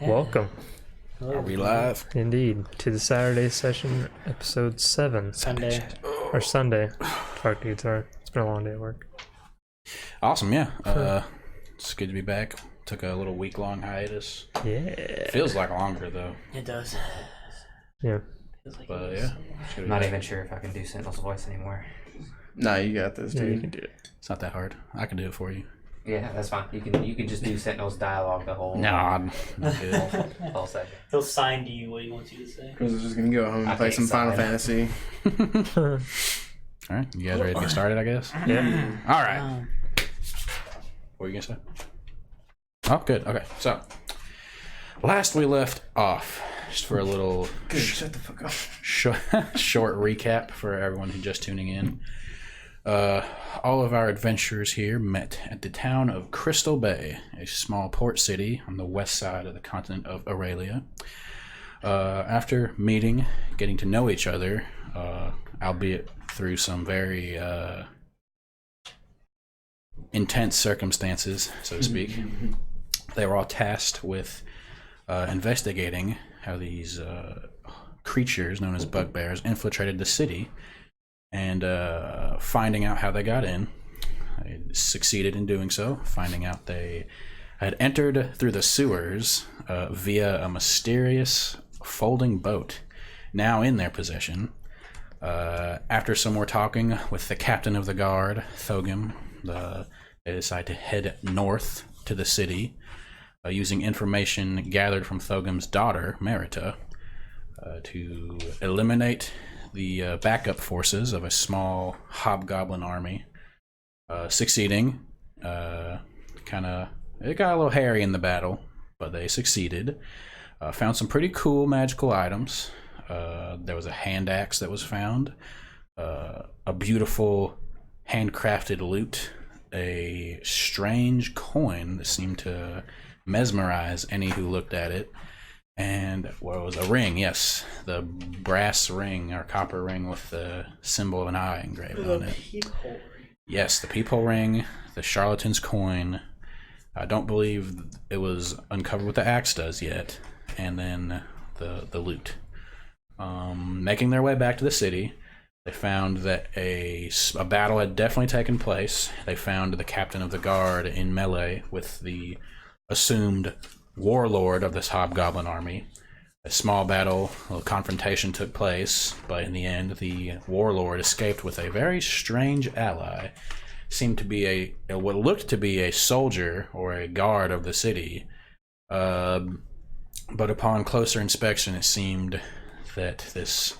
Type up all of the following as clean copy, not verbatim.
Welcome, Are we live? indeed, to the Saturday session, episode 7. Sunday. Or Sunday. Fuck, dude, sorry. It's been a long day at work. Awesome, yeah. It's good to be back. Took a little week-long hiatus. Yeah. Feels like longer, though. It does. Yeah. Feels like But, it yeah. I'm not even sure if I can do Sentinel's voice anymore. Nah, you got this, Yeah, dude. you can do it. It's not that hard. I can do it for you. Yeah, that's fine. You can just do Sentinel's dialogue the whole I'm not good. whole second. He'll sign to you what he wants you to say. Chris is just gonna go home and I play can't some Final sign. Fantasy. All right, you guys ready to get started, I guess? Yeah. All right. What were you going to say? Oh, good. Okay, so last we left off, just for a little Good, shut the fuck up. short recap for everyone who's just tuning in. All of our adventurers here met at the town of Crystal Bay, a small port city on the west side of the continent of Eralia. After meeting, getting to know each other, albeit through some very intense circumstances, so to speak, they were all tasked with investigating how these creatures known as bugbears infiltrated the city and finding out how they got in. They succeeded in doing so, finding out they had entered through the sewers via a mysterious folding boat now in their possession. After some more talking with the captain of the guard, Thogum, they decide to head north to the city using information gathered from Thogum's daughter, Merita, to eliminate the backup forces of a small hobgoblin army. Succeeding, it got a little hairy in the battle, but they succeeded. Found some pretty cool magical items. There was a hand axe that was found, a beautiful handcrafted lute, a strange coin that seemed to mesmerize any who looked at it, and what was a ring? Yes, the brass ring or copper ring with the symbol of an eye engraved on it. Peephole. Yes, the peephole ring, the charlatan's coin. I don't believe it was uncovered what the axe does yet, and then the lute. Making their way back to the city, they found that a battle had definitely taken place. They found the captain of the guard in melee with the assumed warlord of this hobgoblin army. A small battle, a little confrontation took place, but in the end, the warlord escaped with a very strange ally. Seemed to be what looked to be a soldier or a guard of the city. But upon closer inspection, it seemed that this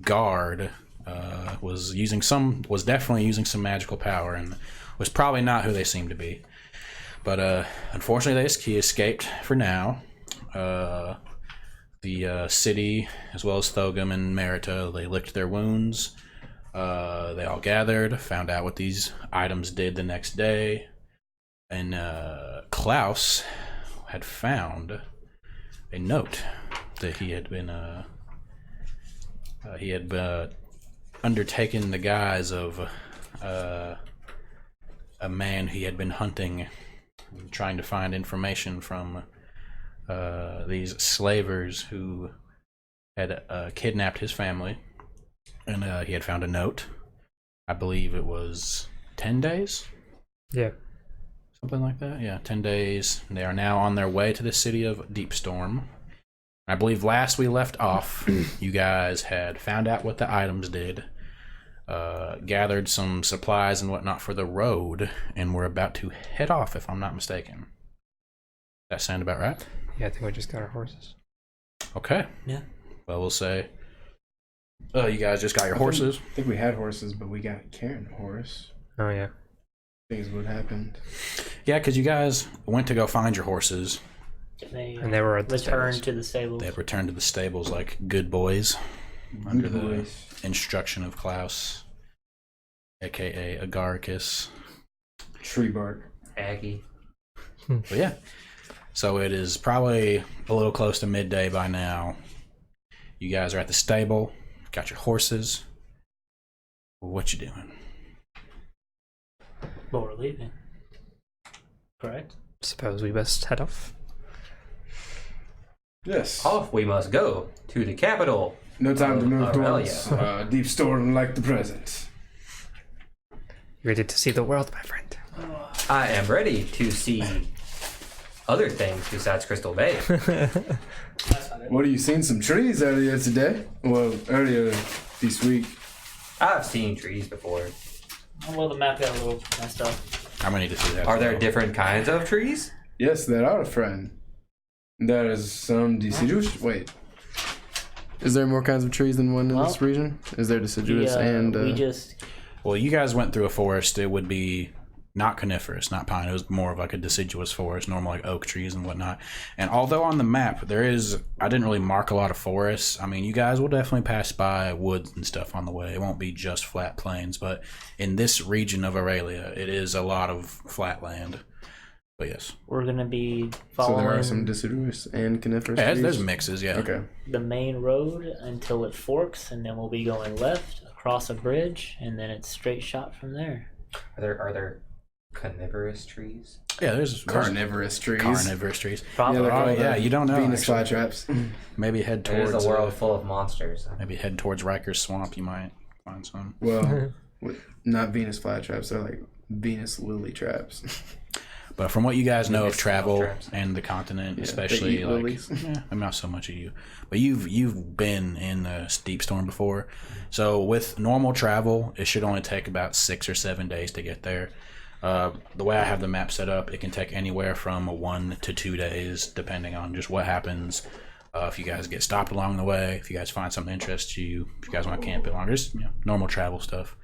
guard was definitely using some magical power and was probably not who they seemed to be. But unfortunately, he escaped for now. The city, as well as Thogum and Merita, they licked their wounds. They all gathered, found out what these items did the next day, and Klaus had found a note that he had been undertaken the guise of a man he had been hunting, trying to find information from these slavers who had kidnapped his family, and he had found a note. I believe it was 10 days? Yeah. Something like that? Yeah, 10 days. They are now on their way to the city of Deepstorm. I believe last we left off, you guys had found out what the items did, gathered some supplies and whatnot for the road, and we're about to head off, if I'm not mistaken. That sound about right? Yeah, I think we just got our horses. Okay. Yeah. Well, we'll say, you guys just got your horses. I think we had horses, but we got Karen a horse. Oh, yeah. Things what happened. Yeah, because you guys went to go find your horses. And they were at the returned stables. to the stables. They had returned to the stables like good boys under Good the boys. instruction of Klaus, aka Agaricus. Tree bark. Aggie. But yeah, so it is probably a little close to midday by now. You guys are at the stable, got your horses. What you doing? But we're leaving. Correct? suppose we best head off. Yes. Off we must go to the capital. No time to move Eralia. towards Deepstorm like the present. Ready to see the world, my friend. I am ready to see other things besides Crystal Bay. What, have you seen some trees earlier today? Well, earlier this week. I've seen trees before. Oh, well, the map got a little messed up. I'm gonna need to see that. Are there different kinds of trees? Yes, there are, friend. There is some deciduous. Wait. Is there more kinds of trees than one in Well, this region? Is there deciduous and... we just Well, you guys went through a forest. It would be not coniferous, not pine. It was more of like a deciduous forest, normal like oak trees and whatnot. And although on the map there is, I didn't really mark a lot of forests. I mean, you guys will definitely pass by woods and stuff on the way. It won't be just flat plains, but in this region of Eralia, it is a lot of flat land. But yes, we're gonna be So following there are some deciduous and coniferous yeah, trees? there's mixes. Yeah. Okay. the main road until it forks, and then we'll be going left across a bridge, and then it's straight shot from there. Are there carnivorous trees? Yeah, there's Carnivorous trees. carnivorous trees. Probably. they're called, yeah, you don't know, Venus actually. flytraps. Maybe head It is towards a world full of monsters. maybe head towards Riker's Swamp. You might find some. Well, not Venus flytraps. They're like Venus lily traps. But from what you guys know of Venus travel traps. and the continent, Yeah, especially they eat like, lilies. I'm not so much of you, but you've been in the Deepstorm before. So with normal travel, it should only take about 6 or 7 days to get there. The way I have the map set up, it can take anywhere from 1 to 2 days, depending on just what happens. If you guys get stopped along the way, if you guys find something that interests you, if you guys want to camp it longer, just normal travel stuff.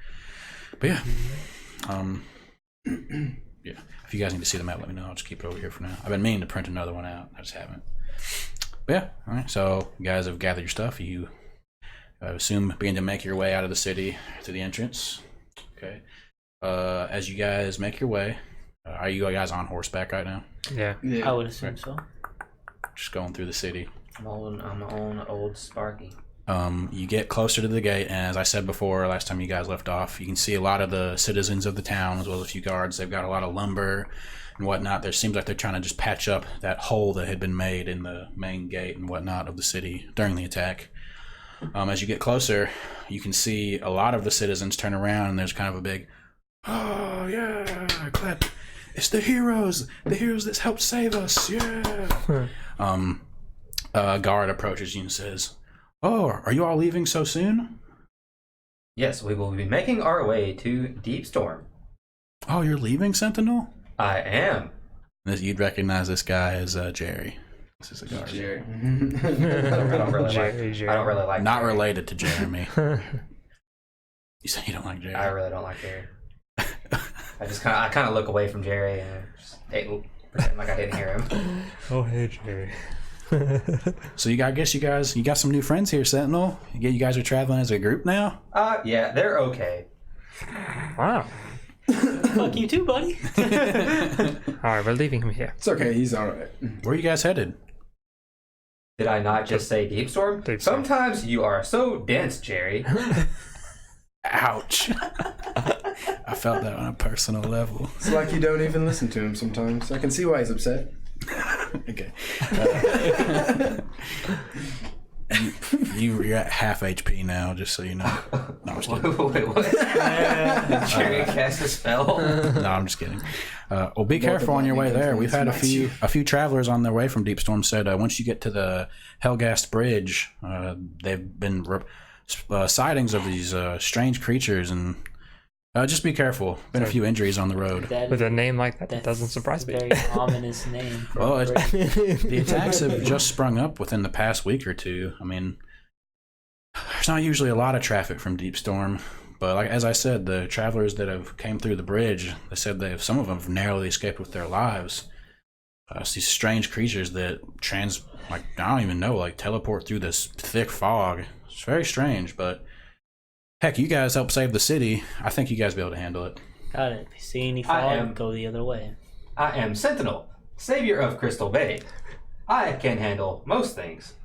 But yeah, yeah. If you guys need to see the map, let me know. I'll just keep it over here for now. I've been meaning to print another one out. I just haven't. But yeah, all right. So you guys have gathered your stuff. You, I assume, begin to make your way out of the city to the entrance. Okay. As you guys make your way, are you guys on horseback right now? Yeah. I would assume so. Just going through the city. I'm on old Sparky. You get closer to the gate, and as I said before, last time you guys left off, you can see a lot of the citizens of the town, as well as a few guards. They've got a lot of lumber and whatnot. There seems like they're trying to just patch up that hole that had been made in the main gate and whatnot of the city during the attack. As you get closer, you can see a lot of the citizens turn around, and there's kind of a big, "Oh yeah, clap! It's the heroes that helped save us, yeah!" A guard approaches you and says, "Oh, are you all leaving so soon?" Yes, we will be making our way to Deepstorm. "Oh, you're leaving, Sentinel?" I am. You'd recognize this guy as Jerry. This is a guard. Jerry. I don't really Jerry, like. Jerry. I don't really like. Not Jerry. related to Jeremy. You said you don't like Jerry. I really don't like Jerry. I kind of look away from Jerry and just pretend like I didn't hear him. Oh, hey, Jerry. So I guess you got some new friends here, Sentinel. You guys are traveling as a group now? Yeah, they're okay. Wow. Fuck you too, buddy. Alright, we're leaving him here. It's okay, he's alright. Where are you guys headed? Did I not just say Deepstorm? Deepstorm. Sometimes you are so dense, Jerry. Ouch. I felt that on a personal level. It's like you don't even listen to him sometimes. I can see why he's upset. Okay. You're at half HP now, just so you know. No, I'm just kidding. Wait, what? Did Jerry cast a spell? No, I'm just kidding. Well, be careful on your way there. We've had a few travelers on their way from Deepstorm said once you get to the Helghast Bridge, they've been sightings of these strange creatures, and just be careful. Been a few injuries on the road. With a name like that, it That's doesn't surprise me. a very ominous name. For Well, a bridge. the attacks have just sprung up within the past week or two. I mean, there's not usually a lot of traffic from Deepstorm, but as I said, the travelers that have came through the bridge, they said some of them have narrowly escaped with their lives. It's these strange creatures that I don't even know, teleport through this thick fog. It's very strange, but heck, you guys helped save the city. I think you guys will be able to handle it. Got it. If you see any I am- fog, go the other way. I am Sentinel, savior of Crystal Bay. I can handle most things,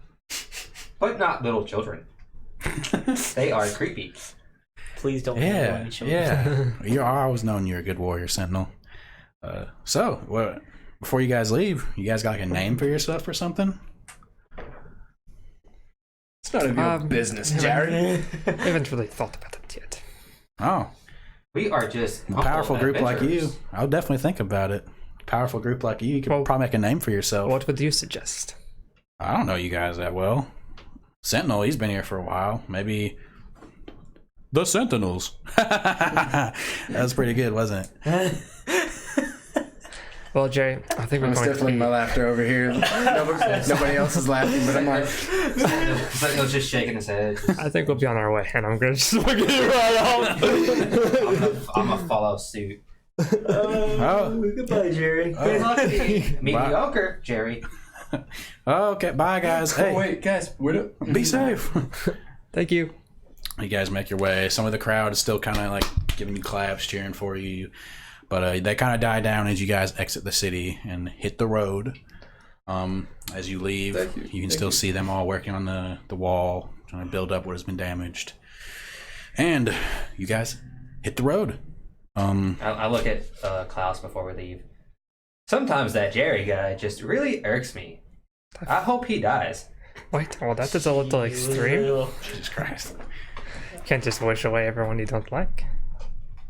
but not little children. They are creepy. Please don't handle any children. Yeah. I always known you're a good warrior, Sentinel. So, what? before you guys leave, you guys got like a name for yourself or something? It's none of your business, Jared. I haven't really thought about it yet. Oh, We are just a powerful humble group like you. adventurers. I'll definitely think about it. A powerful group like you could Well, probably make a name for yourself. What would you suggest? I don't know you guys that well. Sentinel, he's been here for a while. Maybe the Sentinels. That was pretty good, wasn't it? Well, Jerry, I think we're I'm going to stifling my laughter over here. Nobody else is laughing, but I'm like, Sentinel's just shaking his head. I think we'll be on our way, and I'm going to just fucking right off. I'm gonna follow suit. Oh, Goodbye, Jerry. Good luck to you. Mediocre, Jerry. okay. Bye, guys. oh Hey, wait, guys, wait up. be safe. Thank you. You guys make your way. Some of the crowd is still kind of like giving you claps, cheering for you. But they kind of die down as you guys exit the city and hit the road. As you leave, you can still see them all working on the wall, trying to build up what has been damaged. And you guys hit the road. I look at Klaus before we leave. Sometimes that Jerry guy just really irks me. I hope he dies. Wait, well, that is a little extreme. Jesus Christ. You can't just wish away everyone you don't like.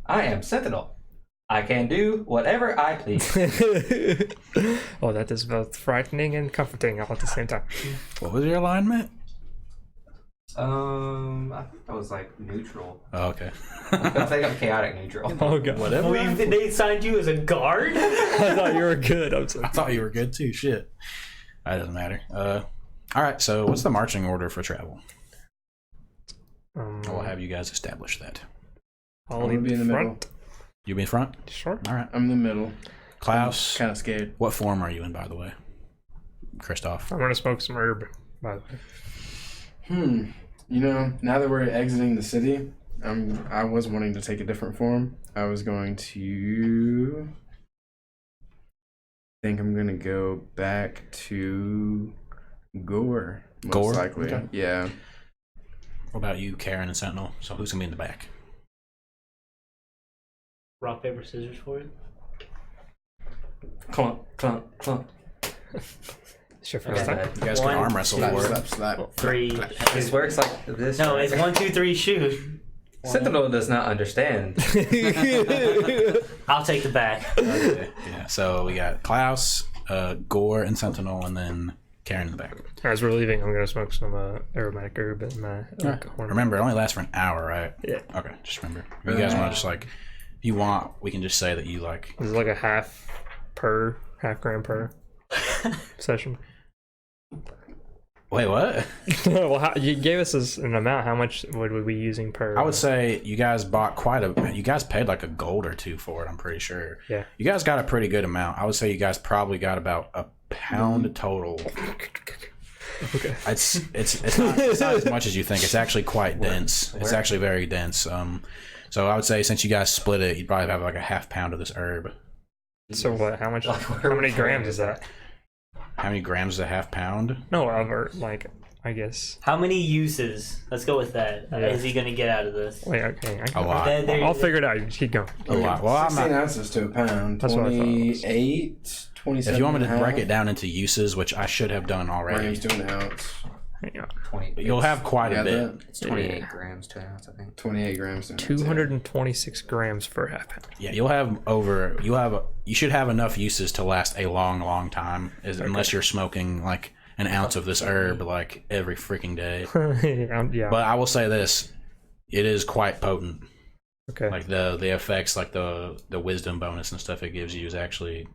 I am Sentinel. I can do whatever I please. Oh, that is both frightening and comforting all at the same time. What was your alignment? I think that was like neutral. Oh, okay. I think I'm chaotic neutral. Oh, God. Whatever. They assigned you as a guard? I thought you were good. I'm I sorry. thought you were good too. Shit. That doesn't matter. All right. So, what's the marching order for travel? I will have you guys establish that. I'll I'm gonna be in the front. You be in front. Sure. All right. I'm in the middle. Klaus, Kind of scared. what form are you in, by the way? Christoph. I'm going to smoke some herb, by the way. You know, now that we're exiting the city, I was wanting to take a different form. I was going to. I think I'm gonna go back to Gore. Most Gore? likely. Okay. Yeah. What about you, Karen and Sentinel? So, who's gonna be in the back? Rock, paper, scissors for it? Clunk, clunk, clunk. It's your first Okay, time. You guys can One, arm wrestle Slap, for it. slap, slap. 3. This works like this. No, right? it's 1, 2, 3, shoot. Sentinel does not understand. I'll take the back. Okay, yeah. So we got Klaus, Gore, and Sentinel, and then Karen in the back. As we're leaving, I'm going to smoke some aromatic herb in my horn. Remember, it only lasts for an hour, right? Yeah. Okay, just remember. If you guys want to just like, if you want, we can just say that you like. This is like a half gram per session. Wait, what? Well, you gave us an amount. How much would we be using per? I would say you guys bought you guys paid like a gold or two for it, I'm pretty sure. Yeah. You guys got a pretty good amount. I would say you guys probably got about a pound total. Okay. It's not as much as you think. It's actually quite dense. It's actually very dense. So I would say since you guys split it, you'd probably have like a half pound of this herb. So what? How much? How many grams is that? How many grams is a half pound? No, over like I guess. How many uses? Let's go with that. Yeah. Is he going to get out of this? Wait, okay. A lot. I'll figure it out. You just keep going. A lot. Well, I'm 16 not. ounces to a pound. That's what I thought it was. 28, 27. If you want me to and a break half it down into uses, which I should have done already, grams to an ounce. Hang on. 20, you'll have quite a Got bit. that? It's 28 grams to an ounce, I think. 28 grams to an ounce. 226 grams per half pound. Yeah, you should have enough uses to last a long time, unless you're smoking like an ounce of this herb like every freaking day. Yeah. But I will say this, it is quite potent. Okay. Like the effects, like the wisdom bonus and stuff it gives you is actually,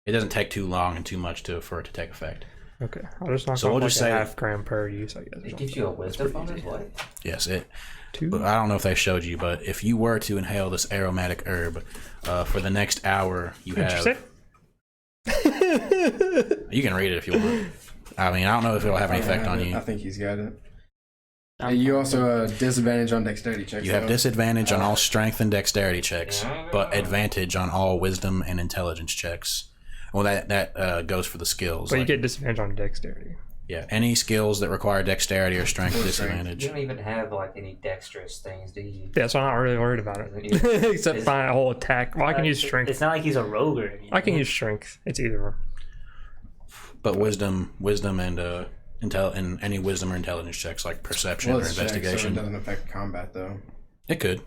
it doesn't take too long and too much for it to take effect. Okay. I'll just knock So off we'll like just a say- half gram per use, I guess. It gives you a wisdom bonus? What? Yes, it. Two. But I don't know if they showed you, but if you were to inhale this aromatic herb for the next hour, you have. You can read it if you want. I mean, I don't know if it'll have any effect on you. I think he's got it. You also disadvantage on dexterity checks. You have though. disadvantage on all strength and dexterity checks, but advantage on all wisdom and intelligence checks. Well, that goes for the skills. But you like- get disadvantage on dexterity. Yeah, any skills that require dexterity or strength Or disadvantage. You don't even have like any dexterous things, do you? Yeah, so I'm not really worried about it. Except my whole attack. Well, I can use strength. It's not like he's a rogue or anything. I can use strength. It's either or. But wisdom, and any wisdom or intelligence checks like perception or it's checked, investigation. so it doesn't affect combat though. It could.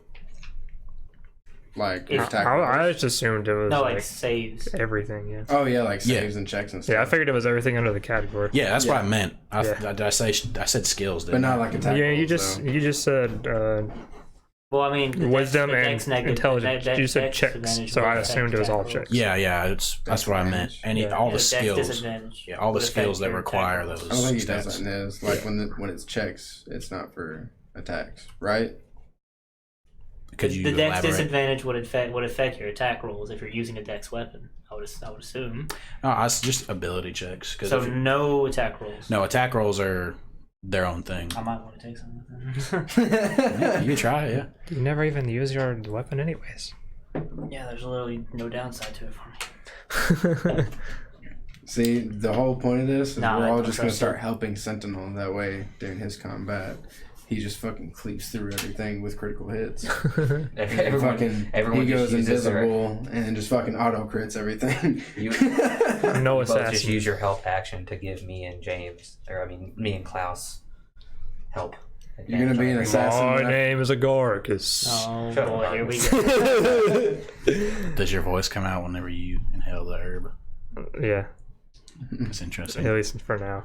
Like If- attack. I just assumed it was No, like like saves. everything. Yeah. Oh yeah, like Yeah. saves and checks and stuff. Yeah, I figured it was everything under the category. Yeah, that's what I meant. Yeah. I said skills, but didn't I? not like attack. Yeah, you rolls, just said Well, I mean, the wisdom the and dex negative- intelligence. that You said dex checks, advantage so would I affect assumed it was all attack rolls. checks. Yeah, that's what I meant. Yeah. All the dex skills, disadvantage all the would skills affect that your require attack rolls. those I don't think he does stats. that in his. Like when it's checks, it's not for attacks, right? Could you The dex elaborate? disadvantage would affect your attack rolls if you're using a dex weapon. I would assume. No, it's just ability checks. So no attack rolls. No, attack rolls are their own thing. I might want to take some. Yeah, you can try, yeah. You never even use your weapon, anyways. Yeah, there's literally no downside to it for me. See, the whole point of this is Nah, we're I all don't just gonna trust start it. helping Sentinel. That way, during his combat, he just fucking cleaves through everything with critical hits. Everyone he just goes uses their, invisible and just fucking auto crits everything. you No both just assassin. use your help action to give me and James, or I mean me and Klaus, help. You're gonna be an assassin. My when I- name is Agoricus. Oh Shut boy, up. here we go. Does your voice come out whenever you inhale the herb? Yeah, That's interesting. at least for now.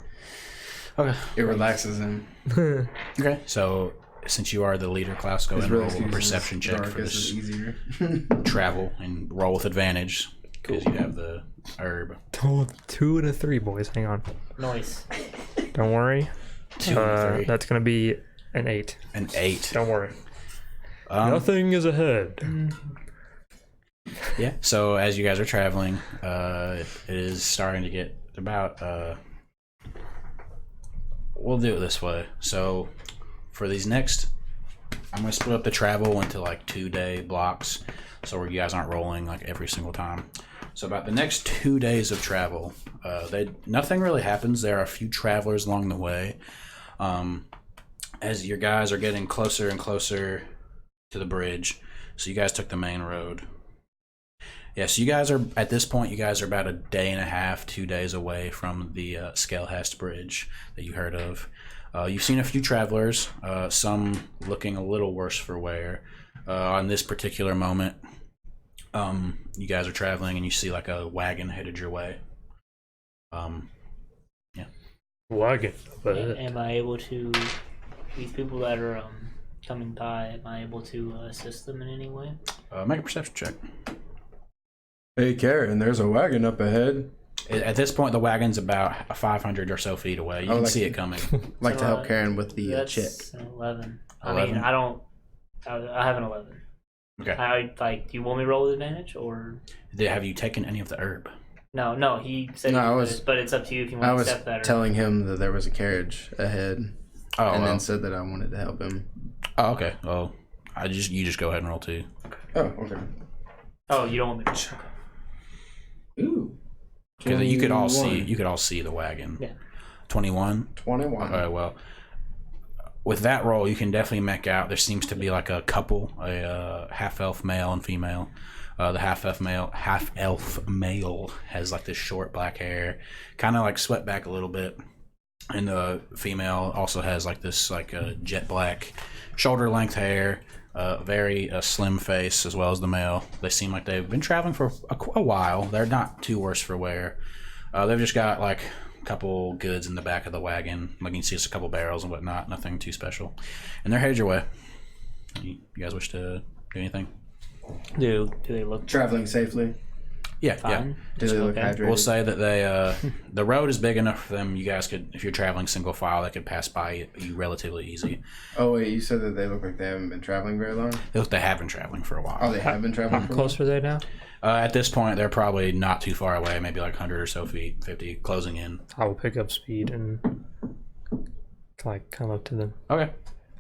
Okay. It relaxes him. Okay. So, since you are the leader, Klaus, go His and roll real a excuse perception is check darkest for is this easier. travel and roll with advantage because you have the herb. 2 and a 3, boys. Hang on. Noise. Don't worry. 2 and 3. That's gonna be an 8. An 8. Don't worry. Nothing is ahead. Yeah. So as you guys are traveling, it is starting to get about. We'll do it this way. So for these next, I'm gonna split up the travel into like 2-day blocks, so where you guys aren't rolling like every single time. So about the next 2 days of travel, nothing really happens. There are a few travelers along the way. As your guys are getting closer and closer to the bridge, so you guys took the main road. Yeah, so you guys are, at this point, you guys are about a day and a half, 2 days away from the Scalehast Bridge that you heard of. You've seen a few travelers, some looking a little worse for wear. On this particular moment, you guys are traveling and you see like a wagon headed your way. Yeah. Wagon. Am I able to, these people that are coming by, am I able to assist them in any way? Make a perception check. Hey, Karen, there's a wagon up ahead. At this point, the wagon's about 500 or so feet away. You can like- see it coming. Like to help Karen with the That's check. an 11. I 11? mean, I have an 11. Okay. Do you want me to roll with advantage or? Have you taken any of the herb? No, he said No, he I would, was- but it's up to you if you I want to was accept that or telling him that there was a carriage ahead, Oh, and well. then said that I wanted to help him. Oh, okay. Well, you just go ahead and roll 2. Oh, okay. Oh, you don't want me to. Ooh. Because you could all see 21. the wagon. Yeah. 21. 21. Well, with that roll, you can definitely make out. There seems to be like a couple, a half elf male and female. The half elf male has like this short black hair, kind of like swept back a little bit, and the female also has like this jet black, shoulder length hair. Very slim face, as well as the male. They seem like they've been traveling for a while. They're not too worse for wear. They've just got like a couple goods in the back of the wagon. Like you can see, it's a couple barrels and whatnot. Nothing too special. And they're headed your way. You guys wish to do anything? Do they look Traveling safely. Yeah, fine? Do they look Okay. hydrated? We'll say that they the road is big enough for them. You guys could, if you're traveling single file, they could pass by you relatively easy. Oh wait, you said that they look like they haven't been traveling very long. They have been traveling for a while. Oh, they have been traveling. How for a close are they now? At this point, they're probably not too far away. Maybe like 100 or so feet, 50, closing in. I will pick up speed and like come up to them. Okay.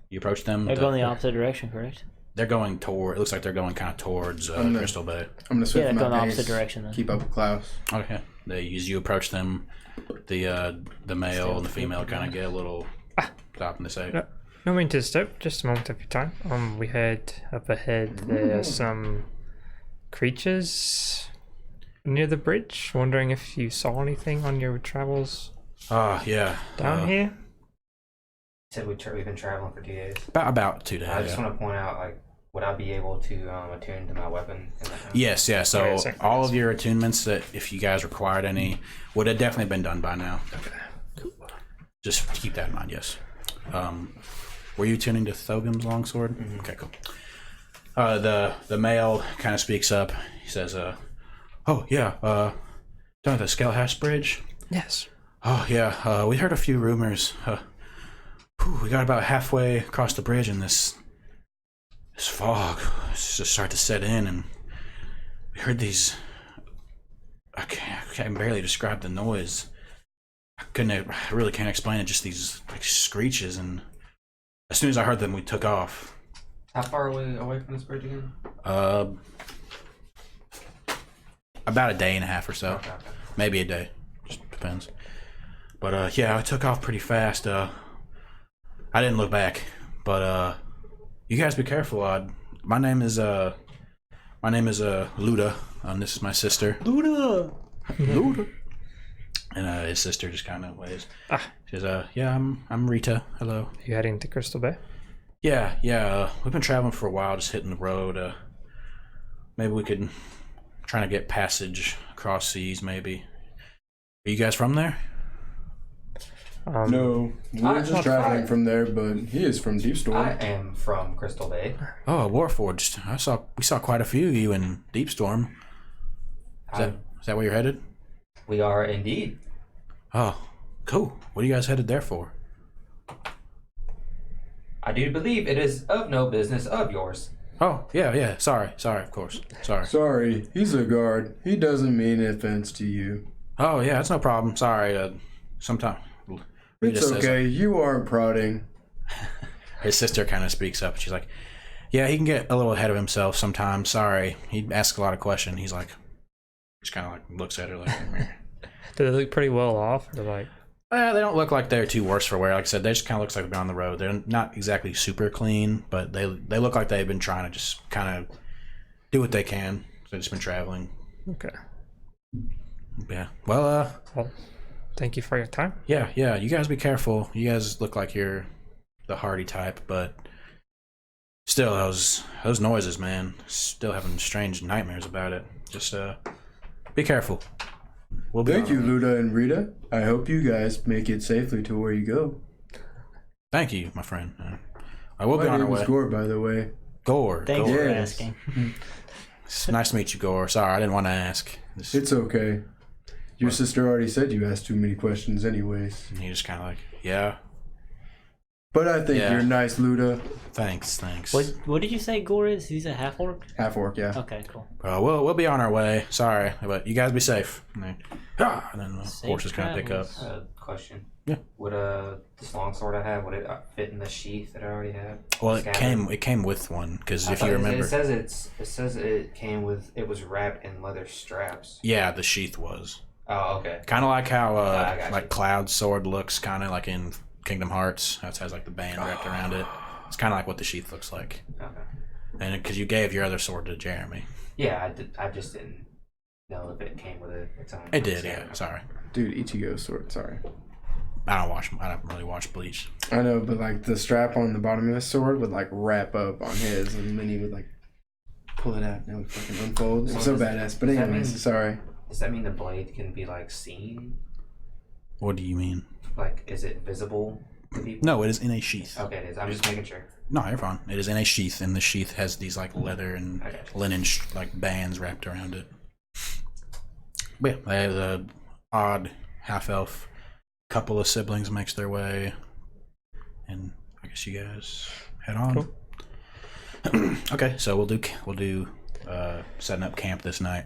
You approach them. They're going the opposite direction, correct? They're going toward. It looks like they're going kind of towards I'm gonna- Crystal Bay. while. I'm gonna Yeah, switch they're my going the pace. opposite direction then. Keep up with Klaus. Okay. As you approach them, the male and the female kind of get a little stopping to say. No mean to disturb, just a moment of your time. We heard up ahead there are some creatures near the bridge. Wondering if you saw anything on your travels Yeah. down here? Said we've been traveling for 2 days. About 2 days. I just want to point out, like, would I be able to attune to my weapon? Yes, yeah. So Okay, all of your attunements that if you guys required any would have definitely been done by now. Okay. Cool. Just keep that in mind, yes. Were you tuning to Thogum's longsword? Mm-hmm. Okay, cool. The male kind of speaks up. He says, "Oh yeah, down at the Skellhash Bridge. Yes. Oh yeah, we heard a few rumors. We got about halfway across the bridge, and this fog just started to set in, and we heard these. I can barely describe the noise. I really can't explain it. Just these like screeches, and as soon as I heard them, we took off. How far away from this bridge again? About a day and a half or so. Okay. Maybe a day. Just depends. But yeah, I took off pretty fast. I didn't look back. But you guys be careful. My name is Luda, and this is my sister. Luda! Luda. And his sister just kind of waves. She says, yeah, I'm Rita. Hello. You heading to Crystal Bay? Yeah. We've been traveling for a while, just hitting the road. Maybe we could try to get passage across seas, maybe. Are you guys from there? No, we're just traveling from there, but he is from Deepstorm. I am from Crystal Bay. Oh, Warforged. We saw quite a few of you in Deepstorm. Is that where you're headed? We are indeed. Oh, cool. What are you guys headed there for? I do believe it is of no business of yours. Oh, yeah. Sorry, of course. Sorry. Sorry, he's a guard. He doesn't mean offense to you. Oh, yeah, that's no problem. Sorry. Sometime. It's okay. You aren't prodding. His sister kind of speaks up. She's like, yeah, he can get a little ahead of himself sometimes. Sorry. He asks a lot of questions. He's like, just kind of like looks at her like, Do they look pretty well off? Or like, they don't look like they're too worse for wear. Like I said, they just kind of looks like they've been on the road. They're not exactly super clean, but they look like they've been trying to just kind of do what they can. So they've just been traveling. okay. Yeah. Well, Thank you for your time. yeah. You guys be careful. You guys look like you're the hardy type, but still, those noises, man. Still having strange nightmares about it. Just be careful. We'll be Thank on you, our way. Luda and Rita. I hope you guys make it safely to where you go. Thank you, my friend. I will be My on our name way. is Gore, by the way. Gore. Thanks Gore. for Yes. asking. It's nice to meet you, Gore. Sorry, I didn't want to ask. It's okay. Your sister already said you asked too many questions anyways. And he just kind of like, yeah, But I think Yeah. you're nice, Luda. thanks. What did you say Gore is? He's a half orc? Half orc, yeah. Okay, cool. We'll be on our way. Sorry, but you guys be safe. And then the Safe horses kind of pick up. travels. Question. Yeah. Would this longsword I have, would it fit in the sheath that I already have? Well, it Scabbard? came with one because I if thought you it remember, says it came with, it was wrapped in leather straps. yeah, the sheath was Oh, okay. kind of like how I got like you. Cloud's sword looks, kind of like in Kingdom Hearts. It has like the band wrapped around it. It's kind of like what the sheath looks like. Okay. And because you gave your other sword to Jeremy, Yeah, I just didn't know if it came with its own. it did. scabbard. Yeah, sorry. Dude, Ichigo's sword, sorry. I don't really watch Bleach. I know, but like the strap on the bottom of his sword would like wrap up on his, and then he would like pull it out and it would fucking unfold. It was so does- badass. But does that anyways, mean- sorry. Does that mean the blade can be like seen? What do you mean? Like, is it visible to people? No, it is in a sheath. Okay, it is. I'm just making sure. No, you're fine. It is in a sheath, and the sheath has these like leather and I got you. linen like bands wrapped around it. But yeah, they have the odd half elf couple of siblings makes their way, and I guess you guys head on. Cool. Okay, so we'll do setting up camp this night.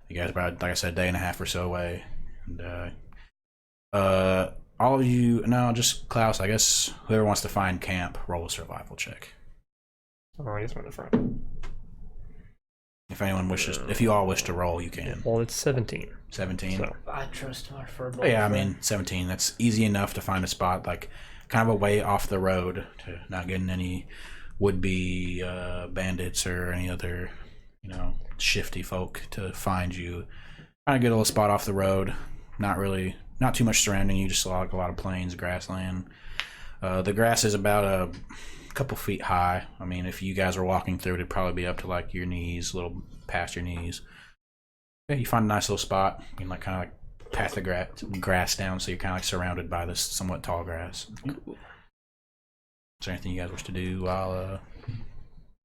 You guys about, like I said, a day and a half or so away, and all of you, no, just Klaus. I guess whoever wants to find camp, roll a survival check. Oh, I guess we're in the front. If anyone wishes, if you all wish to roll, you can. Well, it's 17. 17. So I trust our furball. Oh, yeah, I friend. mean 17. That's easy enough to find a spot, like kind of away off the road, to not getting any would-be bandits or any other, shifty folk to find you. Kind of get a little spot off the road. Not too much surrounding you. Just like a lot of plains, grassland. The grass is about a couple feet high. I mean, if you guys were walking through it, it'd probably be up to like your knees, a little past your knees. Yeah, you find a nice little spot. You can kind of like pat the grass down, so you're kind of like surrounded by this somewhat tall grass. Cool. Is there anything you guys wish to do while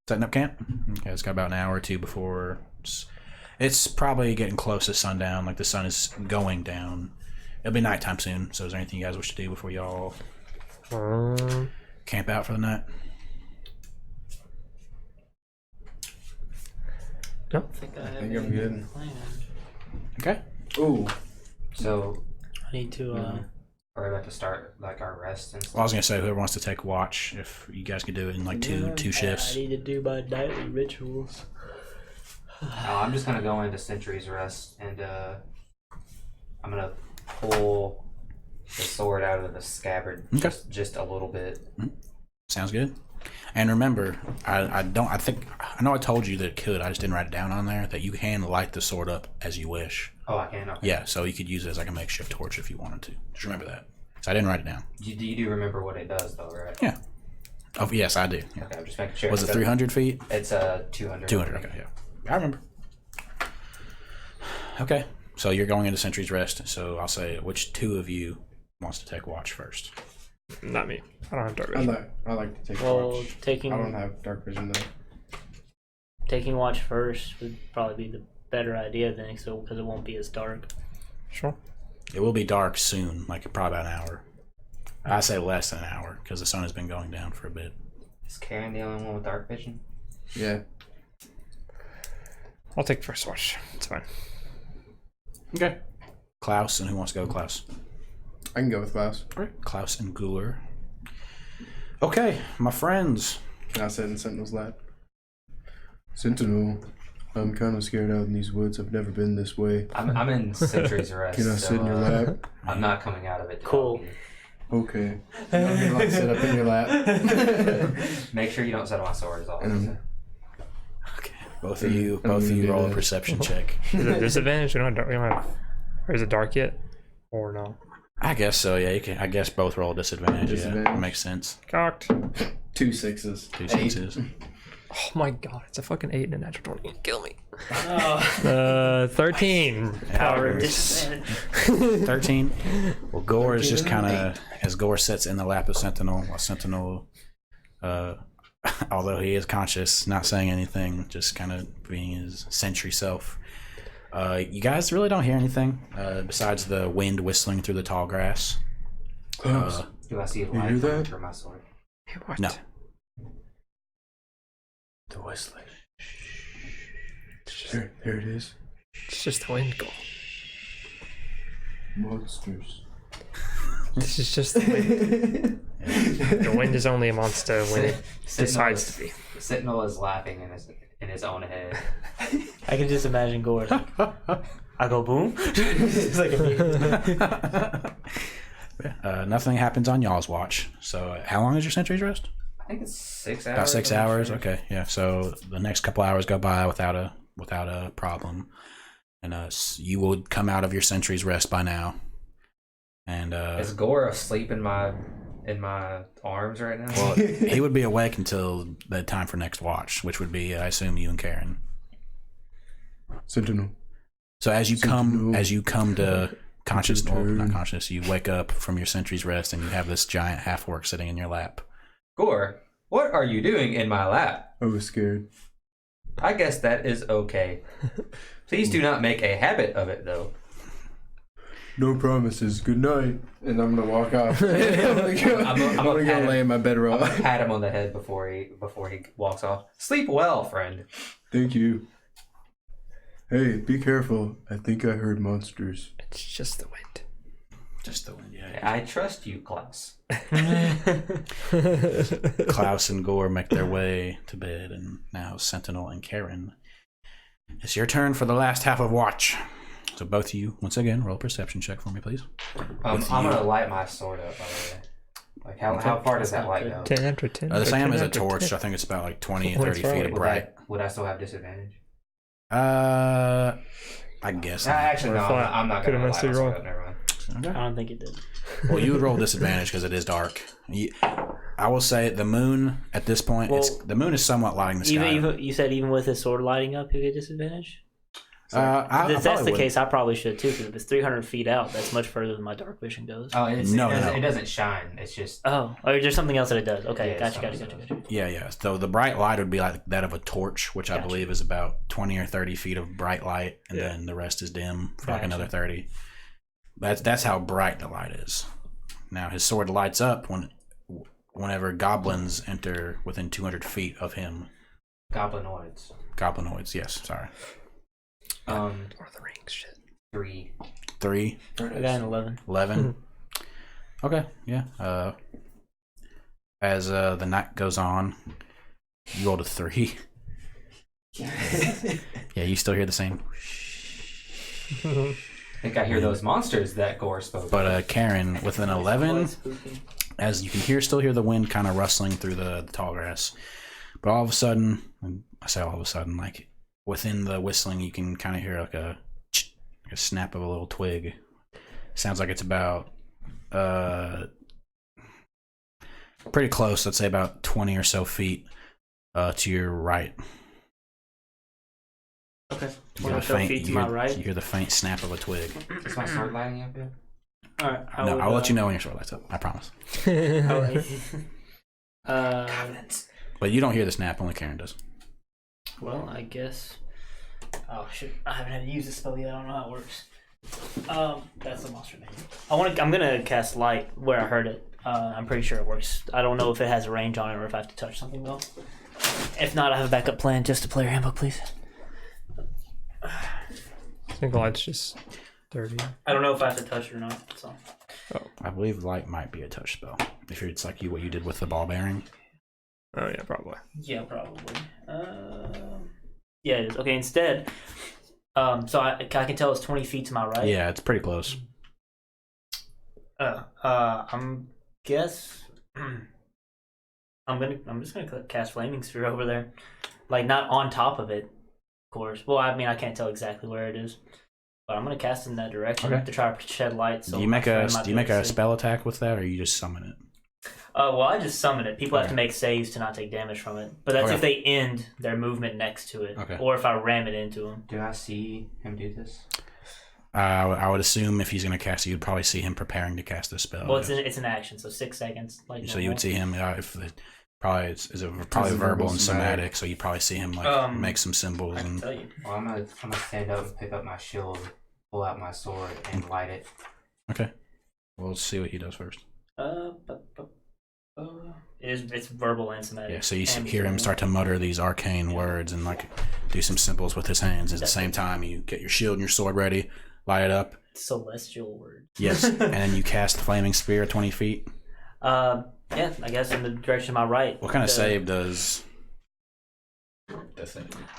setting up camp? Okay, it's got about an hour or two before it's probably getting close to sundown. Like the sun is going down. It'll be nighttime soon. So is there anything you guys wish to do before y'all camp out for the night? no. I think I'm good. Plan. Okay. Ooh. So, I need to. are we about to start like our rest and stuff? Well, I was gonna say whoever wants to take watch, if you guys could do it in like two shifts. I need to do my nightly rituals. I'm just gonna go into Sentry's Rest and I'm gonna pull the sword out of the scabbard just a little bit. Sounds good. And remember, I know I told you that it could. I just didn't write it down on there that you can light the sword up as you wish. Oh, I can. Okay. Yeah, so you could use it as like a makeshift torch if you wanted to. Just remember that. So I didn't write it down. You do remember what it does, though, right? Yeah. Oh yes, I do. Yeah. Okay, I'm just making sure. Was it 300 feet? It's 200. 200. Okay, yeah. I remember. Okay, so you're going into Sentry's Rest. So I'll say, which two of you wants to take watch first? Not me. I don't have dark vision. I like to take Well, watch. taking I don't have dark vision though. taking watch first would probably be the better idea then, because it won't be as dark. Sure. It will be dark soon, like probably about an hour. I say less than an hour because the sun has been going down for a bit. Is Karen the only one with dark vision? Yeah. I'll take first watch. It's fine. Okay. Klaus, and who wants to go? Klaus. I can go with Klaus. All right. Klaus and Guler. Okay, my friends. Can I sit in Sentinel's lap? Sentinel, I'm kind of scared out in these woods. I've never been this way. I'm in Sentry's Rest. Can I sit in your lap? I'm not coming out of it. Cool. Okay. I'm gonna like sit up in your lap. Make sure you don't set on my sword. Is all. I'm saying. Okay. Both of you roll a perception check. Is it disadvantage? We don't have. Or is it dark yet? Or no? I guess so. Yeah, you can. I guess both roll disadvantage. Yeah, Disadvantage. makes sense. Cocked. 2 6s. 2 6s. Oh my god, it's a fucking 8 and a natural 20. Kill me. Oh. Power13. Powers. disadvantage. 13. Well, Gore is just kind of, as Gore sits in the lap of Sentinel, although he is conscious, not saying anything, just kind of being his sentry self. You guys really don't hear anything besides the wind whistling through the tall grass. Klaus, Do I see a You light hear that? coming through my sword? Hey, what? No. the whistling. There it is. It's just the wind go. Monsters. This is just the wind. The wind is only a monster when it decides to be. Sentinel is laughing in his own head. I can just imagine Gore. I go boom. It's like a Nothing happens on y'all's watch. So, how long is your sentry's rest? I think it's 6 hours. About 6 I'm not hours. sure. Okay, yeah. So the next couple hours go by without a problem, and you will come out of your sentry's rest by now. And Is Gore asleep in my arms right now? well, he would be awake until the time for next watch, which would be, I assume, you and Karen. Sentinel. So as you come to conscious, well, turn. not conscious, you wake up from your sentry's rest, and you have this giant half orc sitting in your lap. Gore, what are you doing in my lap? I was scared. I guess that is okay. Please do not make a habit of it, though. No promises. Good night. And I'm gonna walk off. I'm gonna go lay in my I'm bedroll. gonna pat him on the head before he walks off. Sleep well, friend. Thank you. Hey, be careful. I think I heard monsters. It's just the wind. Just the wind, yeah. I trust you, Klaus. Klaus and Gore make their way to bed, and now Sentinel and Karen It's your turn for the last half of watch. So both of you, once again, roll a perception check for me, please. I'm gonna light my sword up, by the way. Like, how far does that light go? 10 after 10. The same as a 10 torch. after 10. I think it's about like 20 or Well, 30 that's feet right. of bright. Would I still have disadvantage? I guess. not. Actually, no. Flat. I'm not Could've gonna messed light my your roll. sword up. Never mind. I don't think it did. Well, you would roll disadvantage because it is dark. I will say the moon at this point, the moon is somewhat lighting the sky. Even you said even with his sword lighting up, you get disadvantage. I If that's the would. case, I probably should too. Because if it's 300 feet out, that's much further than my dark vision goes. Oh, No. it doesn't shine. It's just. Oh, or there's something else that it does. Okay, Yeah, gotcha. Yeah. So the bright light would be like that of a torch, which I believe is about 20 or 30 feet of bright light, and then the rest is dim for like another 30. That's how bright the light is. Now his sword lights up whenever goblins enter within 200 feet of him. Goblinoids. Goblinoids, yes. Sorry. Lord of the Rings shit. 3. 3. I got an 11. 11. Okay, yeah. As the night goes on, you rolled a 3. Yeah, you still hear the same. I think I hear those monsters that Gore spoke. But Karen, with an 11, as you can still hear the wind kind of rustling through the tall grass. But all of a sudden, and I say all of a sudden, like within the whistling, you can kind of hear like a snap of a little twig. Sounds like it's about pretty close. Let's say about 20 or so feet to your right. Okay. You hear, 20 or so feet to my right. you hear the faint snap of a twig. Is my sword lighting up yet? All right. I'll let you know when your sword lights up. I promise. But you don't hear the snap. Only Karen does. Well, I guess. Oh shit! I haven't had to use this spell yet. I don't know how it works. That's the monster name. I'm gonna cast light where I heard it. I'm pretty sure it works. I don't know if it has a range on it or if I have to touch something though. If not, I have a backup plan. Just a player handbook, please. I think light's just 30. I don't know if I have to touch it or not. So. I believe light might be a touch spell. If it's like what you did with the ball bearing. Oh, yeah, probably. Yeah, probably. Yeah, it is. Okay, instead, so I can tell it's 20 feet to my right. Yeah, it's pretty close. I'm just gonna cast Flaming Sphere over there, like not on top of it, of course. Well, I mean, I can't tell exactly where it is, but I'm gonna cast in that direction to try to shed light. So do you make a spell attack with that, or you just summon it? Well, I just summon it. People have to make saves to not take damage from it, but that's if they end their movement next to it, or if I ram it into them. Do I see him do this? I would assume if he's going to cast it, you'd probably see him preparing to cast the spell. Well, it's an action, so 6 seconds. Like so you would see him if it probably probably verbal and somatic, so you probably see him like make some symbols. I can tell you. Well, I'm gonna stand up and pick up my shield, pull out my sword, and light it. Okay, we'll see what he does first. It's verbal and somatic. Yeah, so you hear him start to mutter these arcane words and like do some symbols with his hands. At the same time, you get your shield and your sword ready, light it up. Celestial word. Yes, and then you cast the Flaming Spear 20 feet. Yeah, I guess in the direction of my right. What kind of save does?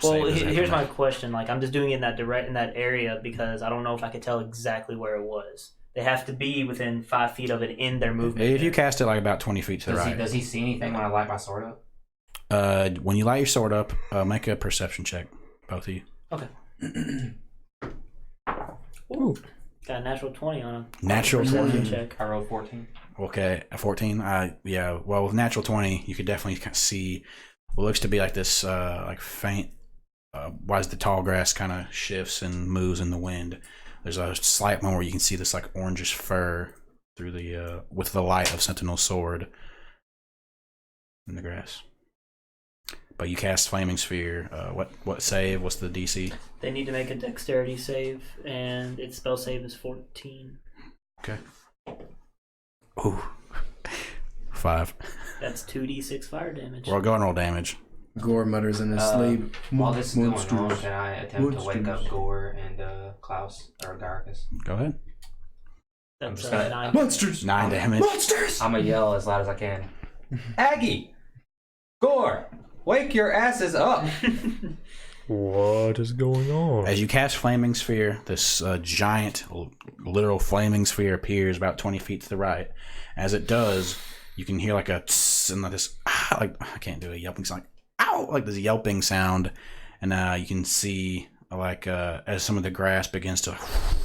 Well, here's my question. Like, I'm just doing it in that area because I don't know if I could tell exactly where it was. They have to be within 5 feet of it in their movement. If you cast it like about 20 feet to the right. Does he see anything when I light my sword up? When you light your sword up, make a perception check, both of you. Okay. Ooh. Got a natural 20 on him. Natural 20 check. I rolled 14. Okay, a 14. Yeah. Well, with natural 20, you could definitely see what looks to be like this, like faint. As the tall grass kind of shifts and moves in the wind, there's a slight moment where you can see this like orangish fur through the with the light of Sentinel's sword in the grass. But you cast Flaming Sphere. What save? What's the DC? They need to make a dexterity save, and its spell save is 14. Okay. Ooh. 5. That's 2d6 fire damage. Well, go and roll damage. Gore mutters in his sleep. While this is going on, can I attempt to wake up Gore and Klaus or Garcus? Go ahead. That's just gonna- 9. Monsters! 9 damage. Monsters! I'm gonna yell as loud as I can. Aggie! Gore! Wake your asses up! What is going on? As you cast Flaming Sphere, this giant, literal flaming sphere appears about 20 feet to the right. As it does, you can hear like a tss and like this, like I can't do a yelping sound, like ow, like this yelping sound, and you can see like as some of the grass begins to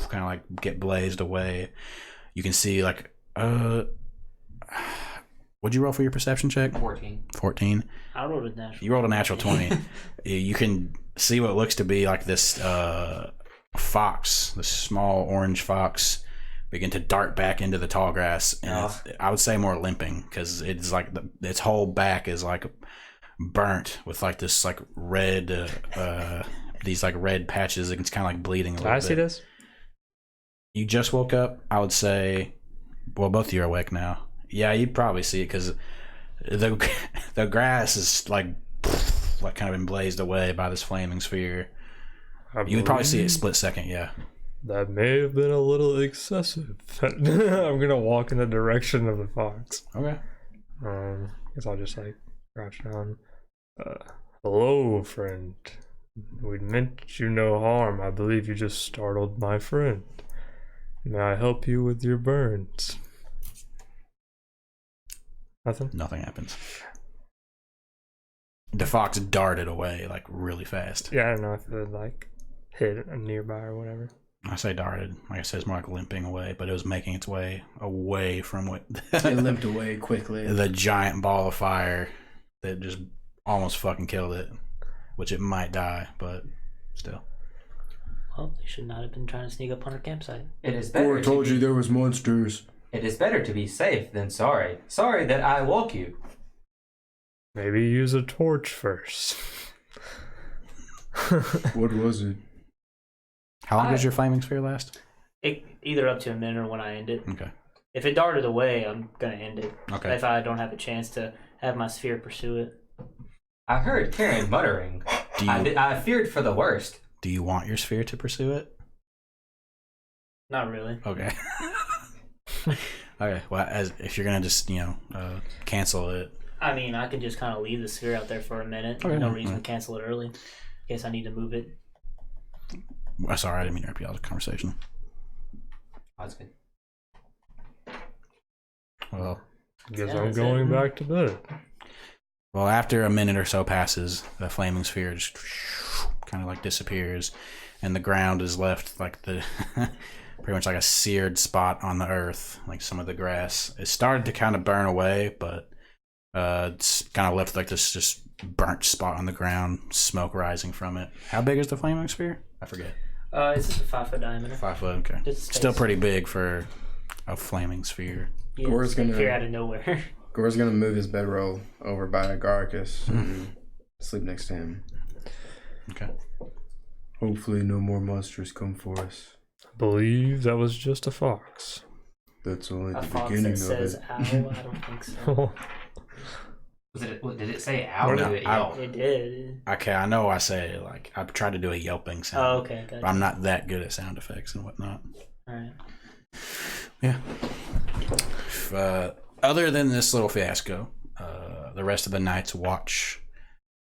kind of like get blazed away, you can see like what'd you roll for your perception check? 14. I rolled a natural. You rolled a natural 20. You can see what looks to be like this fox, this small orange fox, begin to dart back into the tall grass. And I would say more limping, because it's like its whole back is like burnt with like this like red, these like red patches. It's kind of like bleeding a little bit. Can I see this? You just woke up. I would say, well, both of you are awake now. Yeah, you'd probably see it because the grass is like kind of been blazed away by this flaming sphere. You would probably see it split second, yeah. That may have been a little excessive. I'm gonna walk in the direction of the fox. Okay. Guess I'll just like crouch down. Hello, friend. We meant you no harm. I believe you just startled my friend. May I help you with your burns? Nothing happens. The fox darted away like really fast. Yeah, I don't know if it like hit nearby or whatever. I say darted. Like I said, it's more like limping away, but it was making its way away from what It limped away quickly. the giant ball of fire that just almost fucking killed it. Which it might die, but still. Well, they should not have been trying to sneak up on our campsite. It is better. I told you there was monsters. It is better to be safe than sorry. Sorry that I woke you. Maybe use a torch first. What was it? How long does your flaming sphere last? Either up to a minute or when I end it. Okay. If it darted away, I'm gonna end it. Okay. If I don't have a chance to have my sphere pursue it. I heard Karen muttering. I feared for the worst. Do you want your sphere to pursue it? Not really. Okay. Okay. Well, if you're gonna just cancel it. I mean, I can just kind of leave the sphere out there for a minute. Okay. No reason to cancel it early. In case I need to move it. Sorry, I didn't mean to interrupt you. That was a conversation. That's good. Well, Guess Yeah, I'm that's going it. back to bed. Well, after a minute or so passes, the flaming sphere just kind of like disappears, and the ground is left like the pretty much like a seared spot on the earth. Like some of the grass, it started to kind of burn away, but it's kind of left like this just burnt spot on the ground, smoke rising from it. How big is the flaming sphere? I forget. It's just a 5-foot diameter. 5 foot. Okay, Just space. still pretty big for a flaming sphere. Yeah, Gore's gonna- appear out of nowhere. Gore's gonna move his bedroll over by Garcus and sleep next to him. Okay. Hopefully no more monsters come for us. I believe that was just a fox. That's only A the fox beginning that of says it. ow, I don't think so. Did it say ow or No, did it yelp? It did. Okay, I know I say like I tried to do a yelping sound. Oh, okay. But Gotcha. I'm not that good at sound effects and whatnot. Alright. Yeah. Other than this little fiasco, the rest of the night's watch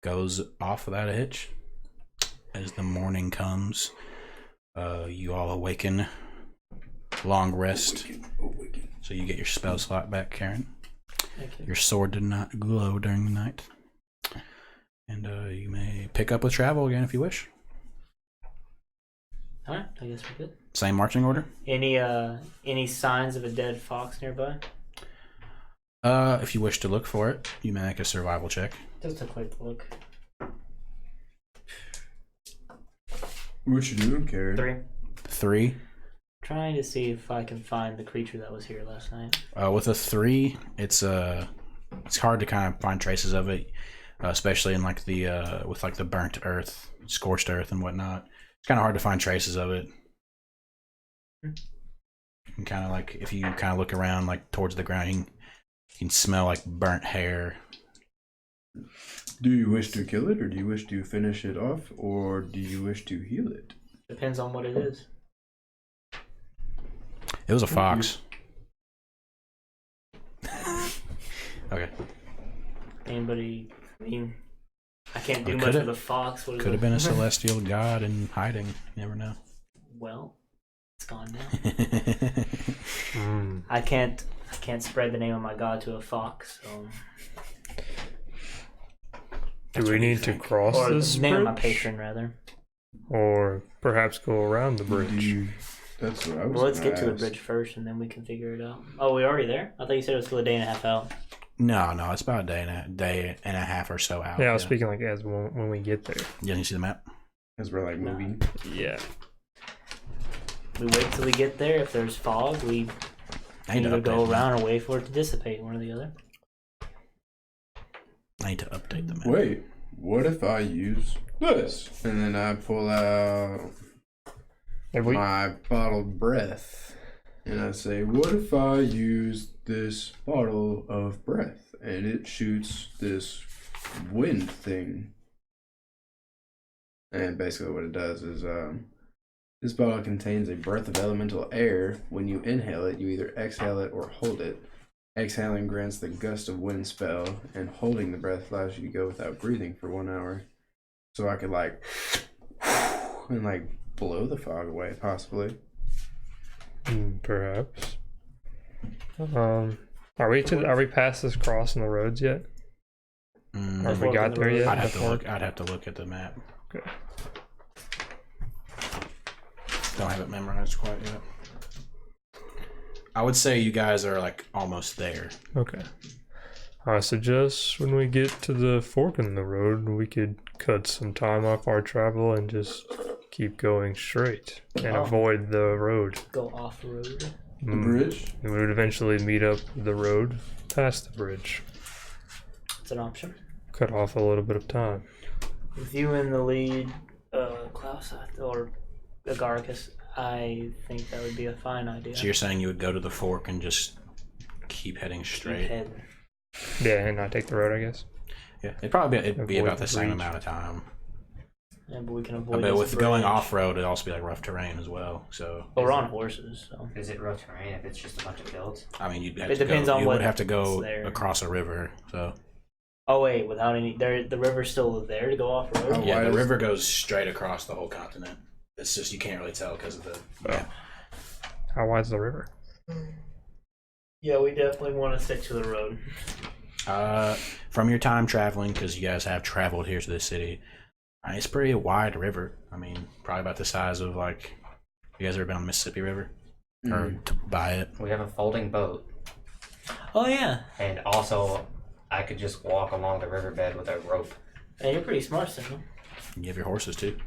goes off without a hitch. As the morning comes, you all awaken. Long rest. So you get your spell slot back, Karen. Thank you. Your sword did not glow during the night. And you may pick up with travel again if you wish. Alright, I guess we're good. Same marching order. Any signs of a dead fox nearby? If you wish to look for it, you may make a survival check. Just a quick look. What you doing, Karen? 3. 3. Trying to see if I can find the creature that was here last night. With a 3, it's hard to kind of find traces of it, especially in like the with like the burnt earth, scorched earth, and whatnot. It's kind of hard to find traces of it. You can kind of like if you kind of look around like towards the ground, you can smell like burnt hair. Do you wish to kill it, or do you wish to finish it off, or do you wish to heal it? Depends on what it is. It was a fox. Okay. Anybody? I mean, I can't do Or much could with a fox. What is Could have it? been a celestial god in hiding. You never know. Well, it's gone now. I can't spread the name of my god to a fox. So. Do we need to cross Or this the name of my bridge? patron, rather. Or perhaps go around the bridge? That's what I was Well, let's gonna get to the ask. bridge first, and then we can figure it out. Oh, we're already there? I thought you said it was still a day and a half out. No, it's about a day and a half or so out. Yeah, I was speaking like as when we get there. Yeah, you see the map? Because we're like moving. Yeah. We wait till we get there. If there's fog, we I need to either go update around or wait for it to dissipate, one or the other. I need to update the map. Wait, what if I use this? And then I pull out Have we? my bottled breath. And I say, what if I use this bottle of breath? And it shoots this wind thing. And basically what it does is, this bottle contains a breath of elemental air. When you inhale it, you either exhale it or hold it. Exhaling grants the gust of wind spell, and holding the breath allows you to go without breathing for 1 hour. So I could and blow the fog away, possibly. Perhaps. Are we past this cross in the roads yet? Or have we Fork in got the there road. yet? I'd have The to fork? look. I'd have to look at the map. Okay. Don't have it memorized quite yet. I would say you guys are like almost there. Okay. I suggest when we get to the fork in the road, we could cut some time off our travel and just keep going straight and avoid the road. Go off road. The bridge? And we would eventually meet up the road past the bridge. It's an option. Cut off a little bit of time. With you in the lead, Klaus, or Agaricus, I think that would be a fine idea. So you're saying you would go to the fork and just keep heading straight? Keep heading. Yeah, and not take the road, I guess. Yeah, it'd be Avoid about the the same breach. amount of time. Yeah, but we can avoid But this with going bridge. off road, it'd also be like rough terrain as well. So But we're on horses, so. Is it rough terrain if it's just a bunch of fields? I mean, you'd have It to depends go, on you what would have to go is there. across a river. So Oh wait, without any, the river's still there to go off road. Oh, yeah, why the is- river goes straight across the whole continent. It's just you can't really tell because of the map. How wide's the river? Yeah, we definitely want to stick to the road. From your time traveling, because you guys have traveled here to the city, it's a pretty wide river. I mean, probably about the size of like. You guys ever been on the Mississippi River or by it? We have a folding boat, Oh yeah, and also I could just walk along the riverbed with a rope. hey, you're pretty smart, Signal. You have your horses too.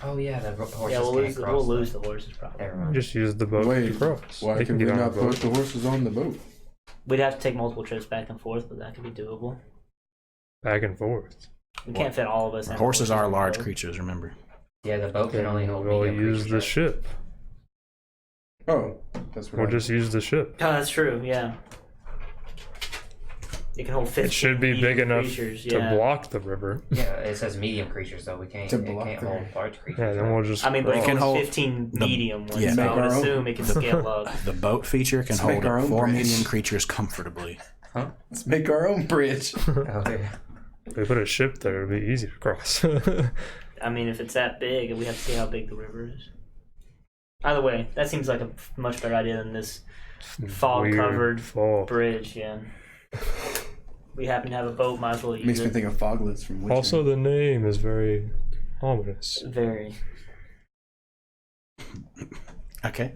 Oh yeah, the horses Yeah, we'll can't lose. cross. We'll lose the horses probably. Never mind. Just use the boat to Wait, cross. why They can we get on not the boat. put the horses on the boat? We'd have to take multiple trips back and forth, but that could be doable. Back and forth. We can't fit all of us. in Horses are on the large boat. creatures. Remember. Yeah, the boat can only hold We'll medium use the creatures. ship. Oh, that's what We'll I just use the ship. Oh, that's true. Yeah. It can hold 15 It should be big medium enough creatures, to yeah. block the river. Yeah, it says medium creatures though. We can't. To It block can't the- hold large creatures. Yeah, then right? we'll just. I mean, but cross. it can can hold hold 15 the- medium ones, yeah. so I Make would our own. assume it can scale up. The boat feature can Let's hold make our own 4 bridge. medium creatures comfortably. Let's make our own bridge. Oh, yeah. If we put a ship there, it'd be easy to cross. I mean, if it's that big, we have to see how big the river is. Either way, that seems like a much better idea than this fog-covered Weird fog. bridge, yeah. We happen to have a boat, might as well use Makes me it. think of foglets from Witcher. Also, the name is very ominous. Very. Okay.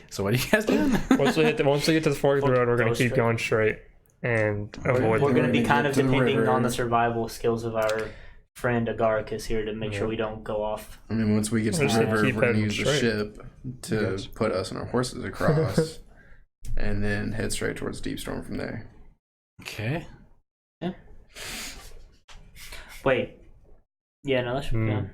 So what are you guys doing? once we get to the fork of the road, we're gonna Go keep straight. going straight and avoid. We're the going to river. be get kind of to the depending river. on the survival skills of our friend Agaricus here to make sure we don't go off. I mean, once we get to We'll the just river, keep we're going to heading use the straight. ship to Yes. put us and our horses across, and then head straight towards Deepstorm from there. Okay. Wait. Yeah, no, that should be fine.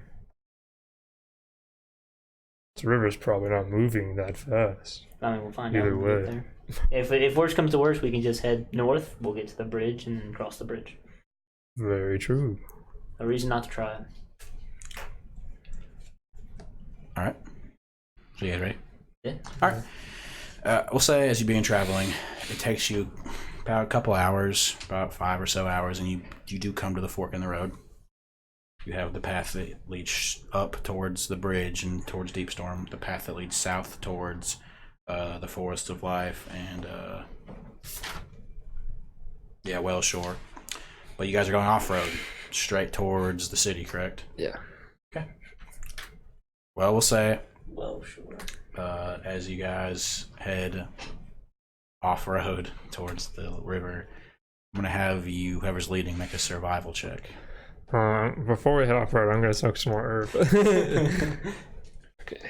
The river's probably not moving that fast. I mean, we'll find Either out when we way. get there. If worst comes to worst, we can just head north. We'll get to the bridge and then cross the bridge. Very true. A reason not to try it. All right. So you guys ready? Yeah. All right. We'll say as you're being traveling, it takes you about a couple hours, about 5 or so hours, and you do come to the fork in the road. You have the path that leads up towards the bridge and towards Deepstorm, the path that leads south towards the Forest of Life and Well Shore. But you guys are going off-road, straight towards the city, correct? Yeah. Okay. Well, we'll say, Well, sure. as you guys head off-road towards the river, I'm going to have you, whoever's leading, make a survival check. Before we head off road, I'm gonna soak some more herb. Okay.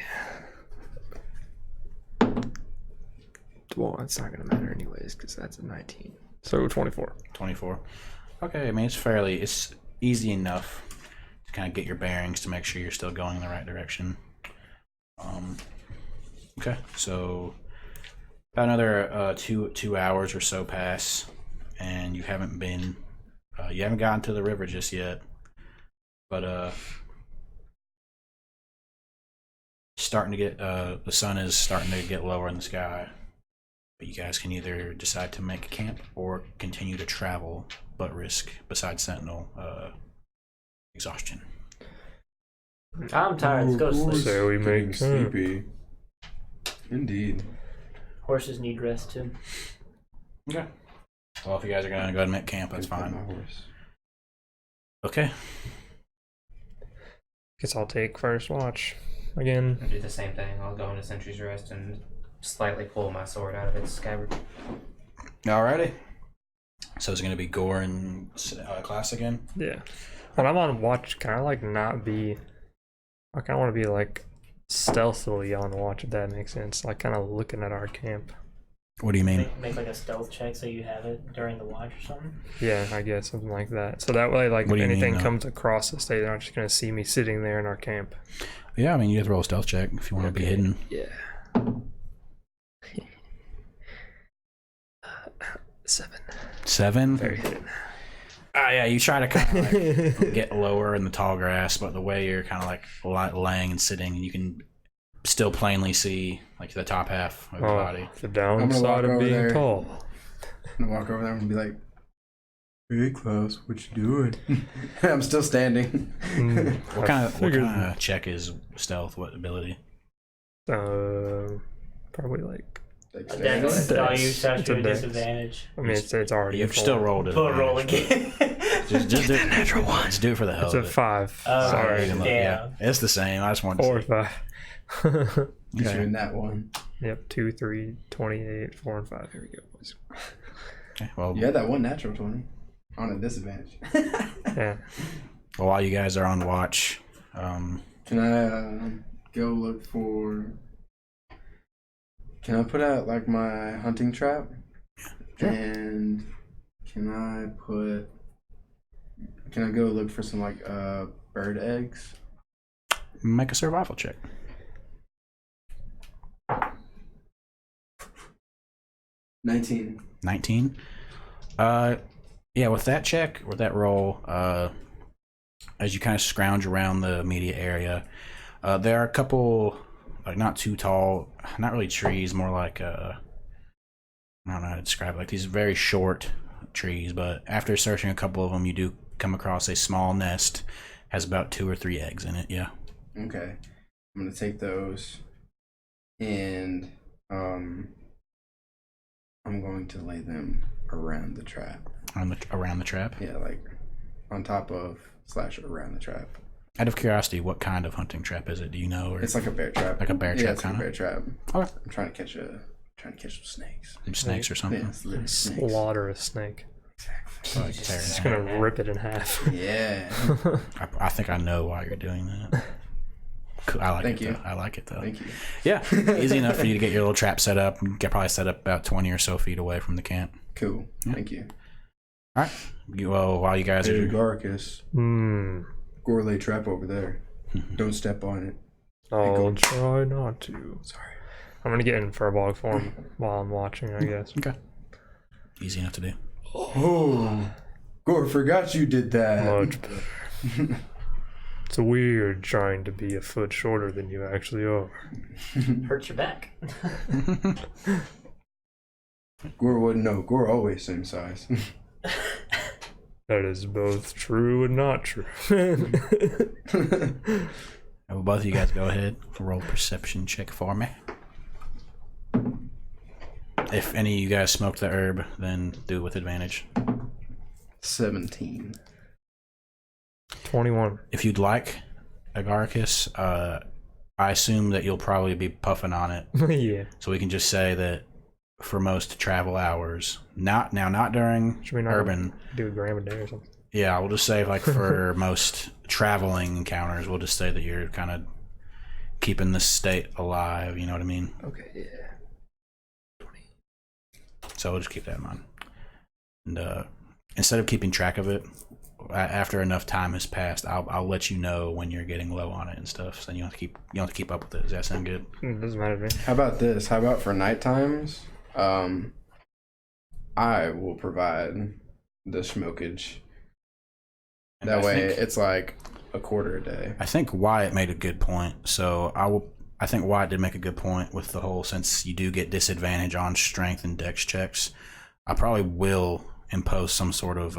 Well, it's not gonna matter anyways, because that's a 19. So 24. 24. Okay, I mean, it's easy enough to kind of get your bearings to make sure you're still going in the right direction. Okay, so about another 2 hours or so pass, and you haven't gotten to the river just yet, but starting to get the sun is starting to get lower in the sky. But you guys can either decide to make camp or continue to travel, but risk, besides Sentinel, exhaustion. I'm tired. Let's go to sleep. So we Getting make sleepy. Indeed. Horses need rest too. Okay. Well, if you guys are going to go ahead and make camp, that's Go pet fine. my horse. Okay. Guess I'll take first watch again. I'll do the same thing. I'll go into Sentry's Rest and slightly pull my sword out of its scabbard. Alrighty. So it's going to be Gore and class again? Yeah. When I'm on watch, can I like not be? I kind of want to be like stealthily on watch, if that makes sense. Like kind of looking at our camp. What do you mean? Make like a stealth check so you have it during the watch or something. Yeah, I guess something like that. So that way, like What if do you mean, anything though? comes across the state, they're not just gonna see me sitting there in our camp. Yeah, I mean, you have to roll a stealth check if you want to be hidden. Yeah. 7. 7? Very hidden. Yeah, you try to kind of like get lower in the tall grass, but the way you're kind of like laying and sitting, you can still plainly see like the top half of your body. The walk downside of over being there. tall. I'm gonna walk over there and be like, "Hey, Klaus, what you doing?" I'm still standing. What kind of figured- check is stealth? What ability? Probably like. Dex. No, you It's touch a to a dex. disadvantage. I mean, it's already. You've a still four. rolled it. But roll again. Just do it. Natural one. Just do it for the hell It's of a it. 5. Oh, Sorry. damn. Yeah, it's the same. I just wanted 4 to or 5. Get Okay. you in that one. Yep. 2, 3, 28, 4, and 5. Here we go, boys. Okay, well, You had that one natural 20 on a disadvantage. Yeah. well, while you guys are on watch, Can I go look for? Can I put out like my hunting trap? Sure. And can I go look for some like bird eggs? make a survival check. 19. 19. Yeah, with that check, with that roll, as you kind of scrounge around the immediate area, there are a couple, like not too tall, not really trees, more like I don't know how to describe it, like these very short trees. But after searching a couple of them, you do come across a small nest, has about 2 or 3 eggs in it. Yeah. Okay. I'm gonna take those, and I'm going to lay them around the trap. Around the trap. Yeah, like on top of / around the trap. Out of curiosity, what kind of hunting trap is it? Do you know? Or It's like a bear trap. Like a bear Yeah, trap, it's like a kinda? bear trap. Okay. I'm trying to catch some snakes. some snakes or something? Yeah, it's literally snakes. Slaughter a snake. Like tear it Just out. gonna rip it in half. Yeah. I think I know why you're doing that. Cool. I like Thank it. you. Though. I like it though. Thank you. Yeah, easy enough for you to get your little trap set up. You can probably set up about 20 or so feet away from the camp. Cool. Yeah. Thank you. All right. Well, while you guys Hey, are Garcus. Gore lay trap over there. Don't step on it. I'll try not to. Sorry. I'm gonna get in furball form while I'm watching, I guess. okay, easy enough to do. Oh, Gore forgot you did that. Much better. It's weird trying to be a foot shorter than you actually are. Hurts your back. Gore wouldn't know. Gore always same size. That is both true and not true. Well, both of you guys go ahead. Roll perception check for me. If any of you guys smoke the herb, then do it with advantage. 17. 21. If you'd like, Agaricus, I assume that you'll probably be puffing on it. Yeah. So we can just say that for most travel hours, not during Should we not urban. do a gram a day or something? Yeah, we'll just say like for most traveling encounters, we'll just say that you're kind of keeping the state alive. You know what I mean? Okay, yeah. So we'll just keep that in mind. And instead of keeping track of it, after enough time has passed, I'll let you know when you're getting low on it and stuff. So then you don't have to keep up with it. Does that sound good? It doesn't matter to me. How about this? How about for night times? I will provide the smokage. And That I way, think- it's like a quarter a day. I think Wyatt made a good point. So I think Wyatt did make a good point with the whole, since you do get disadvantage on strength and dex checks, I probably will impose some sort of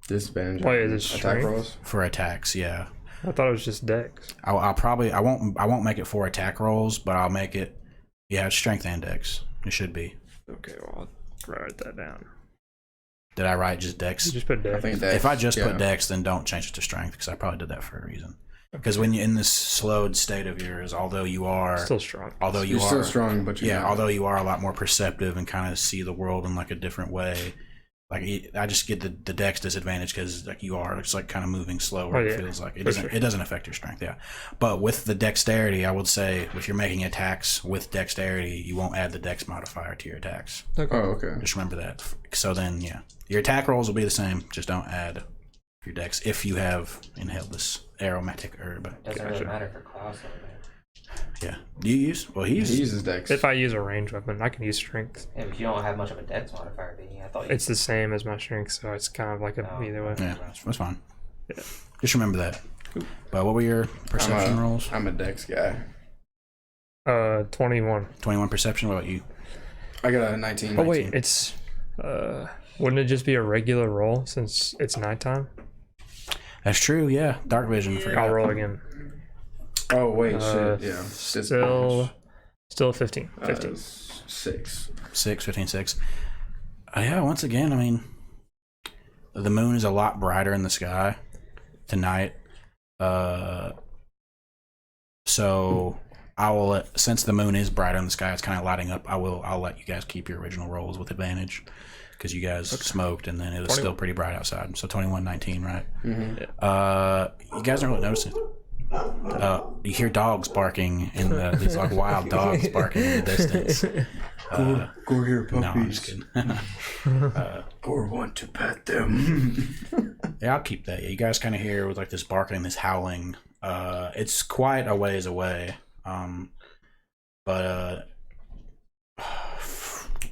Disadvantage. Wait, is it attack strength? rolls? for attacks. Yeah, I thought it was just dex. I won't make it for attack rolls, but I'll make it. Yeah, it's strength and dex. It should be. Okay, well, I'll write that down. Did I write just dex? Just put dex. I think that If I just put dex, then don't change it to strength, because I probably did that for a reason. Because when you're in this slowed state of yours, although you are Still strong. although you you're are still strong, but you're not. although you are a lot more perceptive and kind of see the world in like a different way, like I just get the dex disadvantage because like you are, it's like kind of moving slower. Oh, yeah, It feels like it for doesn't sure. it doesn't affect your strength. Yeah, but with the dexterity, I would say if you're making attacks with dexterity, you won't add the dex modifier to your attacks. Okay. Oh, okay. Just remember that. So then, yeah, your attack rolls will be the same. Just don't add your dex if you have inhaled this aromatic herb. Doesn't Gotcha. really matter for claws though, man. Yeah. Do you use? Well, He he's uses dex. If I use a range weapon, I can use strength. Yeah, but you don't have much of a dex modifier, do you? I thought you It's the same as my strength, so it's kind of like a Oh, either way. yeah, that's fine. Yeah. Just remember that. But what were your perception rolls? I'm a dex guy. 21. 21 perception. What about you? I got a 19. Oh wait, it's wouldn't it just be a regular roll since it's nighttime? That's true. Yeah, dark vision. I'll Forgot. roll again. Oh wait, Uh, shit. Yeah. Still 15. 15. 6. 15, 6. Yeah. Once again, I mean, the moon is a lot brighter in the sky tonight. So I will let, since the moon is brighter in the sky, it's kind of lighting up. I'll let you guys keep your original rolls with advantage because you guys smoked and then it was 21. still pretty bright outside. So 21, 19, right? Mm-hmm. You guys aren't really noticing. You hear dogs barking in these like wild dogs barking in the distance. Gore here, puppies. No, I'm just kidding. Gore want to pet them. Yeah, I'll keep that. Yeah, you guys kind of hear with like this barking, this howling. It's quite a ways away. But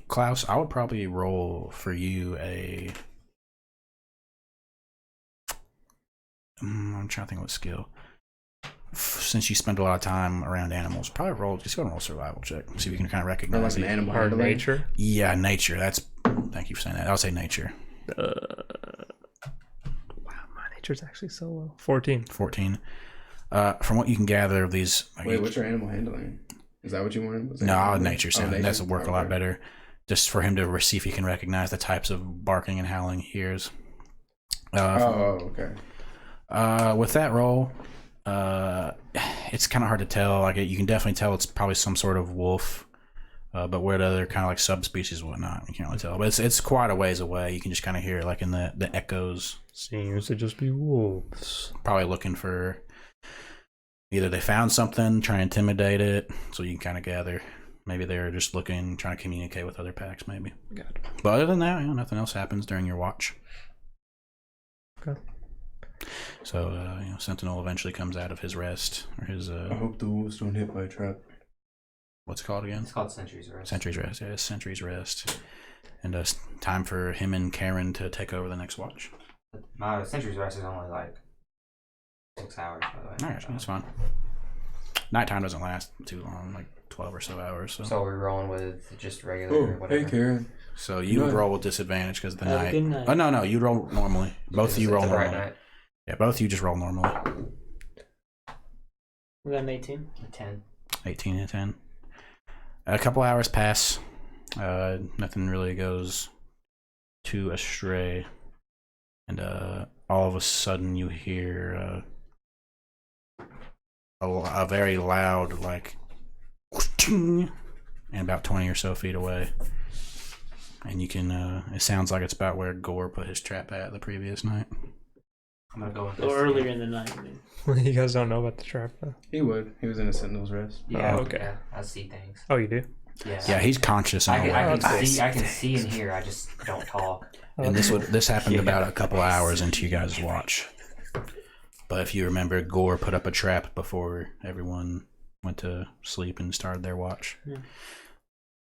Klaus, I would probably roll for you a. I'm trying to think what skill. Since you spend a lot of time around animals, probably just go and roll a survival check. See if you can kind of Or recognize like an it. animal Or handling. nature. Yeah, nature. Thank you for saying that. I'll say nature. Wow, my nature's actually so low. 14. 14. From what you can gather of these. Wait, what's your animal handling? Is that what you wanted? Was that No, animal? nature sound. nature? That's work a lot Okay. better. Just for him to see if he can recognize the types of barking and howling he hears. Okay. With that roll, it's kind of hard to tell. Like you can definitely tell it's probably some sort of wolf, but what other kind of like subspecies and whatnot, you can't really tell. But it's quite a ways away. You can just kind of hear it like in the echoes. Seems to just be wolves. Probably looking for either they found something, trying to intimidate it, so you can kind of gather. Maybe they're just looking, trying to communicate with other packs, maybe. God. But other than that, nothing else happens during your watch. Okay. So, Sentinel eventually comes out of his rest, or his, I hope the wolves don't hit my trap. what's it called again? It's called Sentry's Rest. Sentry's Rest, yeah, Sentry's Rest. And it's time for him and Karen to take over the next watch. My Sentry's Rest is only like 6 hours, by the way. Alright, that's fine. Nighttime doesn't last too long, like 12 or so hours. So we're rolling with just regular Oh, or whatever. hey, Karen. So you would roll with disadvantage because of the Have a night. good night. Oh, no, you roll normally. Both of you roll It's a bright normally. night. Yeah, both of you just roll normally. We got an 18. 10. 18 and 10. A couple hours pass. Nothing really goes too astray. And all of a sudden you hear a very loud, like, and about 20 or so feet away. And you can, it sounds like it's about where Gore put his trap at the previous night. I'm gonna go with this. Or earlier in the night, I mean. You guys don't know about the trap, though. He would. He was in a Sentinel's Rest. Yeah, Oh, okay. Yeah, I see things. Oh, you do? Yeah. Yeah, he's conscious and aware. I can see and hear. I just don't talk. And this happened about a couple hours into you guys' watch. But if you remember, Gore put up a trap before everyone went to sleep and started their watch. Yeah.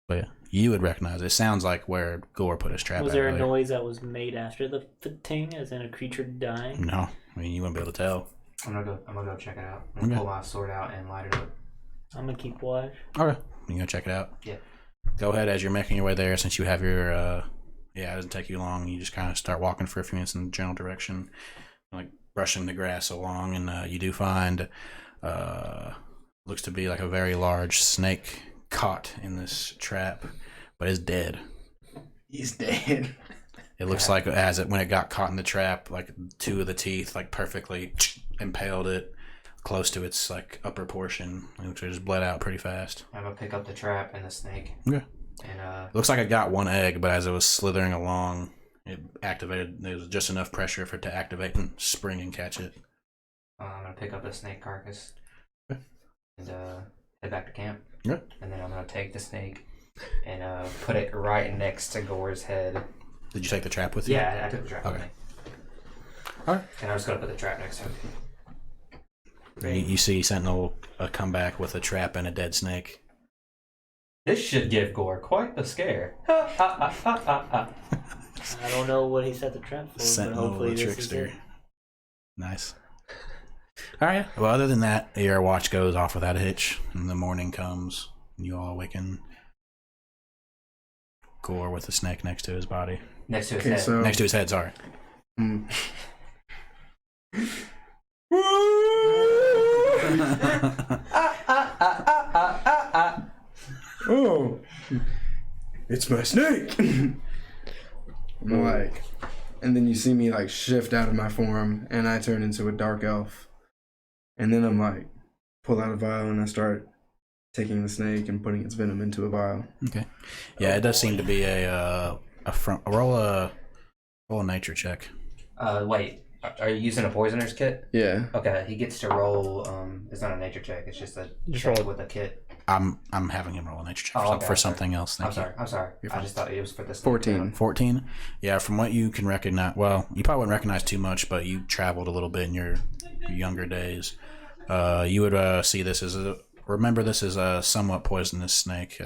But yeah, you would recognize it. It sounds like where Gore put his trap. Was at there a earlier. noise that was made after the ting, as in a creature dying? No, I mean you wouldn't be able to tell. I'm gonna go check it out. I'm gonna pull my sword out and light it up. I'm gonna keep watch. Okay, you gonna check it out? Yeah. Go ahead as you're making your way there. Since you have your, it doesn't take you long. You just kind of start walking for a few minutes in the general direction, like brushing the grass along, and you do find, looks to be like a very large snake caught in this trap, but is dead. He's dead. It looks like when it got caught in the trap, like two of the teeth like perfectly impaled it close to its like upper portion, which just bled out pretty fast. I'm gonna pick up the trap and the snake. Okay. And It looks like it got one egg, but as it was slithering along, it activated. There was just enough pressure for it to activate and spring and catch it. I'm gonna pick up the snake carcass Okay. and head back to camp. Yeah. And then I'm gonna take the snake and put it right next to Gore's head. Did you take the trap with you? Yeah, I took the trap with Okay. me. Alright. And I'm just gonna put the trap next to him. You see Sentinel come back with a trap and a dead snake. This should give Gore quite the scare. I don't know what he set the trap for, Sentinel but hopefully the this is trickster. it. Nice. All right. Well, other than that, your watch goes off without a hitch, and the morning comes, and you all awaken. Gore with the snake next to his body. Next to his Okay, head. so Next to his head, sorry. Oh, it's my snake. I'm like, and then you see me like shift out of my form, and I turn into a dark elf. And then I'm like, pull out a vial, and I start taking the snake and putting its venom into a vial. Okay. Yeah, it does seem to be a front. Roll a nature check. Wait, are you using a poisoner's kit? Yeah. Okay, he gets to roll. It's not a nature check. It's just a Just check roll. with a kit. I'm having him roll a nature check Oh, okay, for I'm sorry. something else. Thank you. I'm sorry. You're I fine. just thought it was for this. 14. 14. Yeah, from what you can recognize, well, you probably wouldn't recognize too much, but you traveled a little bit in your younger days. You would see this as remember this is a somewhat poisonous snake,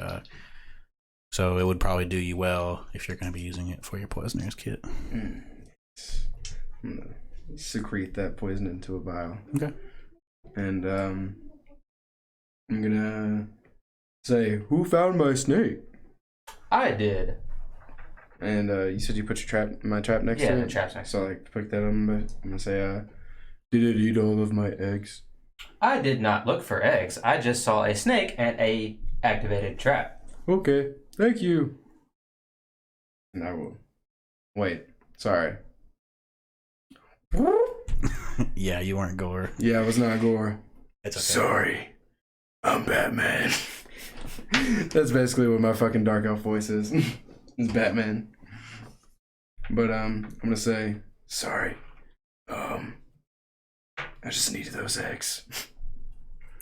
so it would probably do you well if you're going to be using it for your poisoner's kit. I'm gonna secrete that poison into a vial. Okay. And I'm gonna say, "Who found my snake?" I did. And you said you put my trap next to Yeah, it? the trap's next. So like pick that up, I'm gonna say, "Did it eat all of my eggs?" I did not look for eggs. I just saw a snake and a activated trap. Okay, thank you. And I will. Wait, sorry. Yeah, you weren't Gore. Yeah, I was not Gore. It's okay. Sorry, I'm Batman. That's basically what my fucking dark elf voice is. It's Batman. But I'm gonna say sorry. I just needed those eggs.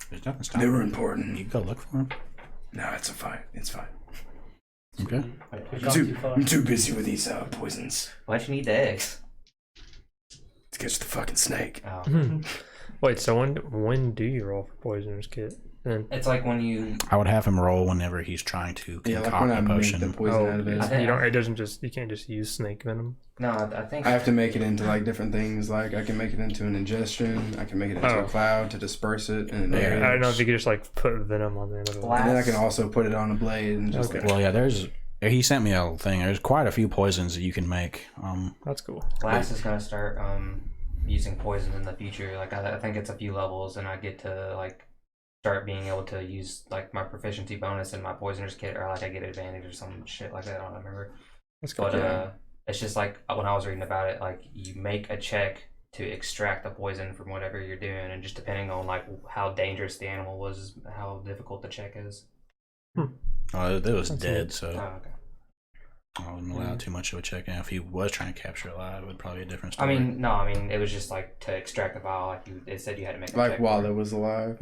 There's nothing stopping They were you. important. You can go look for them. No, it's fine. It's fine. Okay. We've gone too far. I'm too busy with these poisons Why'd you need the eggs? to catch the fucking snake. Oh. Wait, so when do you roll for poisoner's kit? Then It's like when you. I would have him roll whenever he's trying to Yeah, like concoct when I a make potion. the poison out of it. I- you don't. It doesn't just. You can't just use snake venom. No, I think. I have to make it into like different things. Like I can make it into an ingestion. I can make it into a cloud to disperse it in an Yeah, area. I don't know if you could just like put venom on the end of it. Black- And then I can also put it on a blade and just Okay. like, Well, yeah, he sent me a thing. There's quite a few poisons that you can make. That's cool. Glass is gonna start using poison in the future. Like I think it's a few levels, and I get to like start being able to use like my proficiency bonus in my poisoner's kit, or like I get advantage or some shit like that. I don't remember. That's cool. But it's just like when I was reading about it, like you make a check to extract the poison from whatever you're doing, and just depending on like how dangerous the animal was, is how difficult the check is. It was That's dead, neat. so Oh, okay. I wouldn't allow too much of a check. And if he was trying to capture it alive, it would probably be a different I story. mean, it was just like to extract the vial. Like it said, you had to make a like check while for it was alive.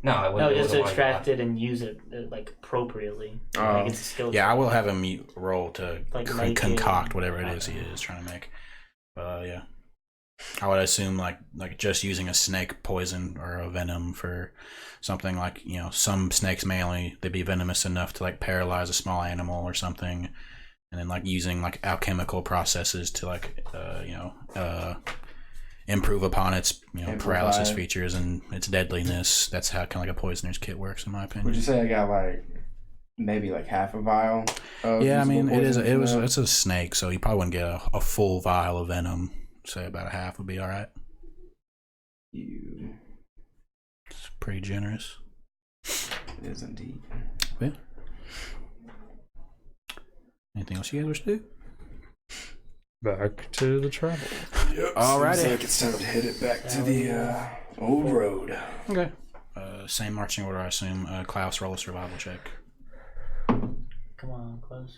No, it No, wasn't. just to it wasn't extract it and use it like appropriately. Oh. Like, it's a skill. yeah, I will have him roll to Like make it- concoct whatever it is he is trying to make. Yeah, I would assume like just using a snake poison or a venom for something like, you know, some snakes may only they be venomous enough to like paralyze a small animal or something, and then like using like alchemical processes to like improve upon its paralysis Amplify. features and its deadliness. That's how kind of like a poisoner's kit works, in my opinion. Would you say I got like maybe like half a vial? Of Yeah, I mean usable poison from that? it's a snake, so you probably wouldn't get a full vial of venom. Say about a half would be all right. You It's pretty generous. it is indeed. Yeah. Anything else you guys wish to do? Back to the travel. Alrighty. Seems like it's time to hit it back to the old road. Okay. Same marching order, I assume. Klaus, roll a survival check. Come on, close.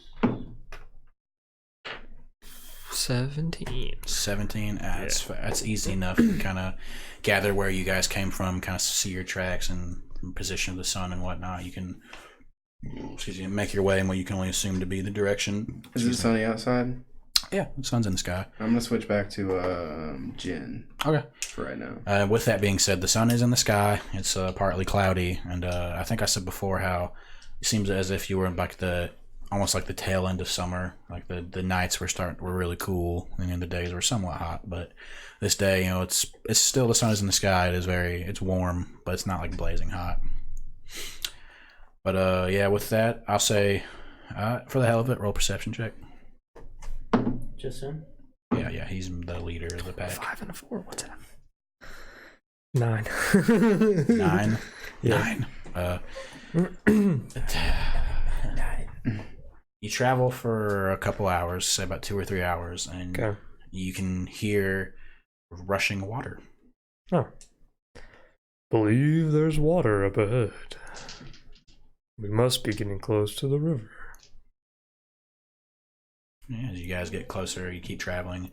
17. 17. That's easy enough. You kind of gather where you guys came from, kind of see your tracks and position of the sun and whatnot. You can, make your way in what you can only assume to be the direction. Is it sunny outside? Yeah, the sun's in the sky. I'm gonna switch back to gin Okay. for right now. With that being said, the sun is in the sky. It's partly cloudy, and I think I said before how it seems as if you were in like almost like the tail end of summer. Like the nights were really cool, and then the days were somewhat hot. But this day, you know, it's still the sun is in the sky. It's warm, but it's not like blazing hot. But yeah, with that, I'll say for the hell of it, roll perception check. Just him. Yeah, he's the leader of the pack. 5 and a 4. What's that? 9. 9. Yeah. 9. You travel for a couple hours, say about 2 or 3 hours, and Okay. you can hear rushing water. Oh. Believe there's water up ahead. We must be getting close to the river. Yeah, as you guys get closer, you keep traveling.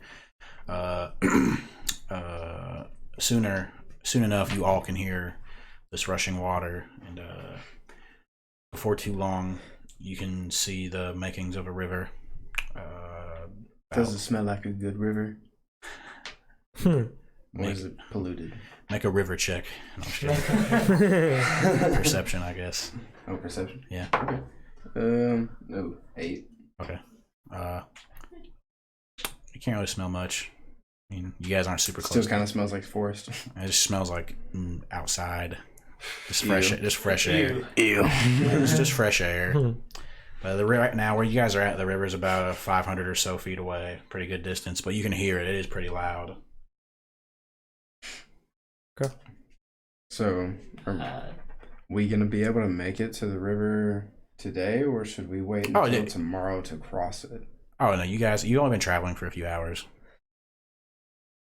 Soon enough, you all can hear this rushing water, and before too long, you can see the makings of a river. Does it smell like a good river? Or is it polluted? Make a river check. No, I'm just kidding. Perception, I guess. Oh, perception. Yeah. No, 8. Okay. You can't really smell much. I mean, you guys aren't super close. Still kind of smells like forest. It just smells like outside. Just Ew. fresh air. Ew. It's just fresh air. Right now, where you guys are at, the river's about 500 or so feet away. Pretty good distance, but you can hear it. It is pretty loud. Okay. So, are we gonna be able to make it to the river today, or should we wait until tomorrow to cross it? Oh no, you've only been traveling for a few hours.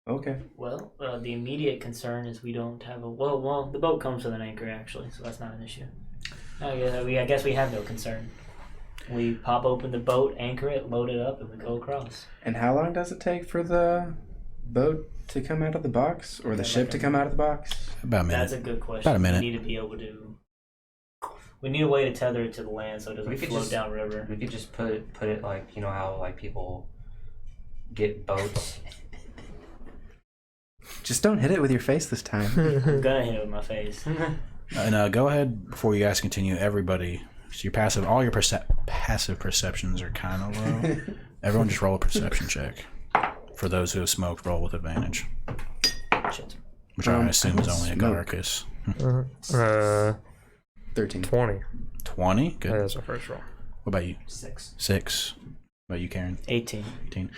Okay. Well, the immediate concern is we don't have a well. The boat comes with an anchor actually, so that's not an issue. I guess we have no concern. We pop open the boat, anchor it, load it up, and we go across. And how long does it take for the boat to come out of the box, or the ship to come out of the box? About a minute. That's a good question. About a minute. We need to be able to. We need a way to tether it to the land so it doesn't float down river. We could just put it like, you know how like people get boats. Just don't hit it with your face this time. I'm gonna hit it with my face. And go ahead before you guys continue. Everybody, so your passive, all your passive perceptions are kind of low. Everyone, just roll a perception check. For those who have smoked, roll with advantage. Shit. Which I assume is only a smoke. carcass. 13. 20. 20. Good. That's my first roll. What about you? 6. 6. What about you, Karen? 18. 18.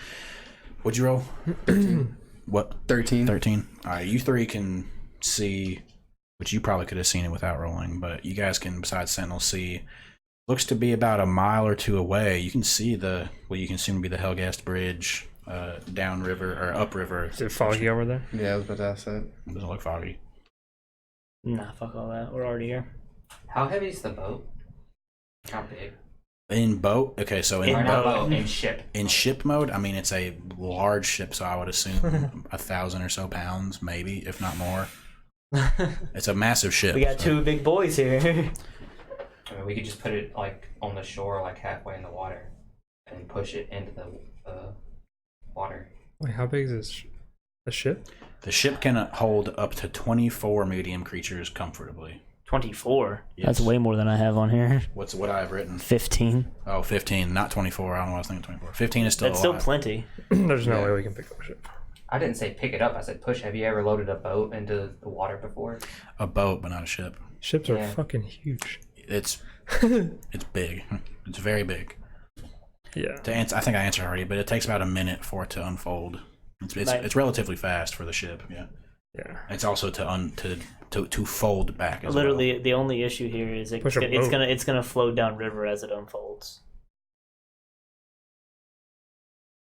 What'd you roll? What? 13. 13. All right, you three can see, which you probably could have seen it without rolling, but you guys can, besides Sentinel, see, looks to be about a mile or two away. You can see what you can assume to be the Helgast Bridge, downriver, or upriver. Is it foggy over there? Yeah, I was about to ask that. It doesn't look foggy. Nah, fuck all that. We're already here. How heavy is the boat? How big? In boat? Okay, so in Or not boat, boat, in ship. in ship mode, I mean, it's a large ship, so I would assume 1,000 or so pounds, maybe, if not more. It's a massive ship. We got so- 2 big boys here. I mean, we could just put it like on the shore, like halfway in the water, and push it into the water. Wait, how big is this? The ship? The ship can hold up to 24 medium creatures comfortably. 24. Yes. That's way more than I have on here. What I've written? 15. Oh, 15, not 24. I don't know why I was thinking 24. 15 is still That's still alive. plenty. There's no Yeah. way we can pick up a ship. I didn't say pick it up. I said push. Have you ever loaded a boat into the water before? A boat, but not a ship. Ships are Yeah. fucking huge. It's big. It's very big. Yeah. To answer, I think I answered already, but it takes about a minute for it to unfold. It's relatively fast for the ship. Yeah. Yeah. It's also to fold back as Literally, the only issue here is Push a boat. it's gonna flow down river as it unfolds.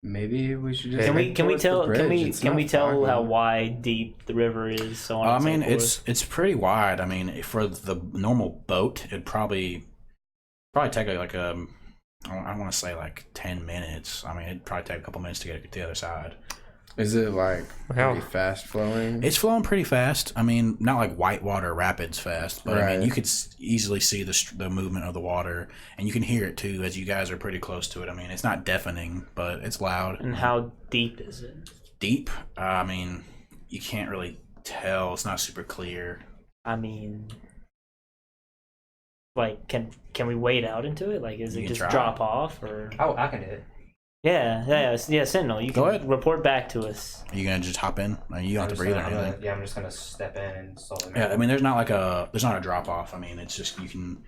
Maybe we should just. Can we head can we towards the tell can bridge. we It's can we not tell foggy. how wide, deep the river is? So on. well. I and so mean, forth? it's pretty wide. I mean, for the normal boat, it'd probably take like I want to say like 10 minutes. I mean, it'd probably take a couple minutes to get to the other side. Is it like How? pretty fast flowing? It's flowing pretty fast. I mean, not like whitewater rapids fast, but I mean, Right. you could easily see the movement of the water, and you can hear it too, as you guys are pretty close to it. I mean, it's not deafening, but it's loud. And how deep is it? Deep? I mean, you can't really tell. It's not super clear. I mean, like, can we wade out into it? Like, is You it can just try. drop off or? Oh, I can do it. Yeah. Sentinel, you Go can ahead. report back to us. Are you gonna just hop in? Like, you don't have to breathe or anything. I'm just gonna step in and slowly. Yeah, I mean, there's not a drop off. I mean, it's just you can.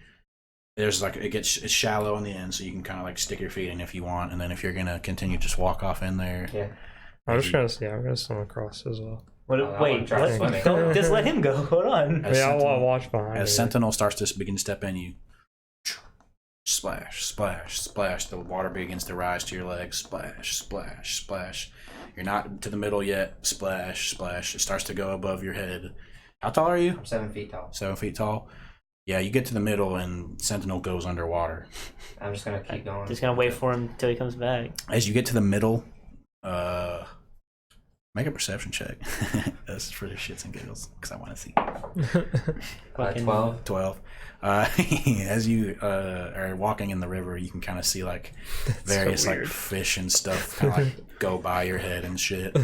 There's like it's shallow on the end, so you can kind of like stick your feet in if you want, and then if you're gonna continue, just walk off in there. Yeah. I'm gonna swim across as well. What? I Wait, wanna try what? swimming. Don't just let him go. Hold on. As Yeah, I'll Sentinel- watch behind. As me. Sentinel starts to begin to step in, you splash, splash, splash. The water begins to rise to your legs. Splash, splash, splash. You're not to the middle yet. Splash, splash. It starts to go above your head. How tall are you? I'm 7 feet tall. 7 feet tall. Yeah, you get to the middle and Sentinel goes underwater. I'm just gonna keep going. Just gonna wait for him till he comes back. As you get to the middle, make a perception check. That's for the shits and giggles because I want to see. 12. 12. As you are walking in the river, you can kind of see like various like weird. fish and stuff kind of like go by your head and shit.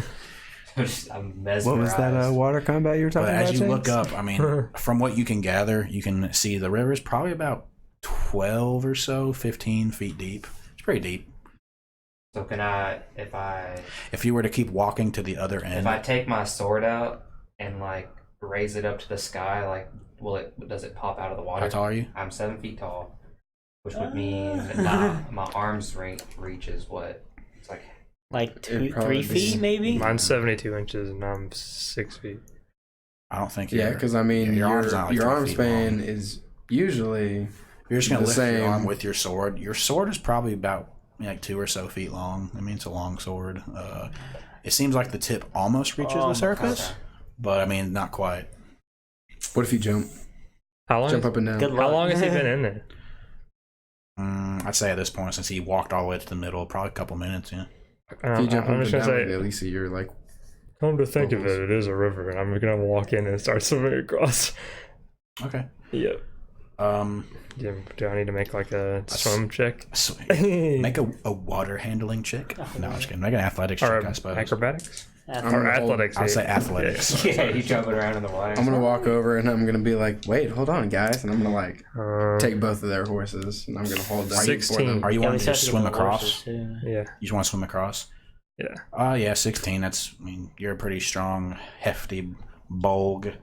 I'm mesmerized. What was that water combat you were talking But about? as you look Chance? up, I mean, from what you can gather, you can see the river is probably about 12 or so, 15 feet deep. It's pretty deep. So can If you were to keep walking to the other end, if I take my sword out and like raise it up to the sky, like does it pop out of the water? how tall are you? I'm 7 feet tall, which would mean my arms reach is what? It's like Like It'd 2, probably 3 be- feet, maybe. Mine's 72 inches and I'm 6 feet. I don't think Yeah, you're- because I mean, your arm's not like your 3 arm feet span long. is usually You're just gonna the lift your same. arm with your sword. Your sword is probably about like 2 or so feet long. I mean, it's a long sword. It seems like the tip almost reaches Oh the my surface, God. but I mean, not quite. What if you jump How long? up and down? Good luck. How long has he been in there? I'd say at this point, since he walked all the way to the middle, probably a couple minutes. Yeah. If you jump I'm up just and gonna down, say, at least you're like, come to think of bubbles. it, it is a river, and I'm gonna walk in and start swimming across. Okay. Yep. Do I need to make like a swim check? Make a water handling check. No, I'm just kidding. Make an athletics check, I Or suppose. acrobatics? Or athletics. I'll say yeah. athletics. Yeah, you jumping around in the water. I'm gonna walk over and I'm gonna be like, wait, hold on, guys, and I'm gonna like Um, take both of their horses and I'm gonna hold down for 16. them. Are you Yeah, wanting we to still just have to swim get the across? horses, too. yeah. You just want to swim across? Yeah. Yeah, 16. That's, I mean, you're a pretty strong, hefty bulg.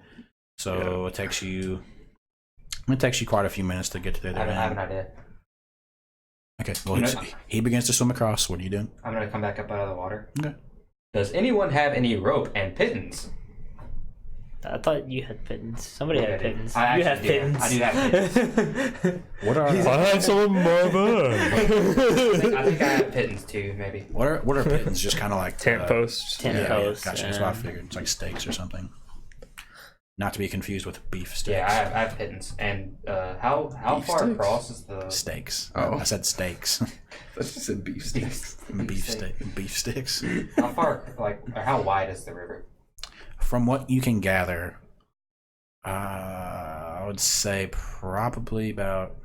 So it takes you quite a few minutes to get to the other I have end. an idea. Okay, well, he begins to swim across. What are you doing? I'm gonna come back up out of the water. Okay. Does anyone have any rope and pittance? I thought you had pittance. Somebody Yeah, had I do. pittance. I You have actually do. pittance. I do have pittance. What are I have some in my bag. I think I have pittance too, maybe. what are pittons? Just kind of like Tent posts. Tent Yeah, posts. gotcha. That's what I figured. It's like steaks or something. Not to be confused with beef steaks. Yeah, I have pittance. And how Beef far sticks? across is the Steaks. Oh. I said steaks. That's just a beef sticks. Beef sticks. How far, like, or how wide is the river? From what you can gather, I would say probably about.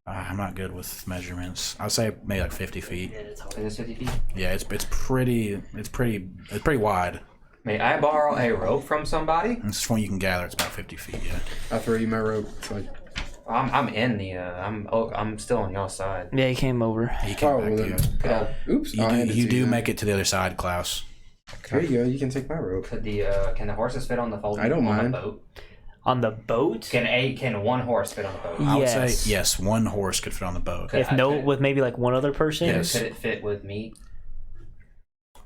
I'm not good with measurements. I'd say maybe like 50 feet. Is this 50 feet? Yeah, it's pretty wide. May I borrow a rope from somebody? It's from what you can gather. It's about 50 feet. Yeah. I throw you my rope. It's like, I'm in the I'm still on y'all's side. Yeah, he came over. He came oh, back well to then, you. oops. You I'll do, hand it you to do then. make it to the other side, Klaus. There you go. You can take my rope. Could the can the horses fit on the folding I don't on mind. the boat? On the boat? Can one horse fit on the boat? I would Yes. say yes. One horse could fit on the boat. Could If I- no, could- with maybe like one other person? Yes. Could it fit with me?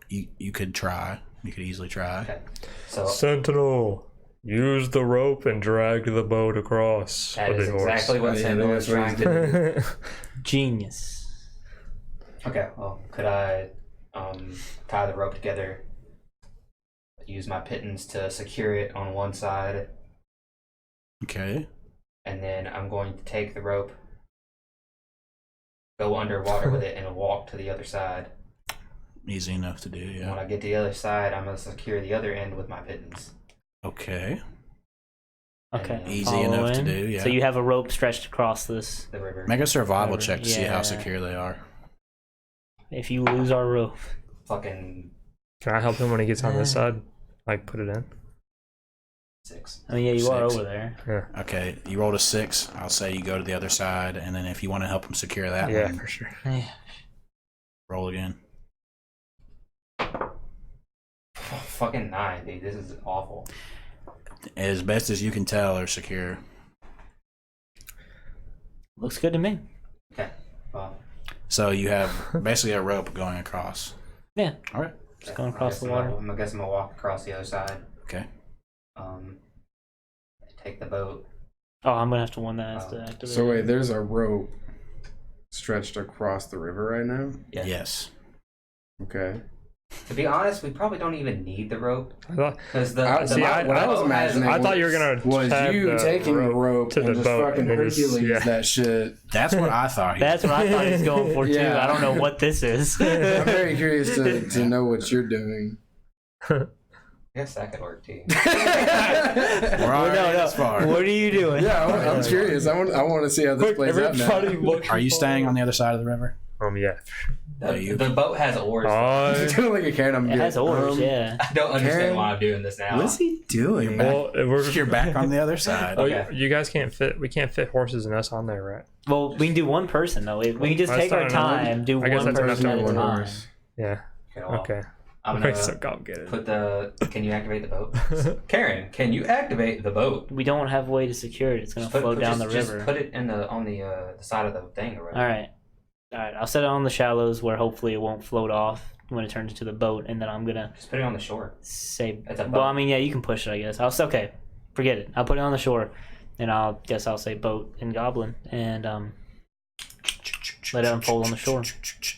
You could try. You could easily try. Okay. So Sentinel, use the rope and drag the boat across. that with is the horse. exactly what Yeah, Sentinel that's is what trying he's to do. Genius. Okay, well, could I tie the rope together, use my pittance to secure it on one side, Okay. and then I'm going to take the rope, go underwater with it, and walk to the other side. Easy enough to do. And Yeah. when I get to the other side, I'm going to secure the other end with my pittance. Okay. Okay. Easy enough to following. do, yeah. So you have a rope stretched across this. The river. Make a survival Whatever. check to see how Yeah. secure they are. If you lose our rope. Fucking Can I help him when he gets on this side? Like, put it in? 6. I mean, yeah, you are 6. over there. Yeah. Okay, you rolled a 6. I'll say you go to the other side, and then if you want to help him secure that Yeah, one, for sure. Yeah. roll again. Fucking 9, dude. This is awful. As best as you can tell, they're secure. Looks good to me. Okay. Well, So you have basically a rope going across. Yeah. All right. Just going across the water. I guess I'm going to walk across the other side. Okay. Take the boat. Oh, I'm going to have to one that has to activate. So wait, there's a rope stretched across the river right now. Yeah. Yes. Okay. To be honest, we probably don't even need the rope I thought, because what I was imagining I thought you were gonna was tag you the taking the rope to and the just boat fucking and then just- Hercules yeah. that shit. That's what I thought. That's what I thought he was going for, too. Yeah. I don't know what this is. I'm very curious to know what you're doing. I guess that could work too. We're already this far. What are you doing? Yeah, I'm curious. I want to see how this Quick, plays out now. everybody look. Are you staying on the other side of the river? Yeah. The boat has oars. He's doing like a can. I'm It has oars, yeah. I don't understand Karen, why I'm doing this now. What's he doing? Well, we're You're back on the other side. Oh, Okay. you guys can't fit. We can't fit horses and us on there, right? Well, we can do one person, though. We can just That's take our not enough. time, do I guess one that's enough person at to a one time. horse. Yeah. Okay. Well, Okay. I'm Wait, so gonna complicated. put the. Can you activate the boat? Karen, can you activate the boat? We don't have a way to secure it. It's going to flow down the river. Just put it in on the side of the thing or whatever. All right. I'll set it on the shallows where hopefully it won't float off when it turns into the boat, and then I'm going to Just put it on the shore. say... It's a boat. Well, I mean, yeah, you can push it, I guess. Okay. Forget it. I'll put it on the shore, and I'll say boat and goblin, and let it unfold on the shore.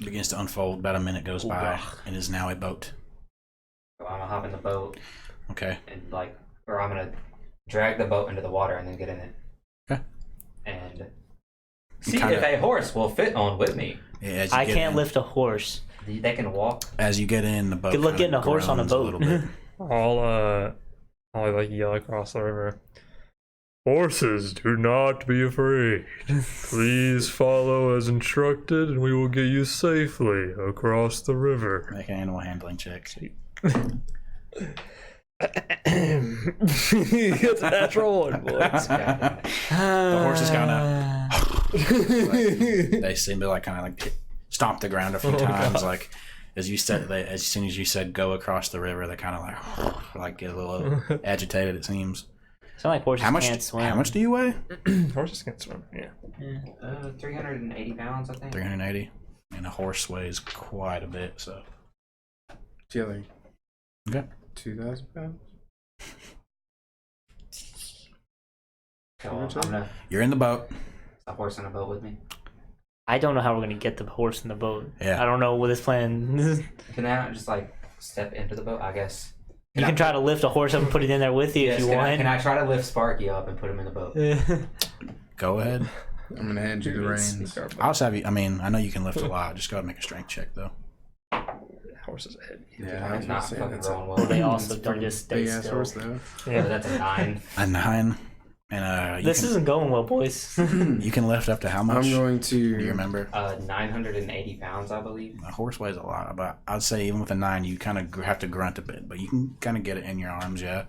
Begins to unfold. About a minute goes by. It is now a boat. So I'm gonna hop in the boat Okay. and or I'm gonna drag the boat into the water and then get in it. Okay. And see kinda- if a horse will fit on with me. Yeah, as you I get can't in- lift a horse. They can walk. As you get in, the boat. Good luck kinda getting a horse on a groans boat. little bit. I'll like yell across the river. Horses, do not be afraid. Please follow as instructed, and we will get you safely across the river. Make an animal handling check. It's a natural one, boys. The horse is kind of. They seem to kind of stomp the ground a few times. God. Like as you said, as soon as you said go across the river, they kind of like get a little agitated. It seems. Sound like horses can't swim. How much do you weigh? Horses can't swim. Yeah. 380 pounds, I think. 380, and a horse weighs quite a bit. So. Yeah, like Okay. 2,000 pounds. So I'm gonna You're in the boat. a horse on a boat with me. I don't know how we're gonna get the horse in the boat. Yeah. I don't know what this plan. Can I not just step into the boat? I guess. You can try to lift a horse up and put it in there with you if you want. Can I try to lift Sparky up and put him in the boat? Go ahead. I'm gonna hand you the reins. I'll just have you. I mean, I know you can lift a lot. Just go ahead and make a strength check though. Horses ahead. Yeah, I was not gonna say fucking that's rolling a well. They also it's don't pretty just stay big ass still. horse though. Yeah, that's a 9. A 9, and This isn't going well, boys. you can lift up to how much? I'm going to. Do you remember? 980 pounds, I believe. A horse weighs a lot, but I'd say even with a 9, you kind of have to grunt a bit, but you can kind of get it in your arms, yeah.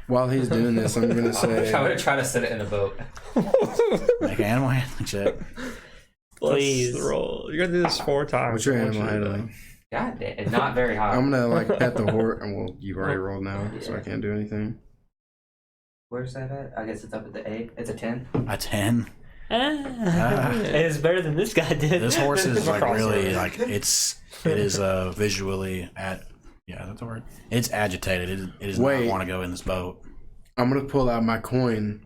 While he's doing this, I'm gonna say. I'm gonna try to sit it in the boat. Make an animal handling check. Please. Let's roll. You're gonna do this 4 times. What's your I want animal you to handling? God damn, it's not very high. I'm gonna pet the horse. Well, you've already rolled now, so I can't do anything. Where's that at? I guess it's up at the 8. It's a 10. A 10. It's better than this guy did. This horse is really Crossover. it is visually that's the word. It's agitated. It does Wait. not want to go in this boat. I'm gonna pull out my coin.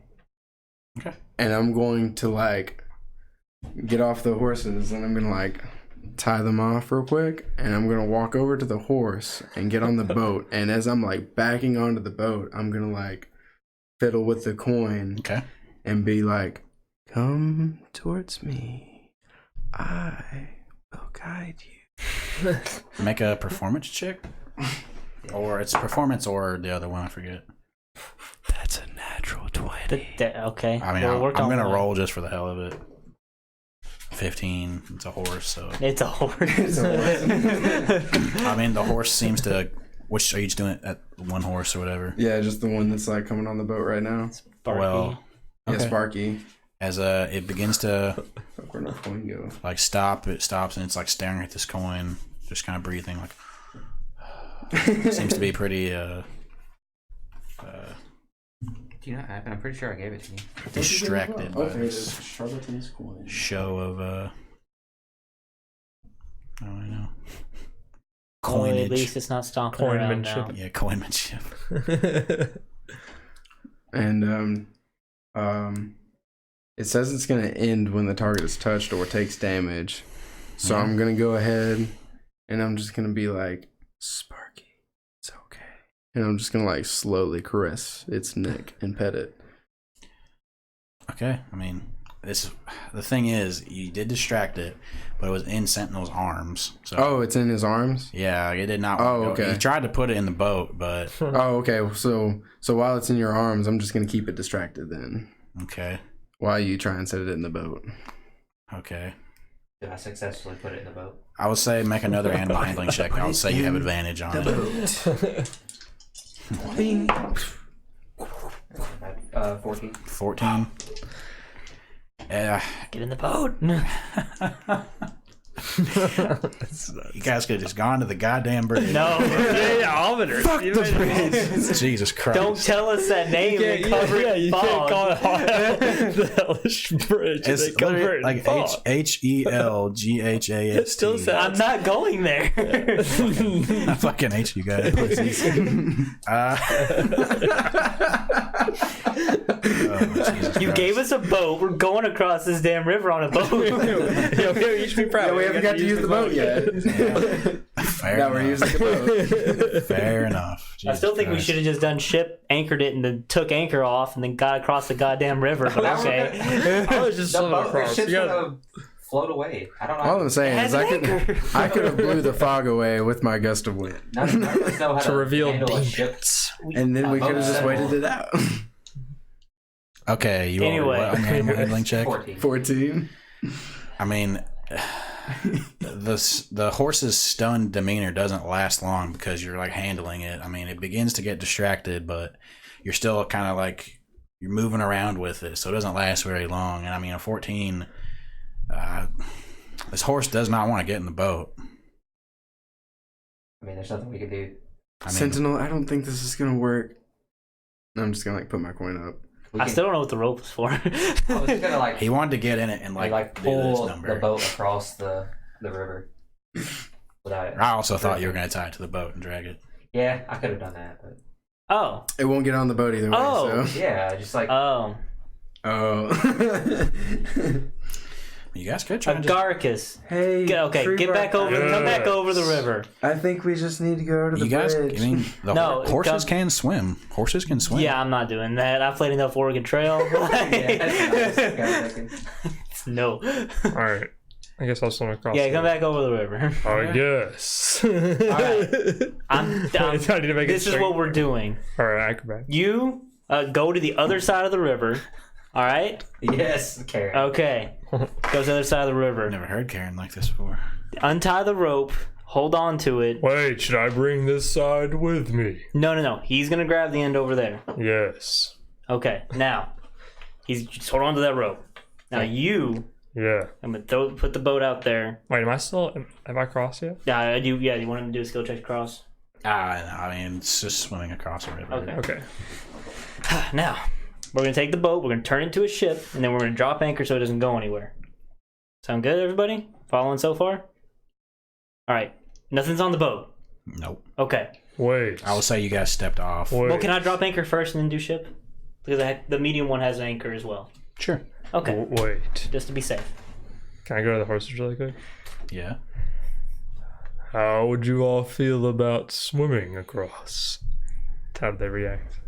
Okay. And I'm going to get off the horses, and I'm gonna tie them off real quick, and I'm gonna walk over to the horse and get on the boat. And as I'm backing onto the boat, I'm gonna fiddle with the coin. Okay. And be like, "Come towards me. I will guide you." Make a performance check. Or it's performance or the other one, I forget. That's a natural 20. Okay. I mean, We'll work I'm on going to that. roll just for the hell of it. 15. It's a horse, so. It's a horse. I mean, the horse seems to. Which are you just doing it at one horse or whatever? Yeah, just the one that's coming on the boat right now. Sparky. Well, Yeah, okay. Sparky. As it begins to Fuck, where'd my coin go? stop, it stops and it's staring at this coin, just kind of breathing seems to be pretty Do you not have it? I'm pretty sure I gave it to you. distracted by Okay, this it's Charlton's coin. show of I know. Well, at Coinage. least it's not stomping around now. Coinmanship. Yeah, coinmanship. And it says it's gonna end when the target is touched or takes damage. So Yeah. I'm gonna go ahead and I'm just gonna be like, "Sparky, it's okay." And I'm just gonna slowly caress its neck and pet it. Okay, I mean, the thing is, you did distract it, but it was in Sentinel's arms. So Oh, it's in his arms? yeah, it did not. Oh, want to go. okay. He tried to put it in the boat, but Oh, okay. So while it's in your arms, I'm just gonna keep it distracted then. okay, While you try and set it in the boat. okay. Did I successfully put it in the boat? I would say make another animal handling check. I would say you have advantage on it. 14. 14. Yeah, Get in the boat. you guys could have just gone to the goddamn bridge. No. Ometer. Fuck the bridge. Jesus Christ. Don't tell us that name and cover it in you fog. can't call it the hellish bridge. It's They cover literally it in like fog. HELGHAST. It still I'm not going there. I fucking hate you guys. Pussies. You gave us a boat. We're going across this damn river on a boat. Yeah, you should be proud. Yeah, we haven't got to use the boat yet. Fair Now we're enough. using the boat. Fair enough. I still think we should have just done ship, anchored it, and then took anchor off, and then got across the goddamn river. But okay. I was just The swimming boat, across. ship's You got- gonna float away. I don't know. All I'm saying Has is an anchor. I could have blew the fog away with my gust of wind. None of us know how to reveal handle a ship. demons. And then we could have just boat. waited it out. Okay, you Anyway. rolled what on your animal handling check? 14. 14. I mean, the horse's stunned demeanor doesn't last long because you're like handling it. I mean, it begins to get distracted, but you're still kind of like you're moving around with it, so it doesn't last very long. And I mean, a 14, this horse does not want to get in the boat. I mean, there's nothing we can do. I mean, Sentinel, I don't think this is gonna work. I'm just gonna like put my coin up. I still don't know what the rope is for. I was just gonna like he wanted to get in it and like do pull this number. the boat across the river without it. I also thought you were going to tie it to the boat and drag it. Yeah, I could have done that, but Oh. It won't get on the boat either way. Oh. So. yeah, just like Oh. Oh. You guys could try. Agaricus. Hey. Okay, get back over. Come back over the river. I think we just need to go to the You guys, bridge. I mean, No, horses can swim. Horses can swim. Yeah, I'm not doing that. I've played enough Oregon Trail. No. All right. I guess I'll swim across. Yeah, the come back over the river. I guess. Alright. I'm I need to make it this is straight. what we're doing. All right, acrobat. You go to the other side of the river. All right. yes, Karen. Okay. Go to the other side of the river. Never heard Karen like this before. Untie the rope. Hold on to it. Wait, should I bring this side with me? No. He's gonna grab the end over there. Yes. Okay. Now, just hold on to that rope. Now you. Yeah. I'm gonna put the boat out there. Wait, have I crossed yet? Yeah, you want him to do a skill check cross? I mean, it's just swimming across a river. Okay. Okay. Now, we're gonna take the boat. We're gonna turn it into a ship, and then we're gonna drop anchor so it doesn't go anywhere. Sound good, everybody? Following so far? All right. Nothing's on the boat. Nope. Okay. Wait. I will say you guys stepped off. Wait. Well, can I drop anchor first and then do ship? Because the medium one has an anchor as well. Sure. Okay. Wait. Just to be safe. Can I go to the horses really quick? Yeah. How would you all feel about swimming across? How did they react?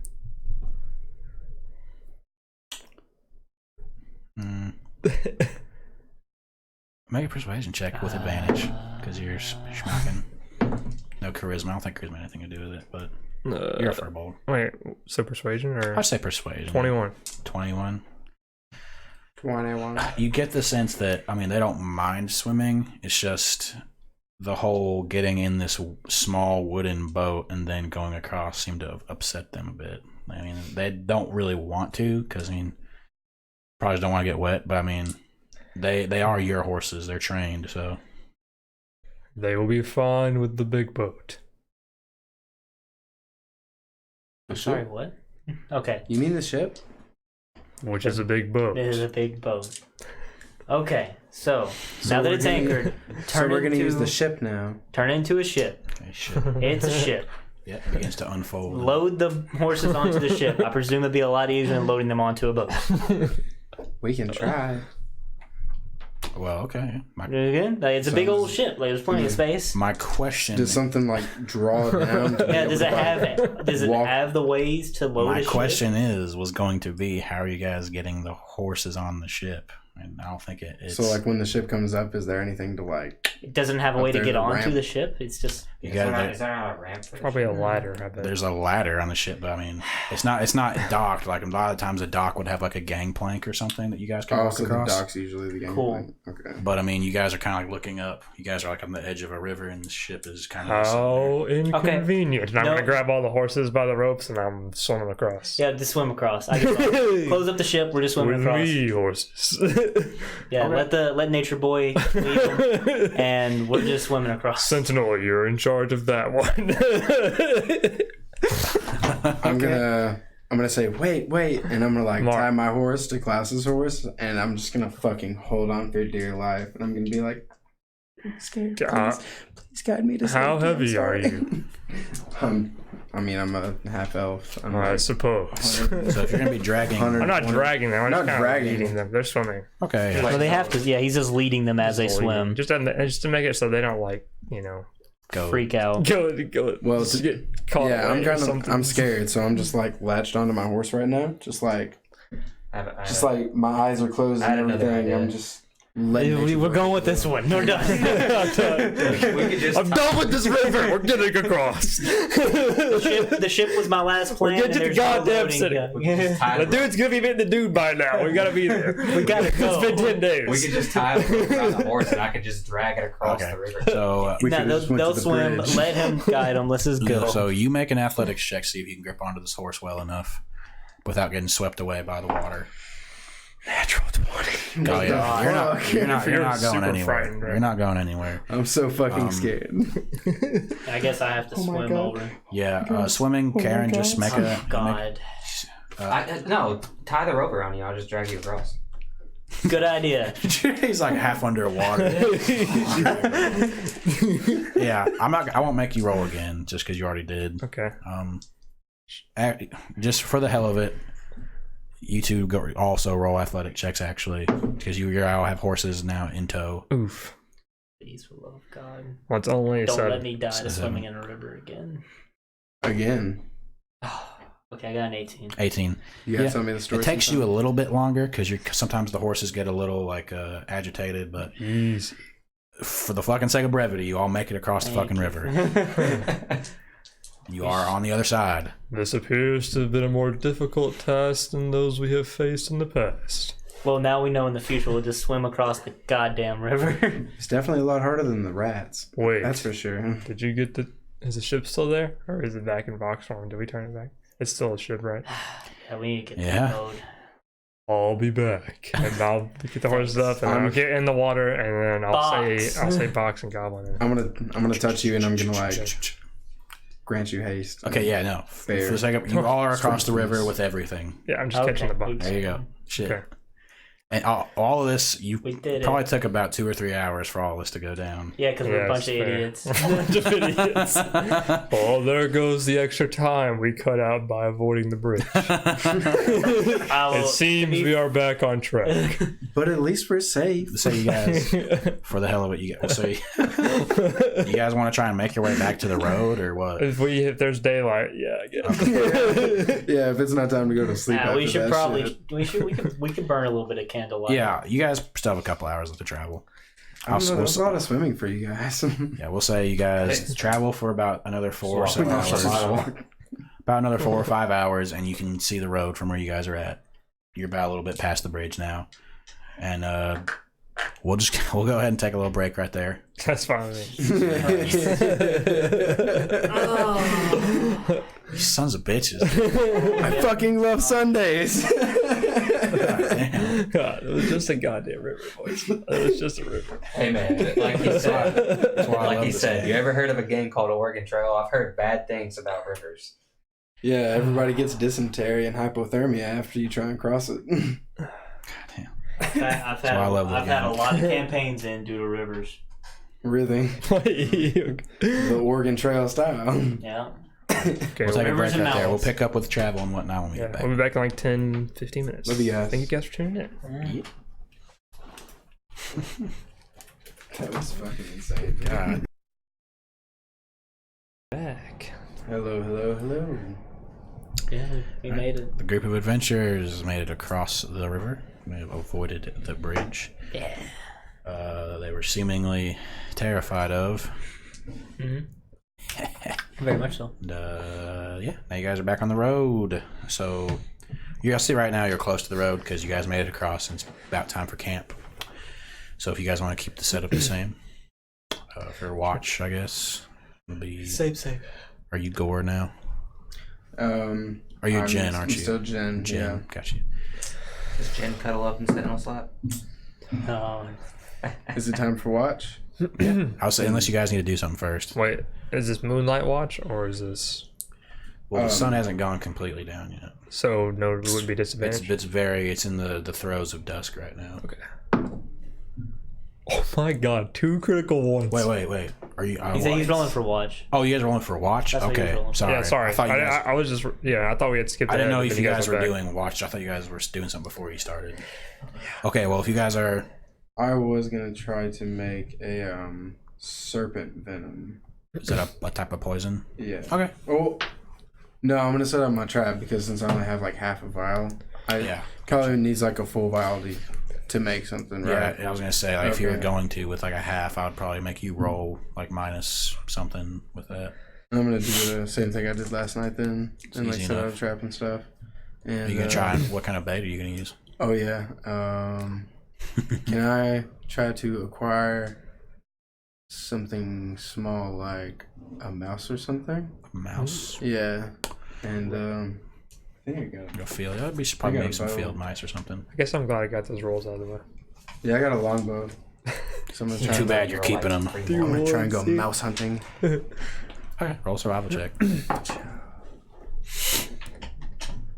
Make a persuasion check with advantage because you're schmucking. No charisma. I don't think charisma had anything to do with it, but you're a firbolg. Wait, so persuasion or I'd say persuasion. 21? 21. 21. You get the sense that, I mean, they don't mind swimming. It's just the whole getting in this small wooden boat and then going across seemed to have upset them a bit. I mean, they don't really want to because, I mean, probably don't want to get wet, but I mean, they are your horses. They're trained, so. They will be fine with the big boat. I'm sorry, what? Okay. You mean the ship? Which is a big boat. It is a big boat. Okay, so So now that we're it's gonna- anchored, So turn we're it gonna into use the ship now. turn it into a ship. Okay, shit. It's a ship. Yeah, it begins to unfold. Load the horses onto the ship. I presume it'd be a lot easier than loading them onto a boat. We can try. Well, okay. Again, like, it's a big old ship. Like, there's plenty of space. My question. Does something like draw down? To be Yeah, able does to, it like, have walk- have the ways to load My a ship? question was going to be, how are you guys getting the horses on the ship? And I don't think it's. So like when the ship comes up, is there anything to like? It doesn't have a Up way to there's get a onto ramp. the ship. It's just you Is there got not a ramp for this? Probably a ladder, I bet. there's a ladder on the ship, but I mean, it's not docked. Like a lot of times, a dock would have like a gangplank or something that you guys can Oh, walk so the across. dock's usually the game. Cool. Plan. Okay. But I mean, you guys are kind of like looking up. You guys are like on the edge of a river, and the ship is kind of. How inconvenient. And I'm No. going to grab all the horses by the ropes and I'm swimming across. yeah, just swim across. I guess close up the ship. We're just swimming With across. me, horses. Yeah, let nature boy lead them, and we're just swimming across. Sentinel, you're in charge of that one. I'm gonna say wait, and I'm gonna like Mark. tie my horse to Klaus's horse, and I'm just gonna fucking hold on for dear life, and I'm gonna be like, please guide me to safety. How I'm heavy are sorry." you? I mean, I'm a half elf. I'm I like, suppose. So if you're gonna be dragging, 100 I'm not dragging them. I'm Not just kind dragging. of leading them. They're swimming. okay, Well, they have to. Yeah, he's just leading them as they swim. Just to make it so they don't go. Freak out. go. Well, just get caught. yeah, away or something. I'm scared, so I'm just like latched onto my horse right now, just like I have my eyes are closed I had and another everything. idea. I'm just We're going with this one. We're done. I'm done with this river. We're getting across. The ship was my last plan. We're getting to the goddamn city. The dude's gonna be meeting the dude by now. We gotta be there. We gotta go. It's been 10 days. We could just tie him on the horse and I could just drag it across the river. So they'll swim. bridge. Let him guide them. Let's just go. So you make an athletics check, see if you can grip onto this horse well enough without getting swept away by the water. Natural 20. Oh yeah, you're not going super anywhere. frightened, right? You're not going anywhere. I'm so fucking scared. I guess I have to swim God. over. Yeah, swimming. Karen, just make a God. No, tie the rope around you. I'll just drag you across. Good idea. He's like half underwater. Yeah, I won't make you roll again just because you already did. Okay. Just for the hell of it, you two also roll athletic checks actually because you all have horses now in tow. Oof. Please, for the love of God. Well, it's only Don't 7. let me die to swimming in a river again. Again. Okay, I got an 18. 18. You gotta tell me the story. It takes you a little bit longer because sometimes the horses get a little like agitated, but Easy. for the fucking sake of brevity, you all make it across the fucking river. You are on the other side. This appears to have been a more difficult task than those we have faced in the past. Well, now we know in the future we'll just swim across the goddamn river. It's definitely a lot harder than the rats. Wait. That's for sure. Did you get the... Is the ship still there? Or is it back in box form? Did we turn it back? It's still a ship, right? Yeah, we need to get Yeah. the boat. I'll be back. And I'll get the horses up and I'll get in the water and then I'll say box and goblin. I'm gonna touch you and I'm gonna like grant you haste. Okay, yeah, no. Fair. For a second, you all are across the river Strength. with everything. Yeah, I'm just catching the box. There you go. Shit. Okay. And all of this, you We did it. probably took about 2 or 3 hours for all this to go down. Yeah, because we're a bunch it's of fair. idiots. A bunch of idiots. Oh, there goes the extra time we cut out by avoiding the bridge. It seems we are back on track. But at least we're safe. So you guys, for the hell of it, you guys want to try and make your way back to the road or what? If there's daylight, yeah, I guess. Yeah, if it's not time to go to sleep. we after should that probably shit. we could burn a little bit of candlelight. Yeah, you guys still have a couple hours left to travel. I don't know, that's a lot of swimming for you guys. Yeah, we'll say you guys travel for about another 4 or so hours. About another 4 or 5 hours, and you can see the road from where you guys are at. You're about a little bit past the bridge now, and we'll go ahead and take a little break right there. That's fine with me. You sons of bitches. I fucking love Sundays. God, it was just a goddamn river, boys. It was just a river. Hey man, like he said, That's why I love this game. you ever heard of a game called Oregon Trail? I've heard bad things about rivers. Yeah, everybody gets dysentery and hypothermia after you try and cross it. I've had why I love that I've had a game. lot of campaigns in due to rivers. Really? The Oregon Trail style. Yeah. Okay, We'll take a Rivers break and right there. We'll mountains. pick up with travel and whatnot when we yeah, get back. we'll be back in like 10, 15 minutes. Love you guys. Thank you guys for tuning in. That was fucking insane. God. Back. Hello. Yeah, we made it. The group of adventurers made it across the river. They avoided the bridge. Yeah. They were seemingly terrified of. Very much so. And, yeah, now you guys are back on the road. So you guys see right now you're close to the road because you guys made it across and it's about time for camp. So if you guys want to keep the setup the same, for watch, I guess, it'll be... Safe. Are you Gore now? Are you Jen, aren't you? Still Jen, yeah. Got you. Does Jen cuddle up and Sentinel slap? Is it time for watch? I'll say unless you guys need to do something first. Wait, is this Moonlight Watch or is this... Well, the sun hasn't gone completely down yet. So no, it would be disadvantage? It's in the throes of dusk right now. Okay. Oh my god, 2 critical ones. Wait. Are you? He said he's rolling for watch. Oh, you guys are rolling for watch? That's what he was Okay, rolling for. sorry. Yeah, sorry. I thought you guys, I was just... Yeah, I thought we had skipped I didn't know ahead, if but you guys were went back. doing watch. I thought you guys were doing something before you started. Okay, well, if you guys are... I was gonna try to make a serpent venom. Is that a type of poison? Yeah. Okay. Oh, no, I'm gonna set up my trap because since I only have like half a vial, I Yeah. probably needs like a full vial to to make something, Yeah, right? I was gonna say like if you were Okay. going to with like a half, I would probably make you roll like minus something with that. I'm gonna do the same thing I did last night then, and like easy set out enough. a trap and stuff. And Are you gonna try? And what kind of bait are you gonna use? Oh yeah. Can I try to acquire something small like a mouse or something? Mouse. Yeah. And I think I got. Go field. That'd be probably got maybe a some bow. field mice or something. I guess I'm glad I got those rolls out of the way. Yeah, I got a longbow. So I'm gonna try. Too and bad you're keeping them. I'm gonna try and go mouse hunting. Okay, roll survival check.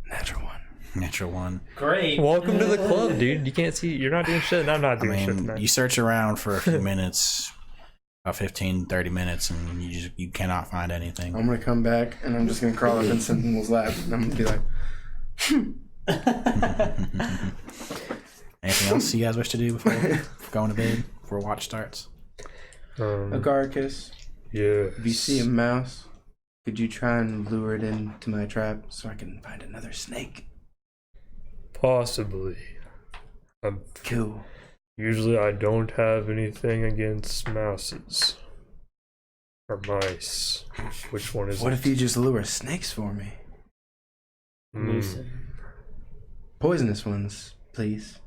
Natural one. Natural one. Great. Welcome to the club, dude. You can't see. You're not doing shit, and I'm not I doing shit mean, tonight. you search around for a few minutes, about 15, 30 minutes, and you cannot find anything. I'm gonna come back and I'm just gonna crawl up in Sentinel's lap and I'm gonna be like, Anything else you guys wish to do before going to bed? Before watch starts? Agaricus, Yeah. if you see a mouse, could you try and lure it into my trap so I can find another snake? Possibly. Cool. Usually I don't have anything against mouses. Or mice. Which one is What it? if you just lure snakes for me? Mm, Poisonous ones, please.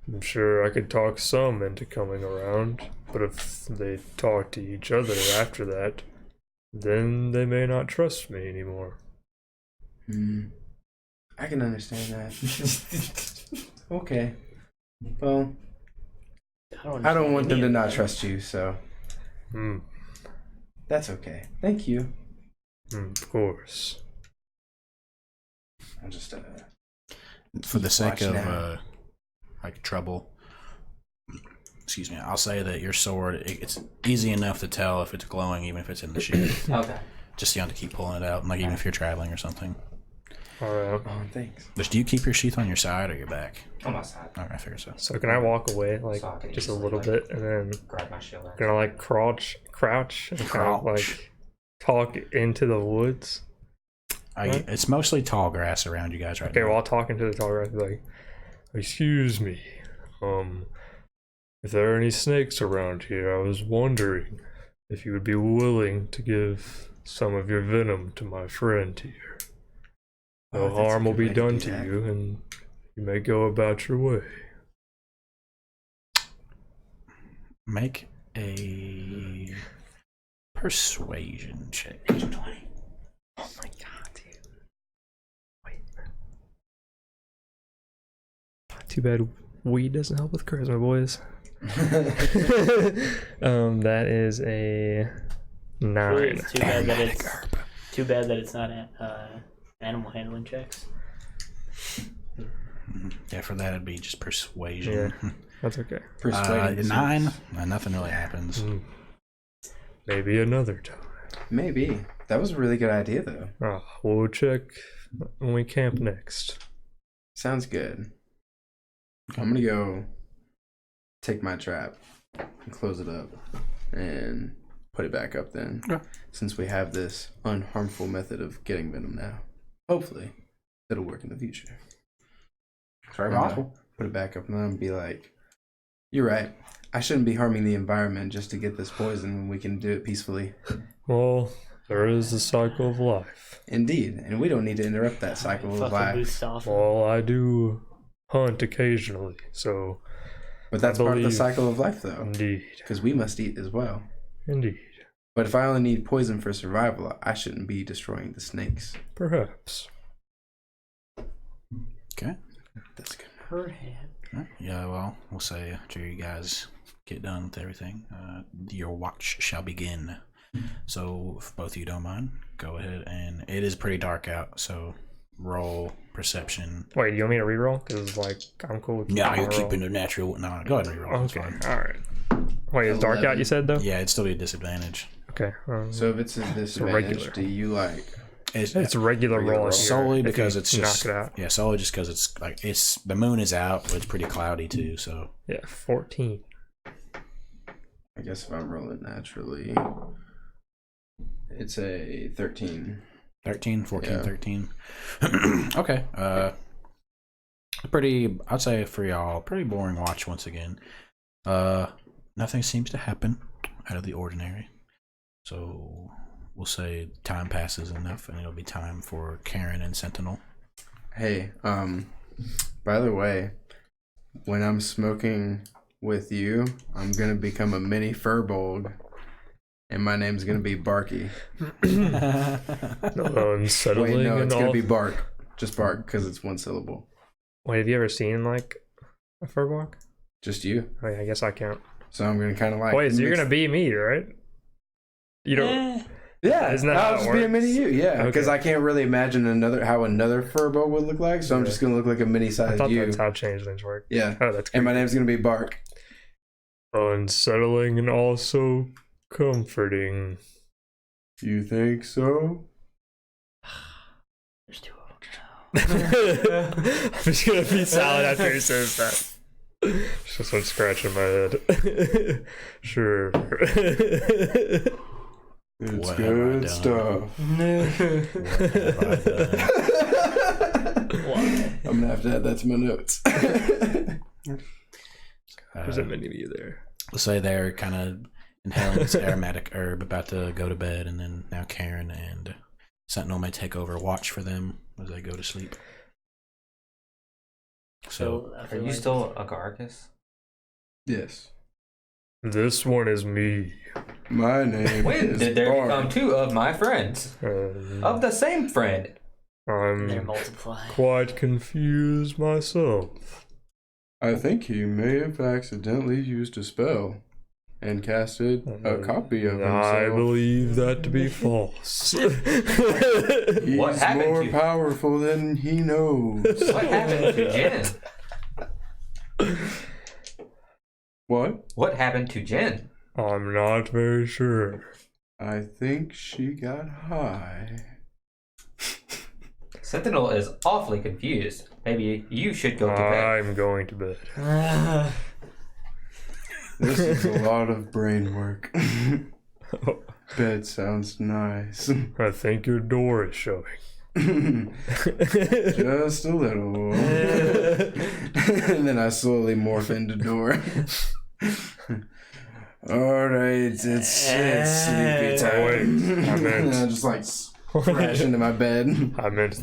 I'm sure I could talk some into coming around, but if they talk to each other after that, then they may not trust me anymore. I can understand that. Okay. Well, I don't want them to not trust you, so Hmm. that's okay. Thank you. Of course. I'll just For the sake Watch of now. like trouble, excuse me, I'll say that your sword, it's easy enough to tell if it's glowing, even if it's in the sheath. Okay. Just you have to keep pulling it out, like even if you're traveling or something. Alright. Oh, thanks. Just do you keep your sheath on your side or your back? On my side. Okay, I figure so. So can I walk away, like, So I can just a easily, little like, bit, and then Grab my shield. can I, like, crouch, and kind of, like, talk into the woods? It's mostly tall grass around you guys right Okay, now. well, I'll talk into the tall grass, be like, excuse me, if there are any snakes around here, I was wondering if you would be willing to give some of your venom to my friend here. No Oh, that's a harm will good be way to done do to that. you, and you may go about your way. Make a persuasion check. Oh my god, dude. Wait. Too bad weed doesn't help with charisma, boys. That is a 9. It's too bad that it's not animal handling checks. Yeah, for that it'd be just persuasion. Yeah. That's okay. Persuading 9, nothing really happens. Maybe another time. Maybe. That was a really good idea, though. We'll check when we camp next. Sounds good. I'm gonna go take my trap and close it up and put it back up then. Yeah. Since we have this unharmful method of getting venom now. Hopefully, it'll work in the future. It's very I'm gonna possible. Put it back up and then be like, you're right. I shouldn't be harming the environment just to get this poison when we can do it peacefully. Well, there is the cycle of life. Indeed, and we don't need to interrupt that cycle of Fucking life. boost off. Well, I do hunt occasionally, so But that's I part of the believe- cycle of life, though, indeed. because we must eat as well. Indeed. But if I only need poison for survival, I shouldn't be destroying the snakes. Perhaps. Okay. That's good. Her hand. Yeah, well, we'll say after you guys get done with everything, your watch shall begin. So, if both of you don't mind, go ahead, and it is pretty dark out, so roll perception. Wait, do you want me to reroll? Because, like, I'm cool with Yeah, keeping you're my roll. keeping the natural. No, go ahead and reroll. It's Okay, fine. alright. Wait, it's dark out, 11. you said, though? Yeah, it'd still be a disadvantage. Okay. So if it's a disadvantage, regular. do you like? It's It's a regular roll here solely if you because it's just knock it out. yeah, solely just because it's like it's the moon is out, but it's pretty cloudy too. So Yeah, 14. I guess if I'm rolling naturally, it's a 13. 13, 14, Yeah. 13. Okay. I'd say for y'all, pretty boring watch once again. Nothing seems to happen out of the ordinary. So we'll say time passes enough and it'll be time for Karen and Sentinel. Hey, by the way, when I'm smoking with you, I'm gonna become a mini furbolg, and my name's gonna be Barky. Unsettling. Wait, no, and it's all. gonna be Bark. Just Bark, because it's one syllable. Wait, have you ever seen like a furbolg? Just you. Oh, yeah, I guess I can't. So I'm gonna kind of like. Wait, so you're gonna be me, right? You don't. Yeah, Isn't that how I'll it just be a works? mini you. Yeah, because Okay. I can't really imagine how another furbolg would look like. So I'm Yeah. just gonna look like a mini I sized thought you. that's how changelings work. Yeah. Oh, that's And my creepy. name's gonna be Bark. Unsettling and also comforting. You think so? There's two of them. I'm just gonna be silent after he says that. Just one scratch in my head. Sure. It's What have I good done? stuff. What have I done? I'm gonna have to add that to my notes. There's a mini of you there. We'll say they're kind of inhaling this aromatic herb, about to go to bed, and then now Karen and Sentinel may take over watch for them as they go to sleep. So, I Are feel you like- still a Garcus? Yes. This one is me. My name When is did there Bark. become two of my friends? Of the same friend? They're I'm multiplying. quite confused myself. I think he may have accidentally used a spell and casted a copy of himself. I believe that to be false. He's What happened more to- powerful than he knows. What happened to Jen? What? What happened to Jen? I'm not very sure. I think she got high. Sentinel is awfully confused. Maybe you should go to bed. I'm going to bed. This is a lot of brain work. Bed sounds nice. I think your door is showing. Just a little. And then I slowly morph into door. Alright, it's sleepy time. Wait, I meant- And I just like crash into my bed. I meant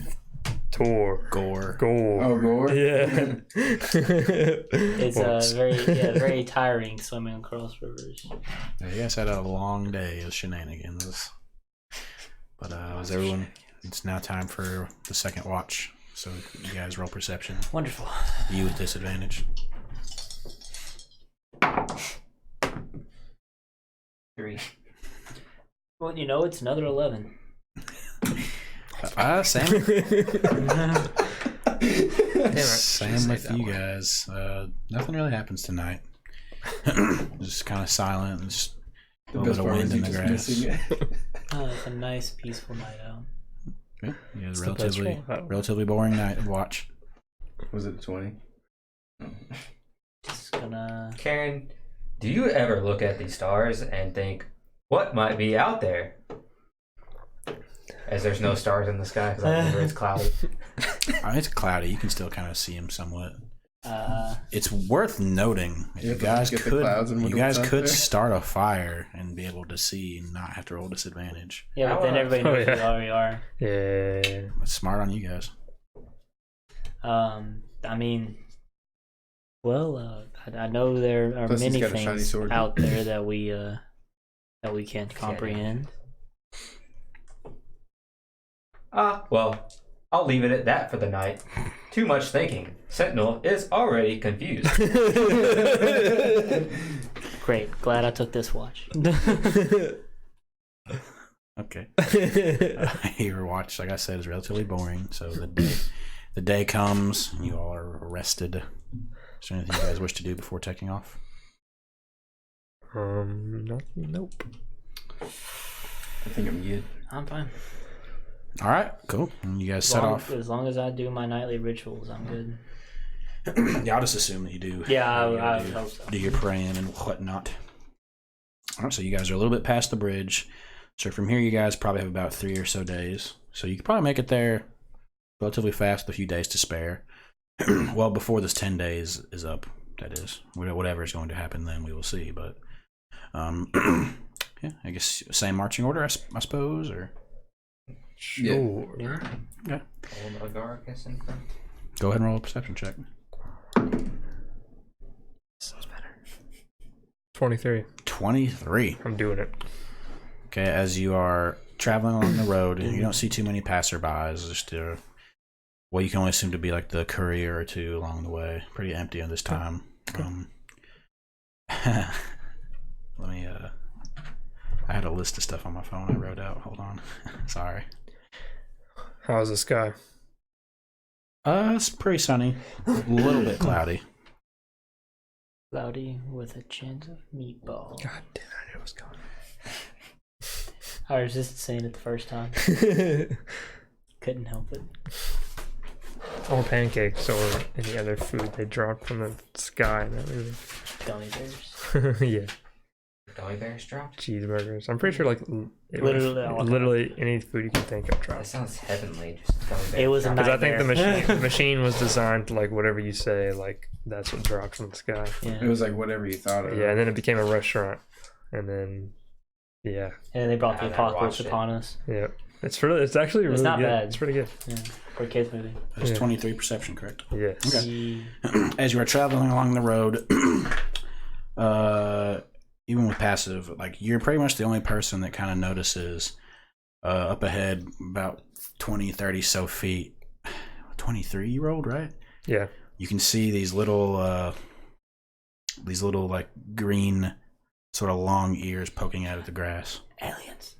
Tor. Gore. Gore. Oh, Gore? Yeah. It's Whoops. very tiring swimming across rivers. Yeah, you guys had a long day of shenanigans. But as everyone, it's now time for the second watch. So you guys roll perception. Wonderful. You with disadvantage. 3. Well, you know, it's another 11. Same. Same with you guys. Nothing really happens tonight. Just kind of silent. And just a little bit of wind in the grass. Oh, it's a nice, peaceful night out. Yeah, It's the best roll. relatively boring night of watch. Was it a 20? Just gonna. Karen, do you ever look at the stars and think, what might be out there? As there's no stars in the sky because I remember it's cloudy. It's cloudy. You can still kind of see them somewhat. Uh, It's worth noting that You you have to guys look at the could clouds and you wonder guys what's out could there. start a fire and be able to see and not have to roll disadvantage. yeah, but then everybody knows Oh, who yeah. we are. Yeah. It's smart on you guys. I mean, well, I know there are Plus he's many got a shiny things sword. out there that we can't comprehend. Well, I'll leave it at that for the night. Too much thinking. Sentinel is already confused. Great, glad I took this watch. Okay. Your watch, like I said, is relatively boring. So the day comes, and you all are rested. Is there anything you guys wish to do before taking off? Nope. I think I'm good. I'm fine. All right, cool. And you guys set off. As long as I do my nightly rituals, I'm good. Yeah, I'll just assume that you do. Yeah, I do, hope so. do your praying and whatnot. All right, so you guys are a little bit past the bridge. So from here, you guys probably have about 3 or so days. So you could probably make it there relatively fast with a few days to spare. well, before this 10 days is up, that is. Whatever is going to happen then, we will see. But, yeah, I guess same marching order, I suppose, or... Sure. Yeah. Yeah. Old Agaricus in front. Go ahead and roll a perception check. Sounds better. 23. 23. I'm doing it. Okay, as you are traveling along the road, you don't see too many passerbys. Just what you can only assume to be like the courier or two along the way. Pretty empty at this time. Let me. I had a list of stuff on my phone I wrote out. Hold on. Sorry. How's the sky? It's pretty sunny. A little bit cloudy. Cloudy with a chance of meatball. God damn, I knew it was coming. I was just saying it the first time. Couldn't help it. Or pancakes or any other food they dropped from the sky. That really... Gummy bears. Yeah. Gummy bears dropped? Cheeseburgers. I'm pretty sure like Literally any food you can think of That dropped. sounds heavenly. Just gummy bears. It was a dropped. Because I think nightmare. the machine was designed to like whatever you say, like that's what drops from the sky. It Yeah. was like whatever you thought of. Yeah, and then it became a restaurant. And then yeah. And then they brought the I never apocalypse watched it. upon us. Yeah. It's actually really not good. bad. It's pretty good. Yeah. For a kids movie. That's Yeah. 23 perception, correct? Yes. Okay. As you are traveling along the road, even with passive, like you're pretty much the only person that kind of notices up ahead about 20, 30 so feet. 23 you rolled, right? Yeah. You can see these little like green sort of long ears poking out of the grass. Aliens.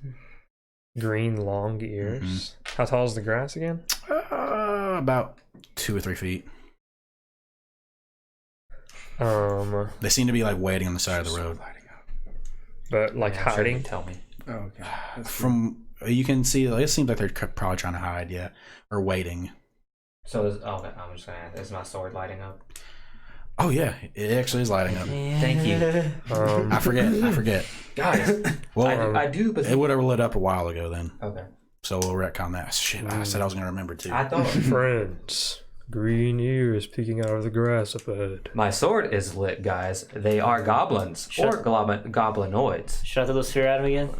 Green long ears. How tall is the grass again? About 2 or 3 feet. They seem to be like waiting on the side of the road. But like Yeah, I'm sure hiding. you'd tell me. Oh, okay. That's From you can see, like, it seems like they're probably trying to hide, yeah, or waiting. So, okay, I'm just gonna ask, is my sword lighting up? Oh yeah, it actually is lighting up. Thank you. I forget. Guys, Well, I do, but... it would have lit up a while ago then, Okay. so we'll retcon that. Shit, I said I was gonna remember too. I thought... Friends. Green ears peeking out of the grass up ahead. My sword is lit, guys. They are goblins. Or goblinoids. Should I throw the sphere at him again?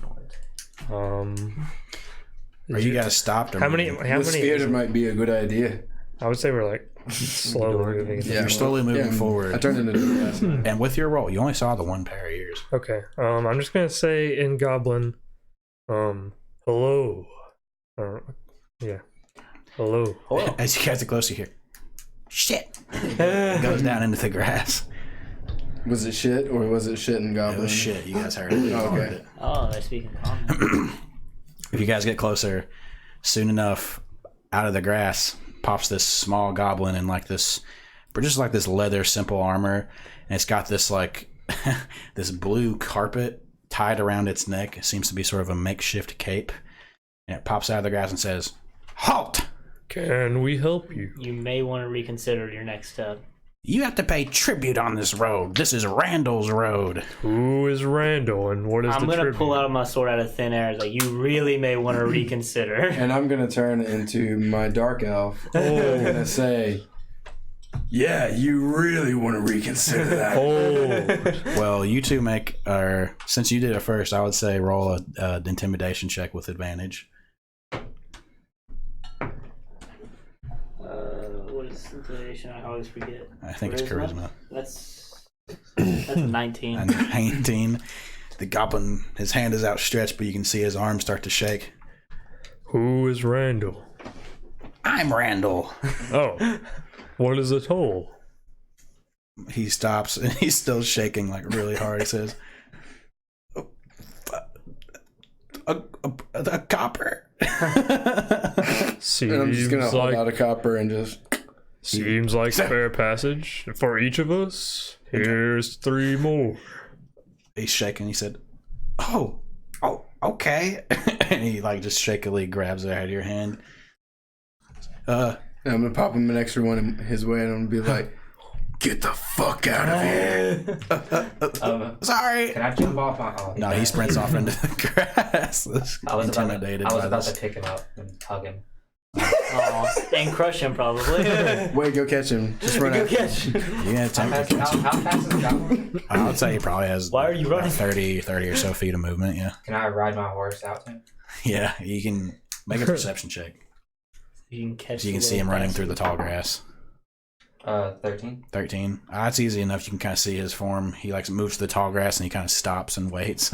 Are you guys stopped? Or How many? moving? How the many? spirit might be a good idea. I would say we're like slowly moving. Yeah, You're slowly moving forward. I turned into the last night. And with your roll, you only saw the one pair of ears. Okay. I'm just gonna say in Goblin, hello. Yeah. Hello. Hello. As you guys are close, you hear, shit. It goes down into the grass. Was it shit or was it shit and It goblin? was shit. You guys heard it. Oh, okay. Oh, they're speaking common. If you guys get closer, soon enough, out of the grass pops this small goblin in like this, just like this leather simple armor, and it's got this like this blue carpet tied around its neck. It seems to be sort of a makeshift cape, and it pops out of the grass and says, "Halt! Can we help you? You may want to reconsider your next step. You have to pay tribute on this road. This is Randall's road." Who is Randall and what is I'm the gonna tribute? pull out my sword out of thin air. It's like, you really may want to reconsider. And I'm gonna turn into my dark elf. I'm gonna say, "Yeah, you really want to reconsider that." Oh, Well, you two since you did it first, I would say roll a intimidation check with advantage. What is intimidation? I always forget. I think it's charisma. That's a 19. And 19. The goblin, his hand is outstretched, but you can see his arms start to shake. who is Randall? I'm Randall. Oh, what is a toll? He stops and he's still shaking like really hard. He says, a copper. Seems And I'm just gonna hold like out a copper and just. seems like fair passage for each of us. Here's 3 more. He's shaking. He said, oh, okay. And he like just shakily grabs it out of your hand. And I'm gonna pop him an extra one in his way, and I'm gonna be like, "Get the fuck out of here!" Sorry. Can I jump off my... Oh, No, he sprints off into the grass. I was Intimidated about by to this. pick him up and hug him. Oh, and crush him probably. Wait, go catch him. Just run Go out. catch him. You gonna attempt to catch him? How fast is the goblin? I would say he probably has. Why are you about running? 30 or so feet of movement. Yeah. Can I ride my horse out to him? Yeah. You can make a perception check. You can catch. So you can see him running through the tall grass. 13. 13. That's easy enough. You can kind of see his form. He like moves to the tall grass and he kind of stops and waits.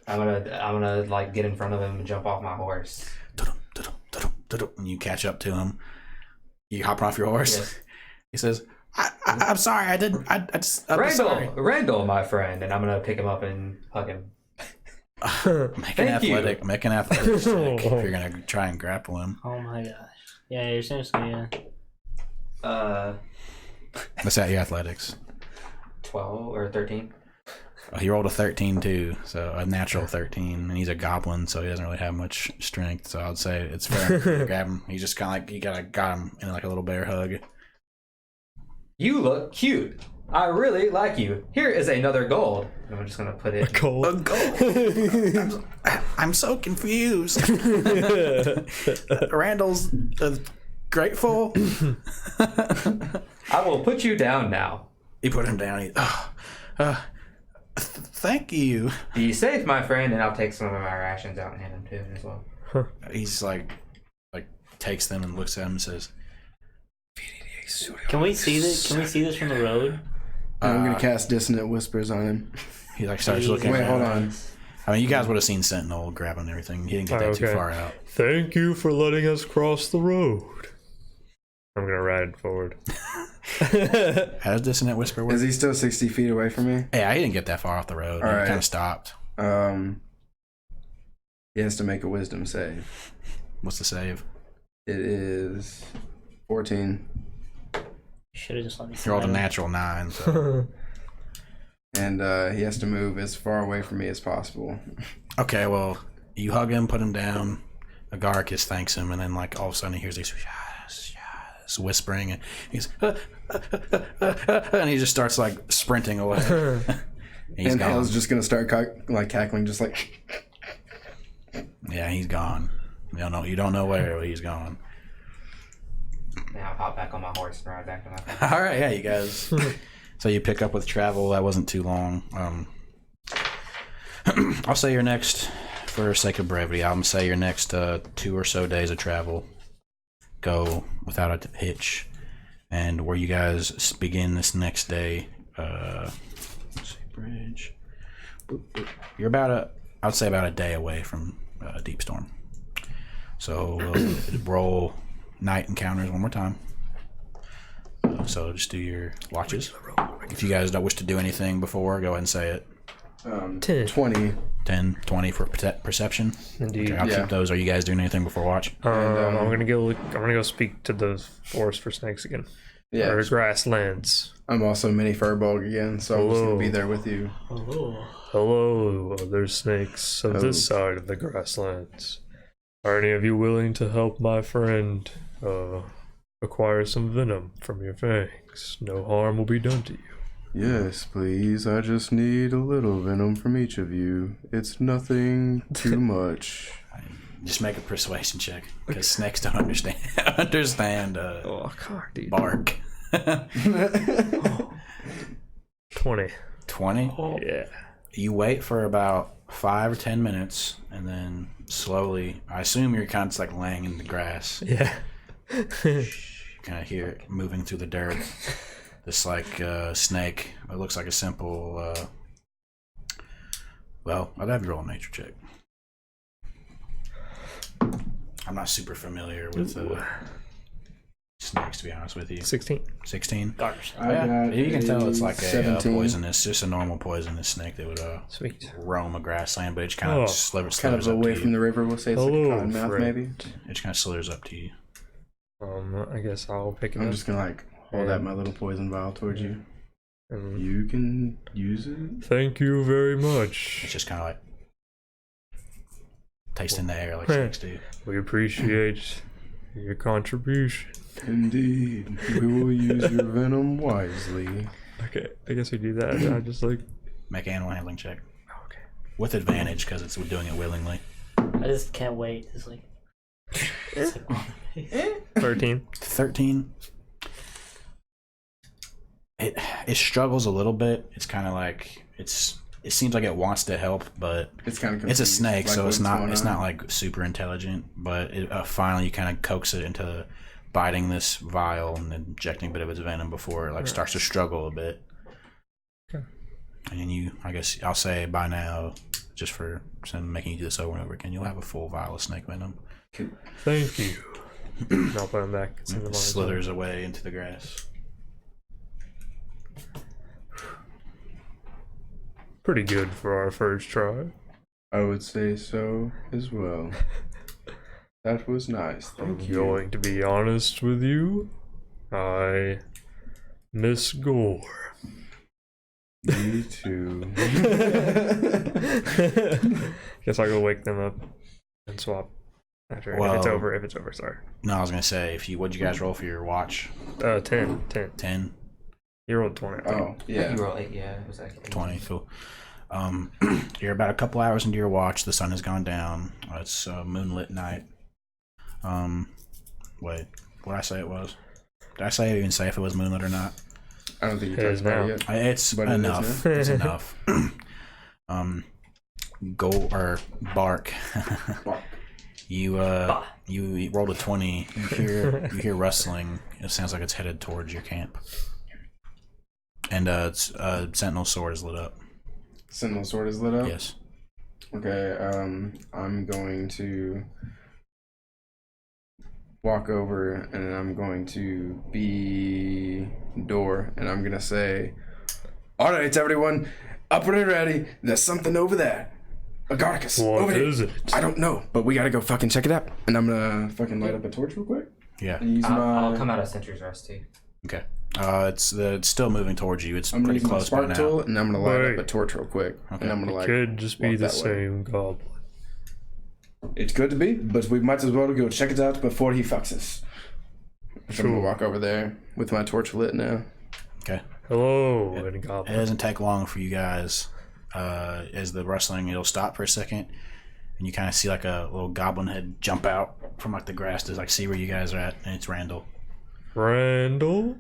I'm gonna like get in front of him and jump off my horse. And you catch up to him. You hop off your horse. Yes. He says, I'm sorry. I'm sorry. Randall, my friend, and I'm gonna pick him up and hug him. Make an athletics check if you're gonna try and grapple him. Oh my gosh. Yeah, you're seriously, yeah. What's that? Your athletics? 12 or 13. He rolled a 13 too, so a natural 13, and he's a goblin, so he doesn't really have much strength. So I'd say it's fair to grab him. He's just kind of like you got him in like a little bear hug. You look cute. I really like you. Here is another gold. And I'm just gonna put it. Gold. I'm so confused. Randall's grateful. I will put you down now. He put him down. Thank you. Be safe, my friend, and I'll take some of my rations out and hand them to him as well. He's like takes them and looks at him and says, Can we see this? Can we see this from the road? I'm gonna cast Dissonant Whispers on him. He like starts looking. Wait, around. hold on. I mean, you guys would have seen Sentinel grabbing everything. He didn't get that too Okay. far out. Thank you for letting us cross the road. I'm gonna ride forward. How does Dissonant Whisper work? Is he still 60 feet away from me? Yeah, he didn't get that far off the road. He Alright. kind of stopped. He has to make a wisdom save. What's the save? It is 14. Should have just let me He rolled a slide. natural 9. So. And he has to move as far away from me as possible. Okay, well, you hug him, put him down. Agaricus thanks him, and then like all of a sudden he hears these whispering, and he's and he just starts like sprinting away. He's And gone. Hale's just gonna start cackling, just like. Yeah, he's gone. You don't know where, but he's gone. Now I'll hop back on my horse and ride back to my friend. All right, yeah, you guys. So you pick up with travel. That wasn't too long. I'll say your next, for sake of brevity, I'm gonna say your next 2 or so days of travel go without a hitch, and where you guys begin this next day. Let's see, bridge. You're I'd say about a day away from Deepstorm. So we'll roll night encounters one more time. So just do your watches. If you guys don't wish to do anything before, go ahead and say it. 10. 20. 10, 20 for perception. Indeed. Okay, I'll Yeah. keep those. Are you guys doing anything before watch? I'm gonna go speak to the forest for snakes again. Yeah. Or grasslands. I'm also Mini Furbolg again, so I'm just gonna be there with you. Oh. Hello, other snakes of this side of the grasslands. Are any of you willing to help my friend acquire some venom from your fangs? No harm will be done to you. Yes, please. I just need a little venom from each of you. It's nothing too much. Just make a persuasion check, because snakes don't understand Oh, God, dude. bark. 20. 20? Yeah. You wait for about 5 or 10 minutes, and then slowly, I assume you're kind of like laying in the grass. Yeah. You kind of hear it moving through the dirt. This like snake. It looks like a simple. Well, I'd have you roll a nature check. I'm not super familiar with snakes, to be honest with you. 16. 16. Garbage. Yeah, you can tell it's like a 17. poisonous, just a normal poisonous snake that would Sweet. roam a grassland, but it just kind of slithers Kind of up to away you. from the river, we'll say. It's Hello, like a cottonmouth, friend. maybe. It just kind of slithers up to you. I guess I'll pick it I'm up. just gonna like hold out my little poison vial towards you. And You can use it. thank you very much. It's just kind of like tasting the air like snakes do. We appreciate your contribution. Indeed, we will use your venom wisely. Okay, I guess we do that. I just like. Make an animal handling check. Okay. With advantage, because it's doing it willingly. I just can't wait. It's like 13. 13. It struggles a little bit. It's kind of like it seems like it wants to help, but It's kind of it's a snake, like so it's not going on. like super intelligent. But finally, you kind of coax it into biting this vial and injecting a bit of its venom before it like starts to struggle a bit. Okay. And then I guess I'll say by now, just for making you do this over and over again, you'll have a full vial of snake venom. Thank you. I'll put him back. It's in the It monitor. slithers away into the grass. Pretty good for our first try. I would say so as well. That was nice. I'm Thank you. going to be honest with you. I miss gore. Me too. Guess I'll go wake them up and swap after Well- if it's over. If it's over, sorry. No, I was gonna say what'd you guys roll for your watch? 10. 10, You rolled 20. I think. Oh, yeah. You roll 8, yeah. It was like 20, cool. You're about a couple hours into your watch. The sun has gone down. It's a moonlit night. Wait, what did I say it was? Did I even say if it was moonlit or not? I don't think you It is talked about now. it yet. It's But it is enough. now? It's enough. Bark. Bark. You you rolled a 20. You hear rustling. It sounds like it's headed towards your camp. And it's Sentinel sword is lit up. Sentinel sword is lit up? Yes. Okay, I'm going to walk over and I'm going to be door and I'm gonna say, alright everyone, up and ready, there's something over there. Agaricus, What over is there. it? I don't know, but we gotta go fucking check it out. And I'm gonna fucking light up a torch real quick. Yeah. And use I'll come out of Sentry's Rest too. Okay. It's still moving towards you. It's I'm gonna pretty use my close by spark now. tool and I'm gonna light Wait. up a torch real quick. Okay. And I'm gonna It like could just be walk the that way. same goblin. It could be, but we might as well go check it out before he fucks us. So I'm gonna walk over there with my torch lit now. Okay. Hello, and It goblin. doesn't take long for you guys. As the rustling, it'll stop for a second, and you kind of see like a little goblin head jump out from like the grass to like see where you guys are at, and it's Randall. Randall?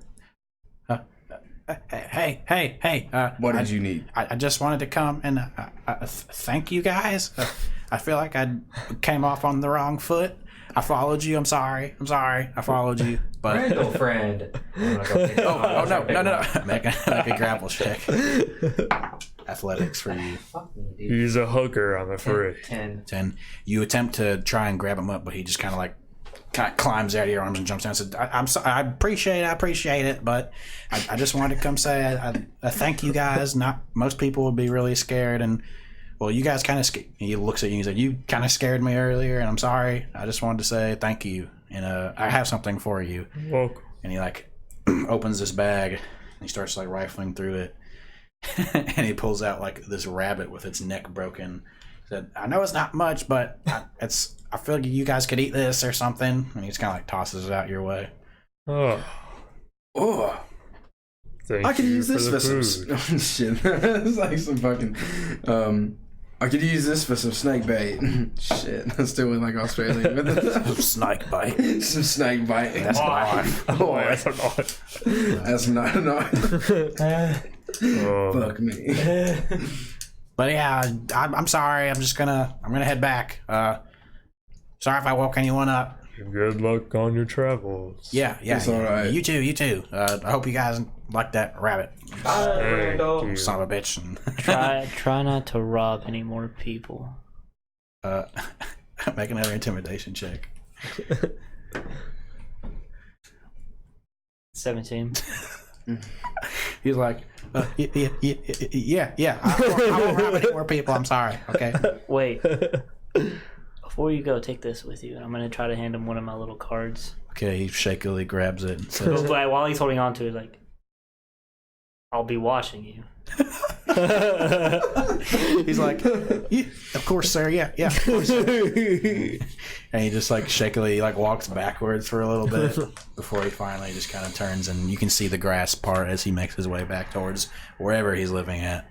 Hey! What did you need? I just wanted to come and thank you guys. I feel like I came off on the wrong foot. I followed you. I'm sorry. I followed you, but Randall friend. I'm gonna go pick him up. no. Make a grapple check. Athletics for you. Fuck me, dude. He's a hooker, I'm afraid. 10. 10. You attempt to try and grab him up, but he just kind of climbs out of your arms and jumps down. And said, I'm sorry, I appreciate it, but I just wanted to come say I thank you guys. Not most people would be really scared, and well, you guys kind of he looks at you and he said, you kind of scared me earlier, and I'm sorry. I just wanted to say thank you, and I have something for you. Welcome. And he opens this bag and he starts rifling through it. And he pulls out this rabbit with its neck broken. He said, I know it's not much, but I feel like you guys could eat this or something. And he just kind of tosses it out your way. Oh, Oh, thank I could you use this for for the some food. shit. It's like some fucking. I could use this for some snake bait. Shit, that's doing like Australian with it. Snake bite. Some snake bite. That's Oh, Oh, that's an odd. that's not enough. Oh, Fuck me. But yeah, I'm sorry. I'm gonna head back. Sorry if I woke anyone up. good luck on your travels. Yeah. It's all right. You too. I hope you guys like that rabbit. Bye, Thank Randall. you. Son of a bitch. And Try not to rob any more people. make another intimidation check. 17. He's like, yeah. I won't rob any more people. I'm sorry. Okay. Wait. Before you go, take this with you, and I'm gonna try to hand him one of my little cards. Okay. He shakily grabs it and says, But while he's holding on to it, I'll be watching you. he's like, yeah, of course, sir. Yeah. Of course, sir." And he just shakily walks backwards for a little bit before he finally just kind of turns, and you can see the grass part as he makes his way back towards wherever he's living at.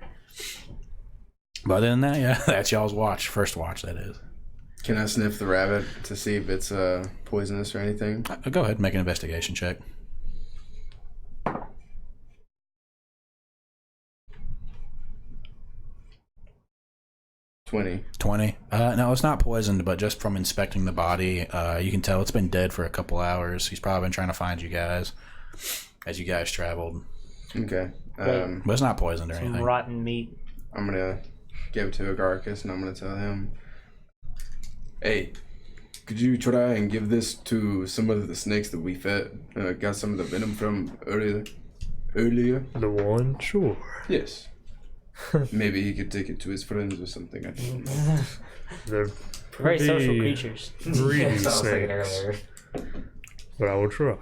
But other than that, yeah, that's y'all's watch. First watch, that is. Can I sniff the rabbit to see if it's poisonous or anything? Go ahead and make an investigation check. 20. 20. No, it's not poisoned, but just from inspecting the body, you can tell it's been dead for a couple hours. He's probably been trying to find you guys as you guys traveled. Okay. But it's not poisoned or Some anything. rotten meat. I'm gonna give it to Agaricus and I'm gonna tell him, hey, could you try and give this to some of the snakes that we fed? Got some of the venom from earlier? The one? Sure. Yes. Maybe he could take it to his friends or something. I don't know. They're Very pretty social creatures. greedy That's what I was thinking snakes. earlier. But I will try.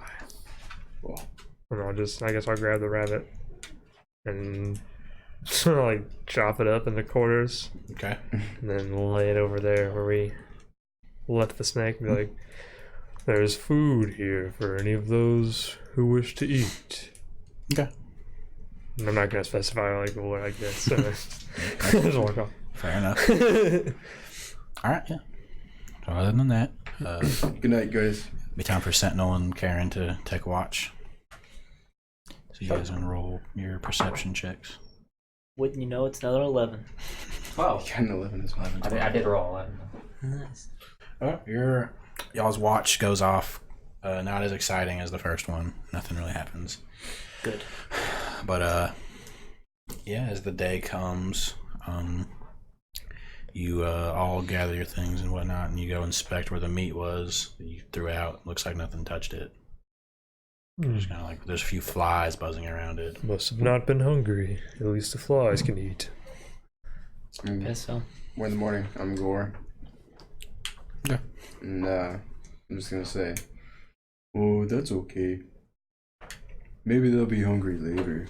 Well, And I guess I'll grab the rabbit and like chop it up into quarters Okay. and then lay it over there where we left the snake and be like, there's food here for any of those who wish to eat. Okay. And I'm not going to specify like what I guess. So just walk off. Fair enough. All right, yeah. So other than that, good night, guys. be time for Sentinel and Karen to take watch. So you guys can roll your perception checks. Wouldn't you know, it's another 11. 12. Got an 11 as well. I did roll 11. Nice. Y'all's watch goes off. Not as exciting as the first one. Nothing really happens. Good. But yeah, as the day comes, you all gather your things and whatnot, and you go inspect where the meat was that you threw out. Looks like nothing touched it. Just kind of like there's a few flies buzzing around it. Must have not been hungry. At least the flies can eat. Guess so. We're in the morning. I'm Gore. Okay. And I'm just gonna say, oh, that's okay. Maybe they'll be hungry later.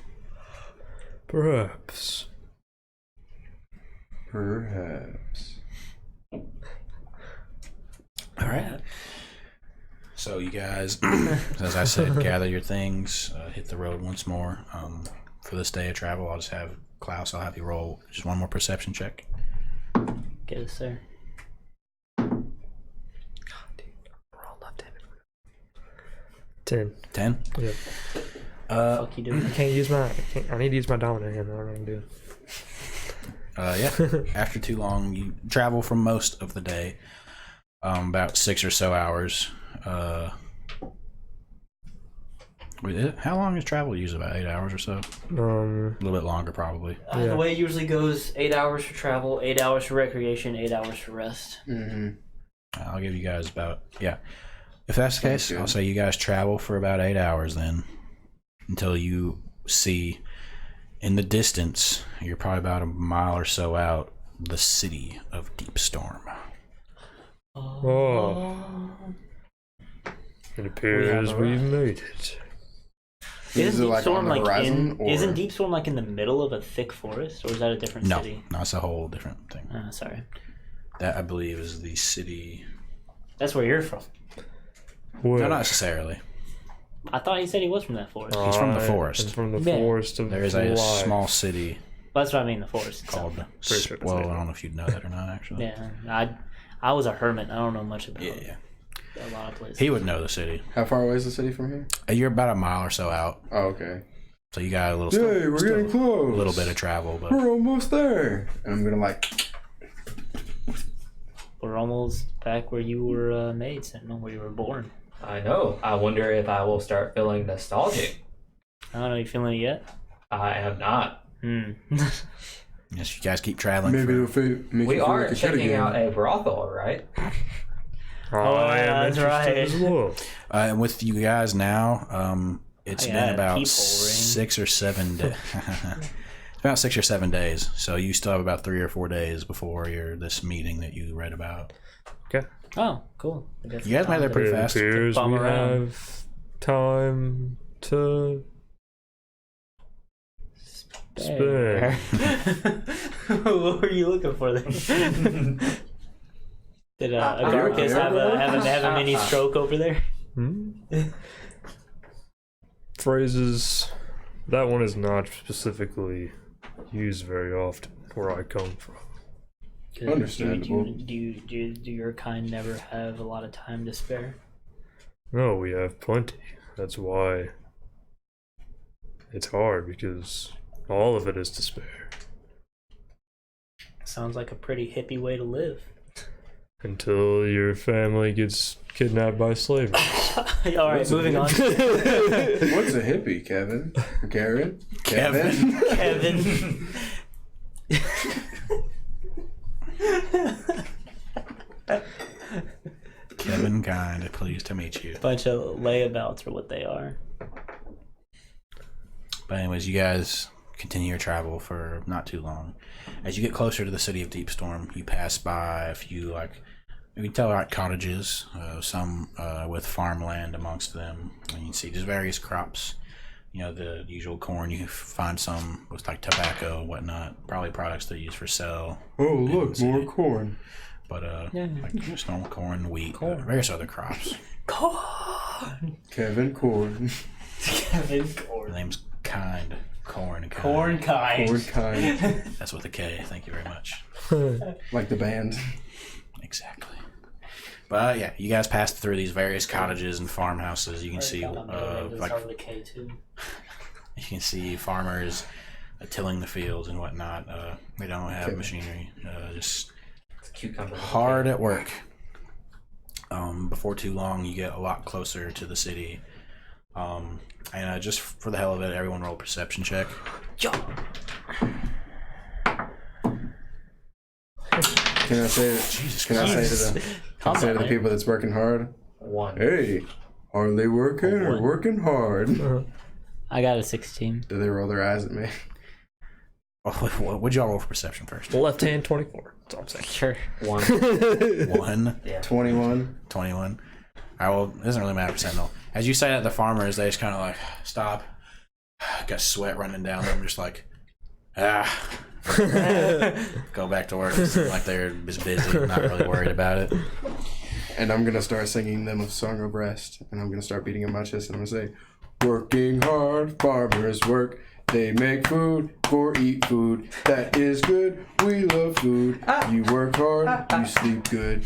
Perhaps. Perhaps. All right. So you guys, as I said, gather your things, hit the road once more. For this day of travel, I'll just have Klaus. I'll have you roll just one more perception check. Get us there. Roll left-handed. 10. 10. Yep. Fuck you doing? I can't use my. I need to use my dominant hand. I don't know what I'm doing. Yeah. After too long, you travel for most of the day, about 6 or so hours. How long is travel? Usually about 8 hours or so. A little bit longer, probably. Yeah. The way it usually goes: 8 hours for travel, 8 hours for recreation, 8 hours for rest. Mm-hmm. I'll give you guys about If that's the case, Sounds good. I'll say you guys travel for about 8 hours then, until you see in the distance. You're probably about a mile or so out. The city of Deepstorm. Oh. It appears We we've made it. Is it like on the horizon? Or... Isn't Deepstorm like in the middle of a thick forest, or is that a different city? No, it's a whole different thing. Sorry. That I believe is the city. That's where you're from. Where? No, not necessarily. I thought he said he was from that forest. He's from the I forest. am from the Yeah. forest of There is a life. small city Well, that's what I mean, the forest itself. called. Pretty sure it's Well, I named. don't know if you'd know that or not. Actually. Yeah, I was a hermit. I don't know much about Yeah. a lot of places. He would know the city. How far away is the city from here? You're about a mile or so out, Oh, okay. so you got a little. Hey, we're getting close. A little bit of travel, but We're almost there. And I'm gonna like. We're almost back where you were made, Sentinel, where you were born. I know. I wonder if I will start feeling nostalgic. I don't know, you feeling it yet? I have not. yes, you guys keep traveling. Maybe for- it'll make We you feel are like a kid checking again. out a brothel, right? I am that's interested right. as well. And with you guys now, it's I been got a about peephole ring. 6 or 7 days. It's about 6 or 7 days. So you still have about 3 or 4 days before this meeting that you read about. Okay. Oh, cool. I guess You guys made that pretty It fast. appears Bum we around. have time to There. spend. What were you looking for there? Did Agaricus here. have a mini stroke over there? Phrases. That one is not specifically used very often where I come from. Understandable. Do your kind never have a lot of time to spare? No, we have plenty. That's why it's hard, because all of it is to spare. Sounds like a pretty hippie way to live. Until your family gets kidnapped by slavers. All right, moving on. What's a hippie, Kevin? Karen? Kevin. Kevin. Kevin Kind, pleased to meet you. Bunch of layabouts are what they are. But anyways, you guys continue your travel for not too long. As you get closer to the city of Deepstorm, you pass by a few, like, you can tell, like, cottages, some with farmland amongst them. And you can see just various crops. You know, the usual corn. You find some with, like, tobacco and whatnot. Probably products they use for sale. Oh, look, more corn. But, Yeah. like, just normal corn, wheat, various other crops. Corn. Kevin Corn. Kevin The Corn. name's Kind. Corn. Corn kind. Corn kind. That's with a K. Thank you very much. Like the band. Exactly. But yeah, you guys passed through these various cottages and farmhouses. You can see, like, the K too. you can see farmers tilling the fields and whatnot. They don't have machinery. Just It's a cucumber. hard at work. Before too long, you get a lot closer to the city. And just for the hell of it, everyone roll a perception check. Can I say it? Jesus Can I say Christ. to the people that's working hard? 1. Hey, are they working or working hard? I got a 16. Do they roll their eyes at me? What'd y'all roll for perception first? Left hand 24. That's all I'm saying. Sure. 1. 1, Yeah. 21. 21. All right, well, it doesn't really matter percent though. As you say that, the farmers, they just kind of like stop, got sweat running down them, just like, go back to work. It seems like they're just busy, not really worried about it. And I'm going to start singing them a song of rest. And I'm going to start beating on my chest and I'm going to say, working hard, farmers work. They make food for eat food. That is good. We love food. You work hard. You sleep good.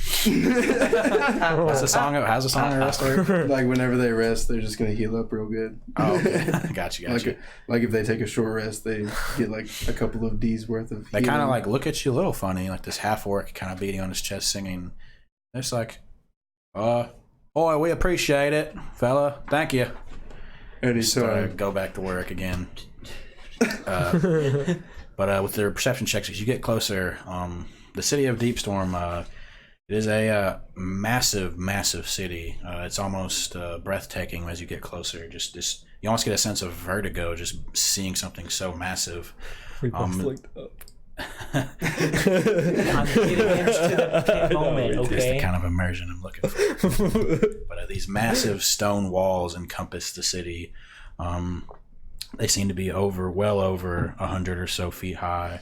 How's the song rest work? Like whenever they rest, they're just going to heal up real good. Oh, okay. Got you. Like if they take a short rest, they get like a couple of D's worth of They kind of healing. like look at you a little funny, like this half orc kind of beating on his chest singing. They're just like, boy, we appreciate it, fella. Thank you. Anytime. Go back to work again. But with their perception checks, as you get closer, the city of Deepstorm, it is a massive, massive city. It's almost breathtaking as you get closer. Just you almost get a sense of vertigo just seeing something so massive. We both looked up. I'm getting into the moment, It's the okay? kind of immersion I'm looking for. But these massive stone walls encompass the city. They seem to be well over 100 or so feet high.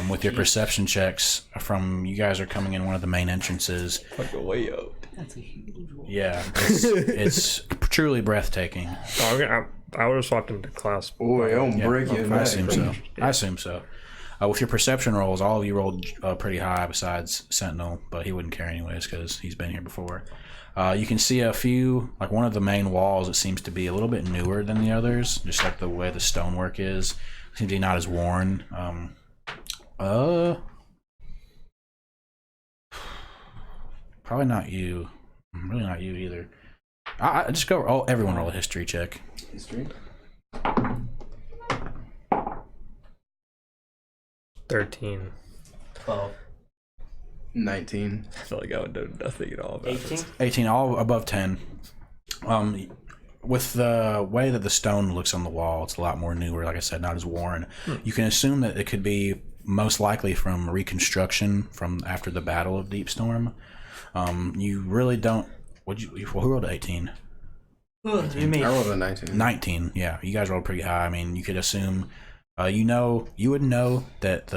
With your perception checks, you guys are coming in one of the main entrances. Like way up. That's a huge one. Yeah, it's truly breathtaking. I would have swapped into class. Boy, I'm breaking. I assume so. With your perception rolls, all of you rolled pretty high besides Sentinel, but he wouldn't care anyways because he's been here before. You can see a few, like one of the main walls, it seems to be a little bit newer than the others, just like the way the stonework is. Seems to be not as worn. Probably not you. Really not you either. I just go. Everyone roll a history check. History. 13. 12. 19. I feel like I would know nothing at all about 18? this. 18, all above 10. With the way that the stone looks on the wall, it's a lot more newer, like I said, not as worn. You can assume that it could be most likely from reconstruction from after the Battle of Deepstorm. You really don't... Who rolled 18? You mean? I rolled a 19. 19, yeah. You guys rolled pretty high. I mean, you could assume... you would know that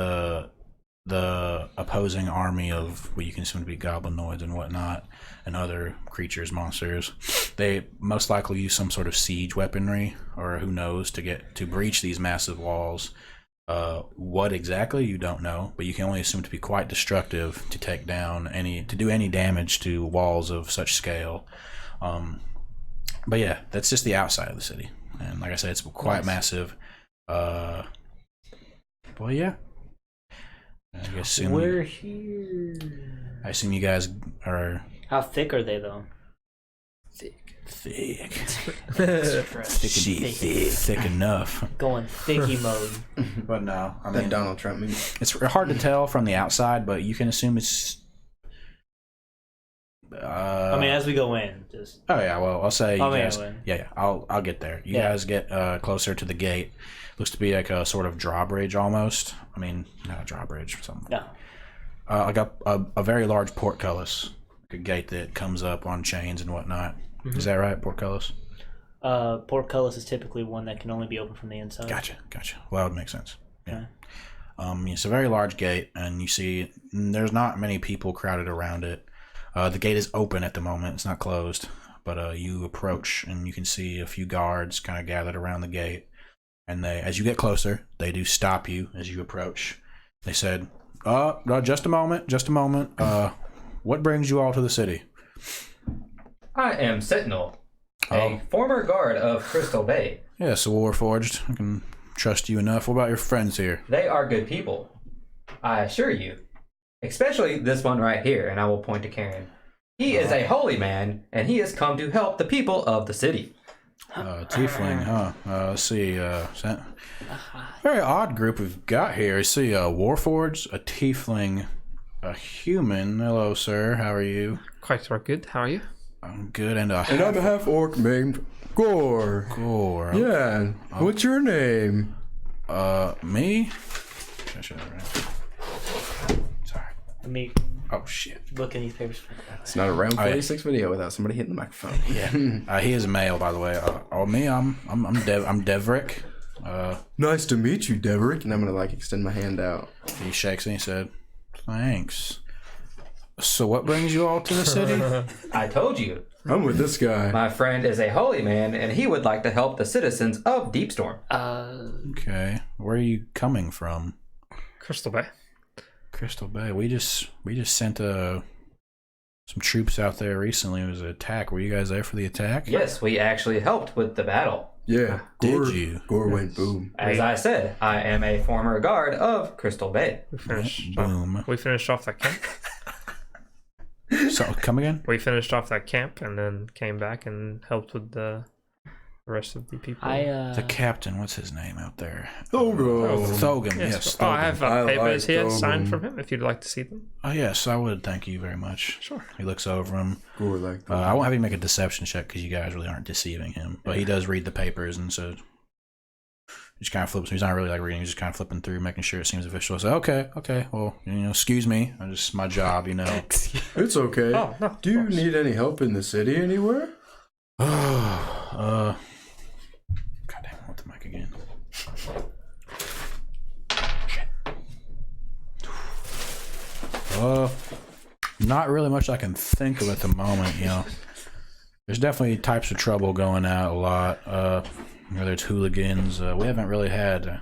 the opposing army of what you can assume to be goblinoids and whatnot and other creatures, monsters, they most likely use some sort of siege weaponry or who knows to breach these massive walls. What exactly, you don't know, but you can only assume to be quite destructive to take down to do any damage to walls of such scale. But yeah, that's just the outside of the city, and like I said, it's quite massive. Well, yeah. I assume We're here. I assume you guys are How thick are they though? thick Thick. enough. Going thicky mode. But no, I That mean, Donald Trump movie. it's hard to tell from the outside, but you can assume it's. I mean, as we go in, just. Oh yeah, well, I'll say you guys. Anyway. Yeah, I'll get there. You Yeah. guys get closer to the gate. Looks to be like a sort of drawbridge almost. I mean, not a drawbridge, something. No. I got a very large portcullis, like a gate that comes up on chains and whatnot. Mm-hmm. Is that right, portcullis? Portcullis is typically one that can only be opened from the inside. Gotcha. Well, that would make sense. Yeah. Okay. It's a very large gate, and you see there's not many people crowded around it. The gate is open at the moment; it's not closed. But you approach, and you can see a few guards kind of gathered around the gate. And as you get closer, they do stop you as you approach. They said, just a moment. What brings you all to the city?" I am Sentinel, a former guard of Crystal Bay. Yes, Warforged. I can trust you enough. What about your friends here? They are good people, I assure you. Especially this one right here, and I will point to Karen. He is a holy man, and he has come to help the people of the city. Tiefling, huh? Let's see. Very odd group we've got here. I see a Warforged, a Tiefling, a human. Hello, sir. How are you? Quite good. How are you? I'm good. And And I'm a half orc named Gore. Gore. Yeah. What's your name? Me? Sorry. Let me Oh shit. look in these papers. It's not a round 46 video without somebody hitting the microphone. Yeah. He is a male, by the way. Me. I'm Devrick. Nice to meet you, Deverick. And I'm gonna extend my hand out. He shakes and he said, "Thanks." So what brings you all to the city? I told you, I'm with this guy. my friend is a holy man, and he would like to help the citizens of Deepstorm. Okay. Where are you coming from? Crystal Bay. Crystal Bay. We just sent some troops out there recently. It was an attack. Were you guys there for the attack? Yes, we actually helped with the battle. Yeah. Did Gore, you? Gore went boom. As I said, I am a former guard of Crystal Bay. We finished. Boom. We finished off that camp. So come again? We finished off that camp and then came back and helped with the rest of the people. The captain. What's his name out there? Thogo. Thogan. Yes. Oh, Thogan. I have I papers like here signed Thogan. from him if you'd like to see them. Oh yes, I would. Thank you very much. Sure. He looks over him. Gore like that. I won't have you make a deception check because you guys really aren't deceiving him. But he does read the papers, and so he just kind of flips. He's not really reading. He's just kind of flipping through, making sure it seems official. So okay. Well, excuse me. It's just my job, It's okay. Oh, no. Do you need any help in the city anywhere? God damn, I want the mic again. Not really much I can think of at the moment, There's definitely types of trouble going out a lot. Whether it's hooligans, we haven't really had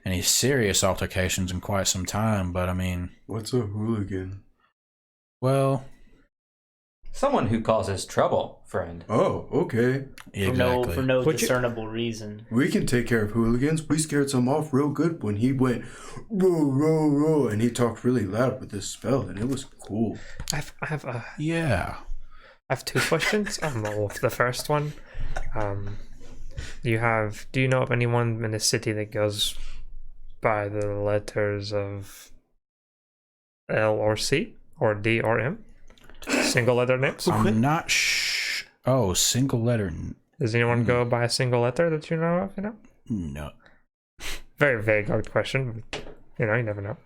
any serious altercations in quite some time, but I mean, What's a hooligan? well, Someone who causes trouble, friend. Oh, okay. exactly. For no Would you- discernible reason. We can take care of hooligans. We scared some off real good when he went row, row, row, and he talked really loud with this spell, and it was cool. I have Yeah. I have two questions. Well, the first one, do you know of anyone in the city that goes by the letters of L or C or D or M? Single letter names? I'm not Oh, single letter. Does anyone go by a single letter that you know of? No. Very vague question, but you never know.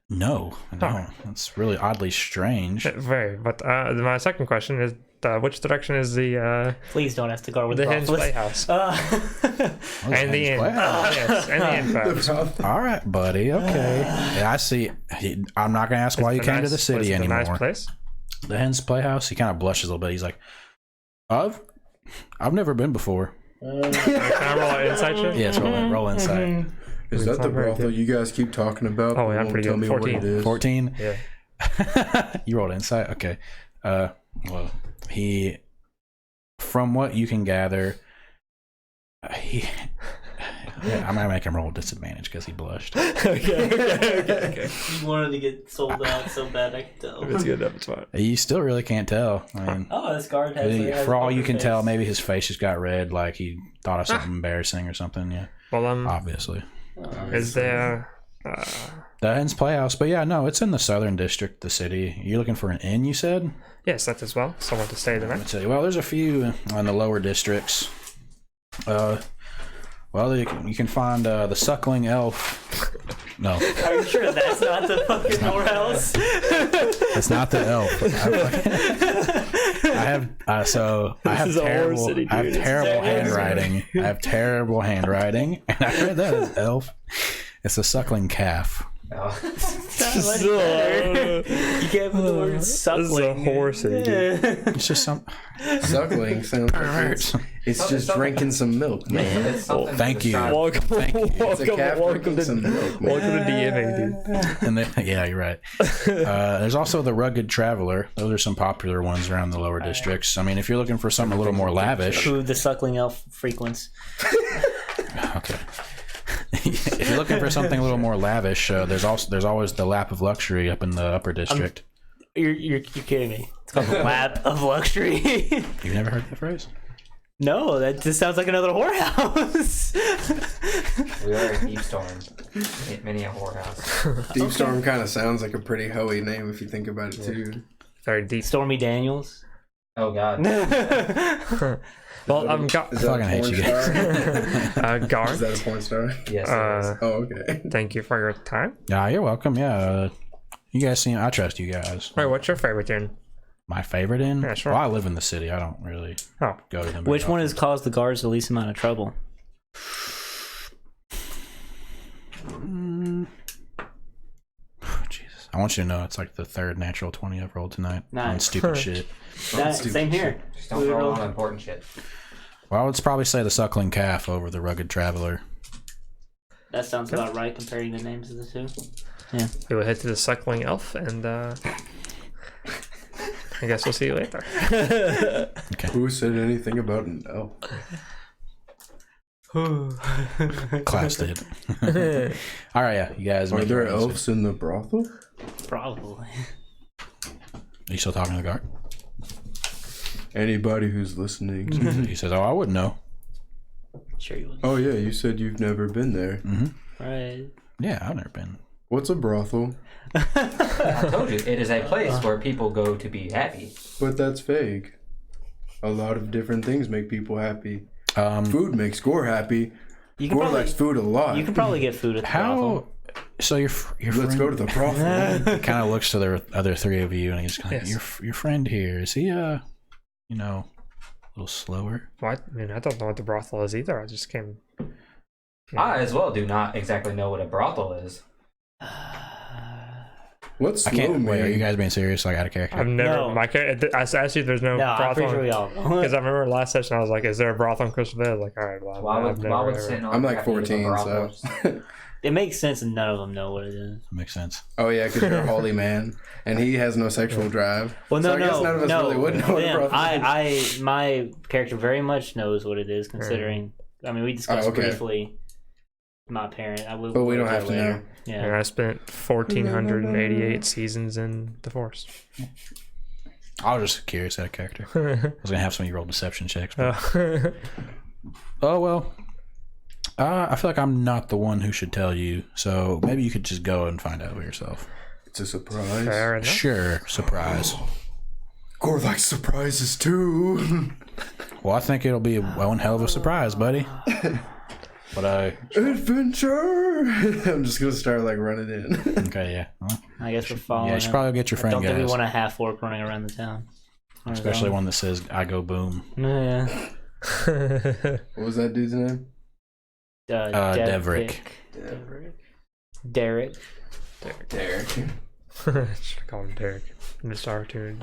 No. That's really oddly strange. Very. But my second question is, which direction is the Please don't have to guard with the the Hens Playhouse? And The inn. Yes, and the inn perhaps. All right, buddy. Okay. Yeah, I see. I'm not gonna ask why you It's a came to the nice- city it's a anymore. Nice place. The Hens Playhouse. He kind of blushes a little bit. He's like, I've never been before. Can I roll an insight check? Yes, roll insight. Is that the brothel you guys keep talking about? Oh, yeah, I'm Won't pretty tell good. me 14. what it is. 14. Yeah. You rolled insight. Okay. Well, he, from what you can gather, I'm gonna make him roll disadvantage because he blushed. Okay. You wanted to get sold out so bad, I can tell. If it's good enough, it's fine. You still really can't tell. I mean, Oh, this guard has. for all you can tell, maybe his face just got red, like he thought of something embarrassing or something. Yeah, Well, obviously. is there... The Inn's Playhouse, but yeah, no, it's in the southern district of the city. You're looking for an inn, you said? Yes, that as well. Someone to stay the Let me night. tell you. Well, there's a few in the lower districts. Well, you can find the Suckling Elf. No, Are you sure that's not the fucking whorehouse? it's not the elf. I have is a horror terrible, city, I have dude. terrible handwriting. I have terrible handwriting, and I read that as elf. It's a suckling calf. Oh. You can't put the word suckling. This is a horror city, dude. It's just some. Suckling sounds like it's just drinking some milk, man. It's something Thank to you. describe- Welcome, It's a calf welcome drinking to some milk, man. welcome to DMing, dude. And then, yeah, you're right. There's also the Rugged Traveler. Those are some popular ones around the lower districts. I mean, if you're looking for something a little more lavish, Who the suckling elf frequents. okay. If you're looking for something a little more lavish, there's always the Lap of Luxury up in the upper district. You're kidding me. It's called the Lap of Luxury. You've never heard that phrase? No, that just sounds like another whorehouse. We are at Deepstorm. Many a whorehouse. Deepstorm kind of sounds like a pretty hoey name if you think about it too. Very deep. Stormy Daniels. Oh god. Well, I'm Is that fucking a hate porn you star? Is Garth. that a porn star? Yes. it is. Oh, okay. Thank you for your time. Yeah, you're welcome. Yeah, you guys seem. I trust you guys. Wait, what's your favorite tune? My favorite inn? Yeah, sure. Well, I live in the city. I don't really Oh, go to them. very Which one often. has caused the guards the least amount of trouble? Jesus, I want you to know it's like the third natural 20 I've rolled tonight on Nice. stupid shit. Same here. Just don't roll on important shit. Well, I would probably say the Suckling Calf over the Rugged Traveler. That sounds about right comparing the names of the two. we will head to the Suckling Elf, and I guess we'll see you later. Who said anything about an elf? Class did. All right, yeah, you guys. Are make there your way to elves in the brothel? Probably. Are you still talking to the guard? Anybody who's listening. He says, "Oh, I wouldn't know." Sure you would. Oh yeah, you said you've never been there. Right. Yeah, I've never been. What's a brothel? I told you, it is a place where people go to be happy. But that's vague. A lot of different things make people happy. Um, Food makes Gore happy. You can Gore probably likes food a lot. you can probably get food at the brothel. how? So your Let's friend go to the brothel. He kind of looks to the other three of you, and he's kind of, Yes. your friend here, is he a little slower? Well, I mean, I don't know what the brothel is either. I just came. I as well do not exactly know what a brothel is. What's I slow can't. Wait, are you man? guys being serious? Like out of character? I've never. No. My character. I asked you. There's no No, I'm pretty sure we brothel. all. Because I remember last session I was like, "Is there a brothel in Crystal Bay?" I was like, "All right, well, Why I've would never ever- sitting on I'm like crap need of a 14, brothel? so. It makes sense, and none of them know what it is. Makes sense. Oh yeah, because you're a holy man, and he has no sexual drive. Well, So no, I guess none of us really would know what a Them, brothel is. my character very much knows what it is, considering. I mean, we discussed okay. briefly my parent. But we don't have to know. And Yeah. I spent 1,488 seasons in the forest. I was just curious out of character. I was gonna have some of you roll deception checks. But... Uh, Oh well. I feel like I'm not the one who should tell you, so maybe you could just go and find out for yourself. It's a surprise. fair enough. Sure, surprise. Gore likes surprises too. Well, I think it'll be one hell of a surprise, buddy. But Adventure! I'm just gonna start like running in. okay, yeah. Well, I guess we're following. yeah, you should him. probably get your I friend, don't think we guys. want a half orc running around the town. Especially one that says "I go boom." Yeah. What was that dude's name? Devrick. Derek. Derek. Should have called him Derek. Mr. Artune.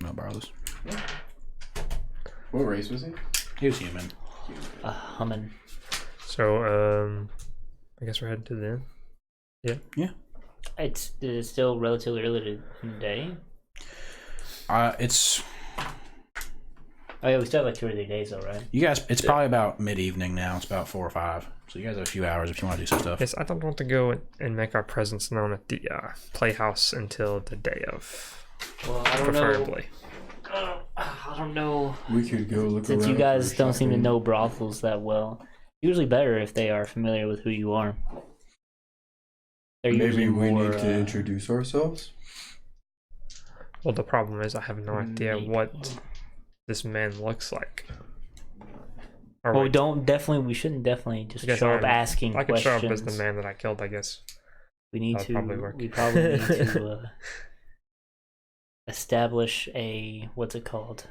No, borrow this. What race was he? He was human. Humming. So, I guess we're heading to the end. It's still relatively early in the day. It's Oh yeah, we still have like 2 or 3 days though, right? you guys. It's probably about mid-evening now. It's about 4 or 5. So you guys have a few hours if you want to do some stuff. Yes, I don't want to go and make our presence known at the playhouse until the day of, Well, I don't preferably. know. I don't know. We could go look Since around. you guys for don't seem to shopping. know brothels that well, usually better if they are familiar with who you are. They're usually Maybe we more, need to introduce ourselves. Well, the problem is I have no idea maybe. what this man looks like. Or Well, wait, we shouldn't definitely just I guess show up I'm- asking I could show up questions. as the man that I killed, I guess. We need That'd to. probably work. We probably need to establish a what's it called?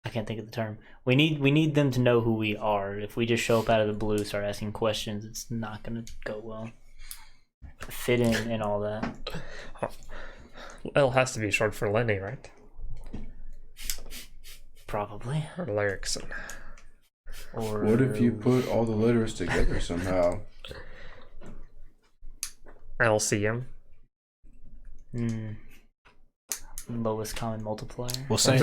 I can't think of the term. We need them to know who we are. If we just show up out of the blue, start asking questions, it's not gonna go well. Fit in and all that. L has to be short for Lenny, right? Probably. Or Larrickson. Or What if you put all the letters together somehow? LCM. Lowest common multiplier? We'll I say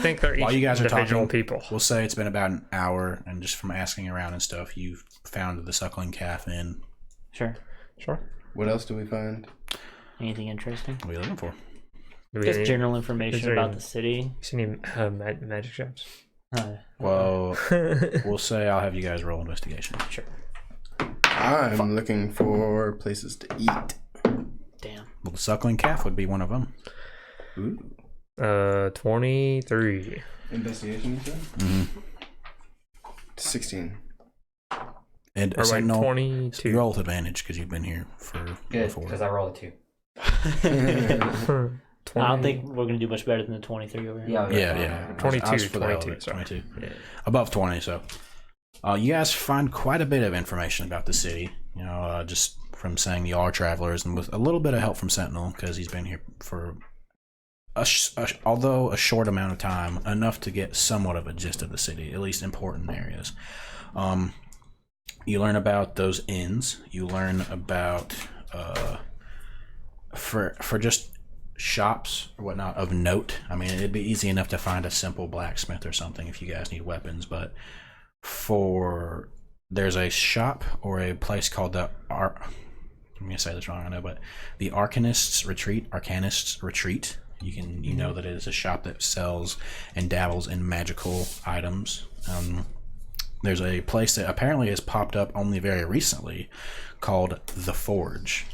think they're each While you guys are individual talking, people. we'll say it's been about an hour, and just from asking around and stuff, you've found the Suckling Calf Inn. Sure. Sure. What else do we find? Anything interesting? What are you looking for? Do we Just any- general is information there about any- the city. see any magic shops? Well, we'll say I'll have you guys roll investigation. Sure. I'm looking for places to eat. Damn. Well, the Suckling Calf would be one of them. Ooh. 23. Investigation, you said? Mm-hmm. 16. And Or wait, Sentinel, 22. you roll with advantage because you've been here for Good, before. because I rolled a 2. I don't think we're gonna do much better than the 23 over here. Yeah. 22, I was for the hell of 22, it, sorry. 22. Yeah. Above 20, so. You guys find quite a bit of information about the city, just from saying you are travelers, and with a little bit of help from Sentinel, because he's been here for, although a short amount of time, enough to get somewhat of a gist of the city, at least important areas. You learn about those inns. You learn about, for just shops or whatnot of note. I mean, it'd be easy enough to find a simple blacksmith or something if you guys need weapons, but there's a shop or a place called I'm gonna say this wrong, I know, but the Arcanists Retreat. You know that it is a shop that sells and dabbles in magical items. There's a place that apparently has popped up only very recently called The Forge.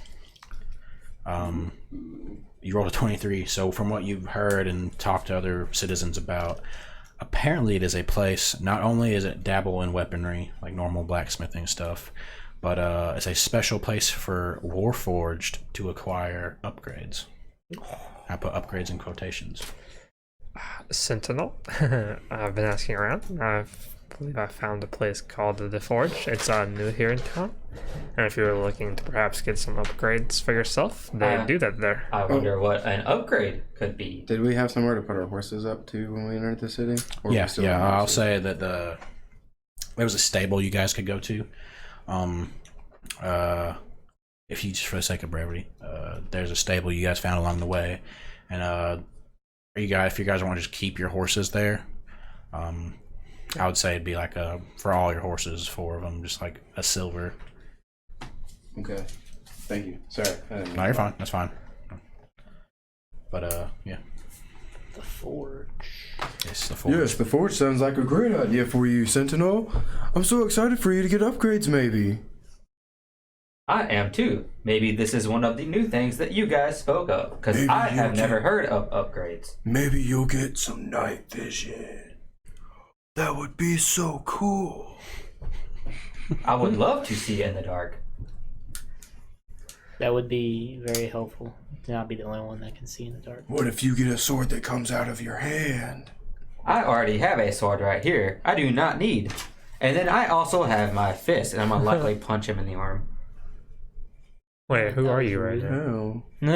You rolled a 23, so from what you've heard and talked to other citizens about, apparently it is a place, not only is it dabble in weaponry, like normal blacksmithing stuff, but it's a special place for Warforged to acquire upgrades. I put upgrades in quotations. Sentinel. I've been asking around. I believe I found a place called the Forge. It's new here in town. And if you're looking to perhaps get some upgrades for yourself, they do that there. I wonder what an upgrade could be. Did we have somewhere to put our horses up to when we entered the city? Or we Yeah, still have I'll horses? say that there was a stable you guys could go to. If you just for the sake of brevity, there's a stable you guys found along the way, and if you guys want to just keep your horses there, I would say it'd be like for all your horses, 4 of them, just like a silver. Okay. Thank you. Sorry. I didn't No, you're fine. That's fine. But yeah, The Forge. it's the Forge. Yes, the Forge sounds like a great idea for you, Sentinel. I'm so excited for you to get upgrades, maybe. I am too. Maybe this is one of the new things that you guys spoke of, because Maybe I you have never can- heard of upgrades. Maybe you'll get some night vision. That would be so cool. I would love to see in the dark. That would be very helpful to not be the only one that can see in the dark. What if you get a sword that comes out of your hand? I already have a sword right here. I do not need. And then I also have my fist, and I'm gonna likely punch him in the arm. Wait, who are you right now? How?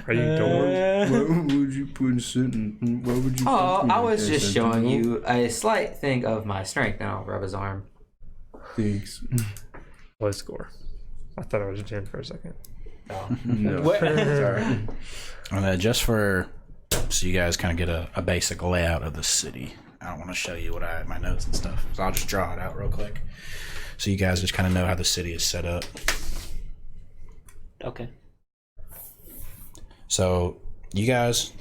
Are you doors? What would you put in sitting? What would you? Oh, put I in was a just showing sentinel? you a slight thing of my strength, and I'll rub his arm. Thanks. Low score. I thought it was Jen for a second. Oh. No. What? Sorry. And just for so you guys kind of get a basic layout of the city. I don't want to show you what my notes and stuff, so I'll just draw it out real quick, so you guys just kind of know how the city is set up. Okay. So you guys,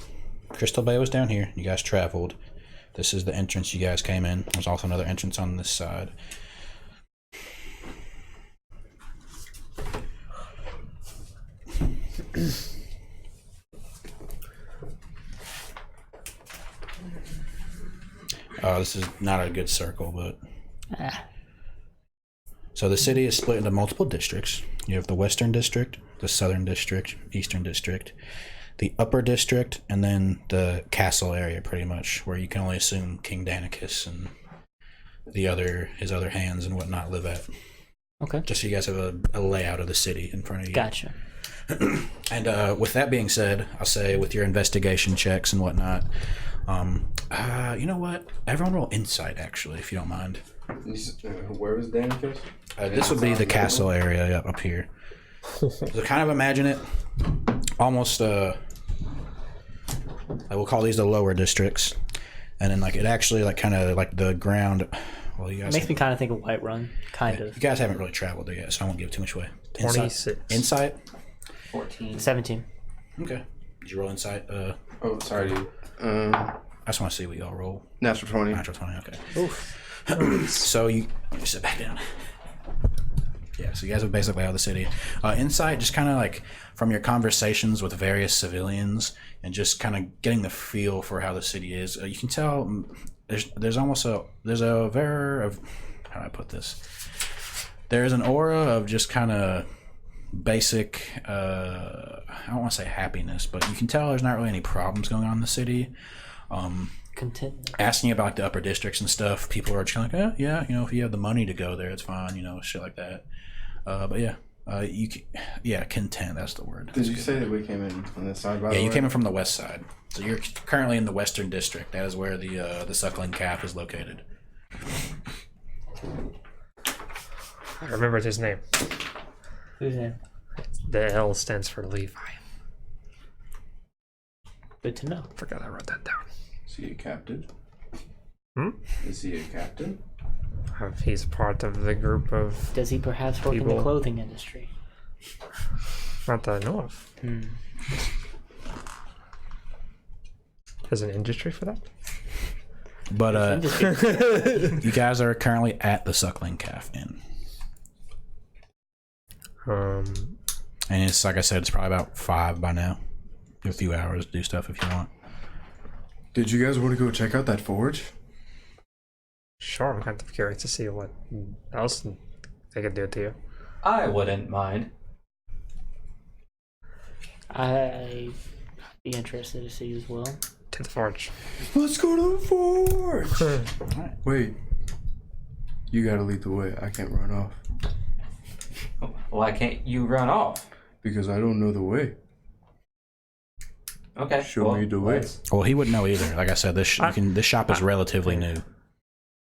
Crystal Bay was down here. You guys traveled. This is the entrance you guys came in. There's also another entrance on this side. This is not a good circle, but so the city is split into multiple districts. You have the Western District, the Southern District, Eastern District, the Upper District, and then the castle area, pretty much, where you can only assume King Danicus and his other hands and whatnot live at. Okay. Just so you guys have a layout of the city in front of you. Gotcha. And with that being said, I'll say with your investigation checks and whatnot, you know what? Everyone roll insight, actually, if you don't mind. Where was Danicus? This would be the castle area up here. So kind of imagine it almost, I will call these the lower districts. And then like it actually like kind of like the ground. Well, you guys Makes me kind of think of Whiterun, kind of. You guys haven't really traveled there yet, so I won't give too much away. 26. Insight? 14. 17. Okay. Did you roll insight? Oh, sorry, dude. I just want to see what y'all roll. Natural 20. Natural 20, okay. Oof. So you sit back down. Yeah, so you guys have basically out of the city. Insight, just kind of like from your conversations with various civilians and just kind of getting the feel for how the city is. You can tell there's almost a very how do I put this? There's an aura of just kind of basic. I don't want to say happiness, but you can tell there's not really any problems going on in the city. Contentment. Asking about like the upper districts and stuff, people are just kind of like, yeah, if you have the money to go there, it's fine, shit like that. But yeah, content. That's the word. Did you say that we came in on this side? By the Yeah, way? you came in from the west side. So you're currently in the Western District. That is where the suckling calf is located. I remembered his name. Who's in? The L stands for Levi. Good to know. Forgot I wrote that down. Is he a captain? Hmm? Is he a captain? He's part of the group of. Does he perhaps work in the People. clothing industry? Not that I know of. There's an industry for that? But Industry. you guys are currently at the suckling calf inn. And it's like I said, it's probably about 5 by now. You have a few hours to do stuff if you want. Did you guys want to go check out that forge? Sure, I'm kind of curious to see what else they could do to you. I wouldn't mind. I'd be interested to see as well. To the forge. Let's go to the forge! Alright. Wait. You gotta lead the way. I can't run off. Why can't you run off? Because I don't know the way. Okay. Show me the way. let's- Well, he wouldn't know either. Like I said, this shop is relatively new.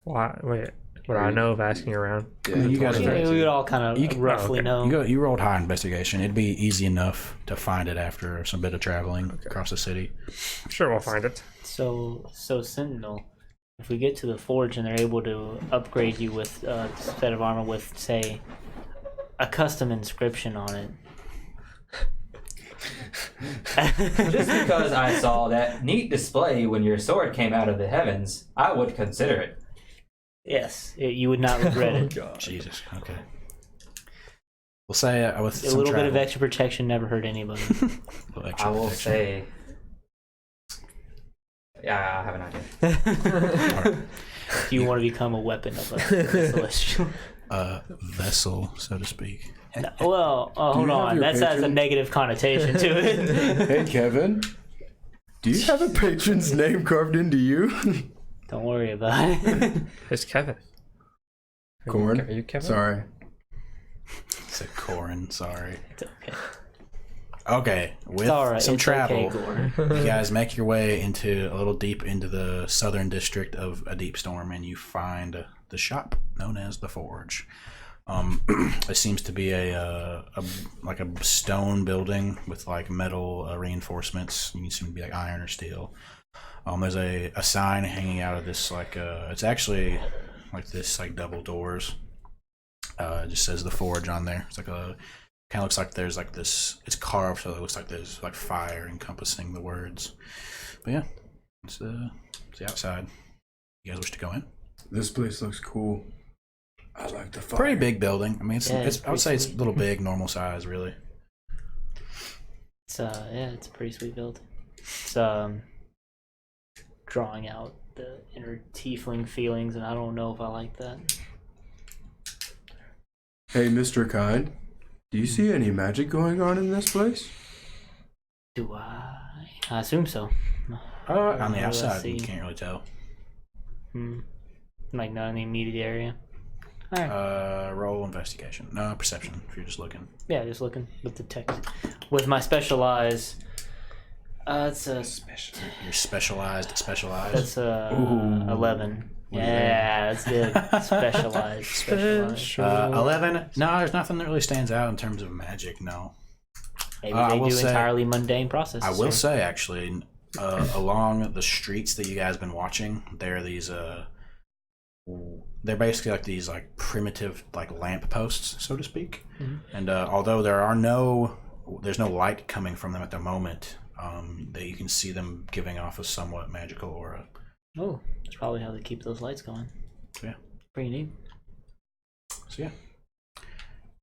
Why? Wait. Would I know of asking around? Yeah, I mean, you guys Yeah, are- we would all kind You of can- roughly okay. know. You rolled high investigation. It'd be easy enough to find it after some bit of traveling across the city. Sure, we'll find it. So Sentinel, if we get to the forge and they're able to upgrade you with a set of armor with, say, a custom inscription on it. Just because I saw that neat display when your sword came out of the heavens, I would consider it. Yes, you would not regret it. Jesus. Okay. We'll say with A little bit of extra protection never hurt anybody. I will say. Yeah, I have an idea. If you want to become a weapon of a celestial. Vessel, so to speak. No, well, hold you have on. your That has a patron? negative connotation to it. Hey, Kevin. Do you have a patron's name carved into you? Don't worry about it. Who's Kevin? Corn? Are you Kevin? Sorry. said Corin, sorry. It's okay. Okay, with It's all right. some it's travel, Okay, Gordon. you guys make your way into a little deep into the southern district of a Deepstorm, and you find the shop known as the Forge. It seems to be a like a stone building with like metal reinforcements. You can seem to be like iron or steel. There's a sign hanging out of this like it's actually like this like double doors. It just says the Forge on there. It's like a kind of looks like there's like this. It's carved, so it looks like there's like fire encompassing the words. But yeah, it's the outside. You guys wish to go in? This place looks cool. I like the fire. Pretty big building. I mean, it's I would say it's a sweet. little big, normal size, really. It's it's a pretty sweet build. It's drawing out the inner tiefling feelings, and I don't know if I like that. Hey, Mr. Kind, do you see any magic going on in this place? Do I? I assume so. On the What do I outside, you see? can't really tell. Like not in the immediate area. All right. Roll investigation. No, perception. If you're just looking. Yeah, just looking with the text. With my special eyes. It's a You're specialized. that's a Ooh. 11. What do you Yeah, that's good. Specialized. 11. No, there's nothing that really stands out in terms of magic. No. Maybe I they will do say- entirely mundane processes. I will say actually, along the streets that you guys been watching, there are these. They're basically like these like primitive like lamp posts, so to speak. And although there's no light coming from them at the moment, that you can see them giving off a somewhat magical aura. Oh, that's probably how they keep those lights going. Yeah. Pretty neat. So yeah,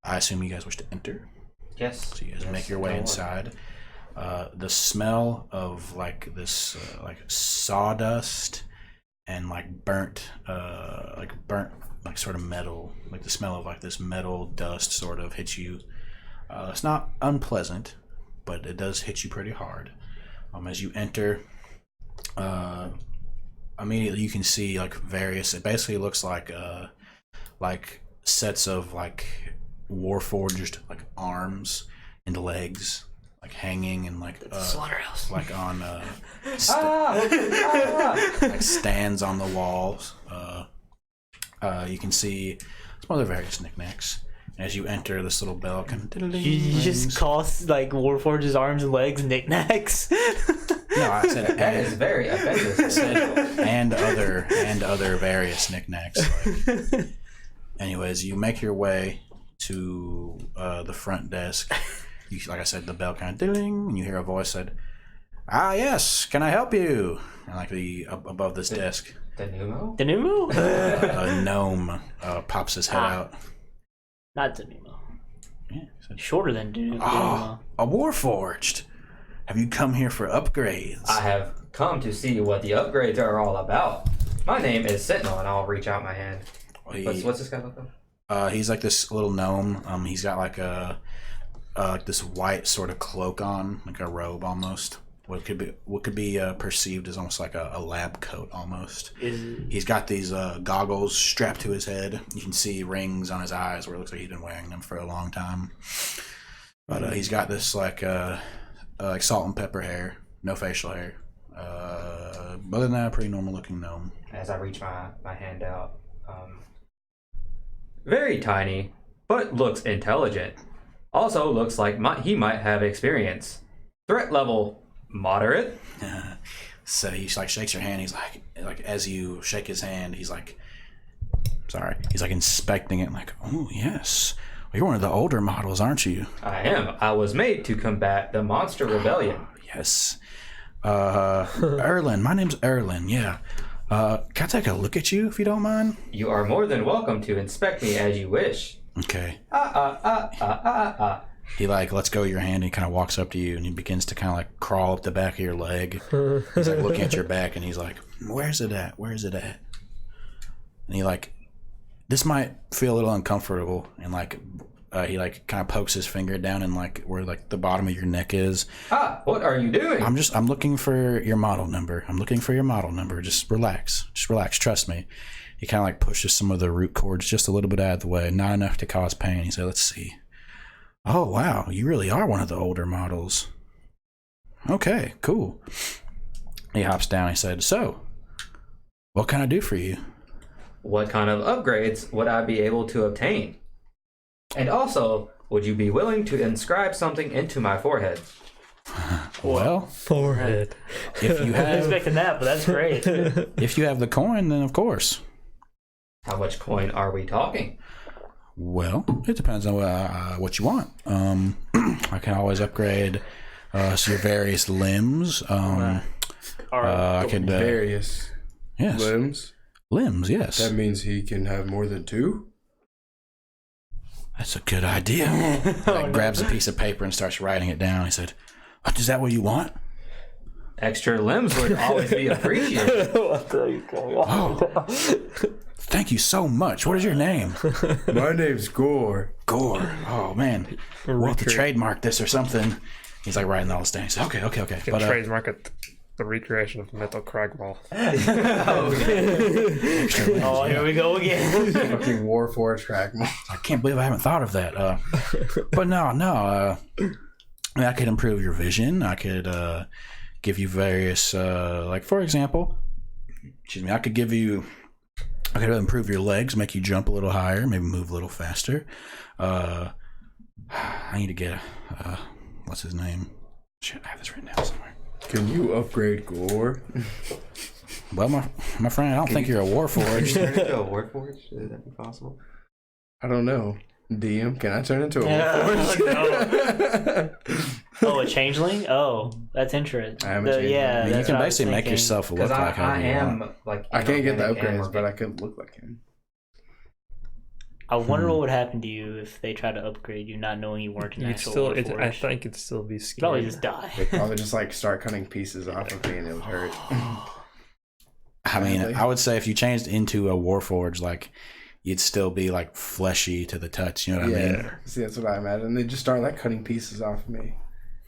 I assume you guys wish to enter. Yes. So you guys Yes, make your way go on. inside. The smell of like this like sawdust and like burnt like sort of metal, like the smell of like this metal dust sort of hits you. It's not unpleasant, but it does hit you pretty hard. As you enter, immediately you can see like various. It basically looks like sets of like warforged like arms and legs, like hanging and like Slaughterhouse. like on Ah! like stands on the walls. You can see some other various knickknacks. As you enter, this little bell can. You just call like Warforge's arms and legs knickknacks. No, I said That is very offensive. and other various knickknacks. Like. Anyways, you make your way to the front desk. You, like I said, the bell kind of ding, and you hear a voice said, "Ah, yes, can I help you?" And like above this desk, The Numo? Denumu? a gnome pops his head out. Not Denumu. Yeah, he said, Shorter than Denumu. "Oh, a warforged. Have you come here for upgrades?" I have come to see what the upgrades are all about. My name is Sentinel, and I'll reach out my hand. What's this guy look like? He's like this little gnome. He's got like like this white sort of cloak on, like a robe almost. What could be perceived as almost like a lab coat almost. He's got these goggles strapped to his head. You can see rings on his eyes where it looks like he's been wearing them for a long time. But he's got this like salt and pepper hair, no facial hair. Other than that, pretty normal looking gnome. As I reach my hand out. Very tiny, but looks intelligent. Also looks like he might have experience. Threat level, moderate. So he like shakes your hand. He's like as you shake his hand, he's like inspecting it. Like, oh yes, well, you're one of the older models, aren't you? I am. I was made to combat the monster rebellion. Yes. Erlin. My name's Erlin. Yeah. Can I take a look at you if you don't mind? You are more than welcome to inspect me as you wish. Okay. He like lets go of your hand and he kind of walks up to you and he begins to kind of like crawl up the back of your leg. He's like looking at your back and he's like, "Where's it at? Where's it at?" And he like, this might feel a little uncomfortable, and like he like kind of pokes his finger down in like where like the bottom of your neck is. What are you doing? I'm looking for your model number. Just relax. Trust me. He kind of like pushes some of the root cords just a little bit out of the way, not enough to cause pain. He said, "Let's see. Oh, wow. You really are one of the older models. Okay, cool. He hops down. He said, so, what can I do for you? What kind of upgrades would I be able to obtain? And also, would you be willing to inscribe something into my forehead? Well, Forehead. if you I wasn't have expecting that, but that's great. if you have the coin, then of course. How much coin are we talking? Well, it depends on what you want. I can always upgrade so your various limbs. I could Various yes, limbs. yes. That means he can have more than 2? That's a good idea. He grabs a piece of paper and starts writing it down. He said, "Is that what you want?" Extra limbs would always be appreciated. Oh, thank you so much. What is your name? My name's Gore. Gore. Oh man, we'll have to trademark this or something. He's like writing all this down. He said, okay. Can But trademark it. The recreation of Metal Cragmaw. Oh, here we go again. Fucking Warforged Crackmore. I can't believe I haven't thought of that. But no. I mean, I could improve your vision. I could give you various, like for example, I could improve your legs, make you jump a little higher, maybe move a little faster. I need to get what's his name? Shit, I have this written down somewhere. Can you upgrade Gore? Well, my friend, I don't think you're a Warforged. Turn into a Warforged? Would that be possible? I don't know. DM, can I turn into a Warforged? Oh, a changeling? Oh, that's interesting. I am a changeling. Yeah, I mean, you that's can what I was basically make thinking. yourself look Because like how I you want. am like I can't get the inorganic and upgrades, but I organic. could look like him. I wonder what would happen to you if they tried to upgrade you, not knowing you weren't an actual I Warforged. think it'd still be You'd scary. probably just die. They'd probably just like start cutting pieces off of me and it would hurt. I mean, Exactly. I would say if you changed into a Warforged, like you'd still be like fleshy to the touch. You know what I mean? See, that's what I imagine. They'd just start like cutting pieces off of me.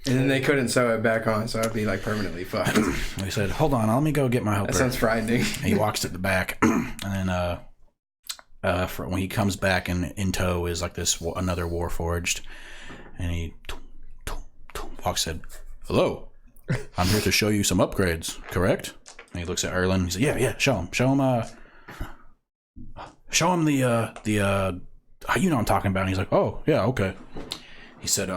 And then they couldn't sew it back on, so I'd be like permanently fucked. He said, "Hold on, let me go get my helper." That sounds frightening. And he walks to the back, and then when he comes back, and in tow is like another Warforged, and he walks said, "Hello, I'm here to show you some upgrades, correct?" And he looks at Erlen. He said, "Yeah, show him the you know what I'm talking about." And he's like, "Oh yeah, okay." He said,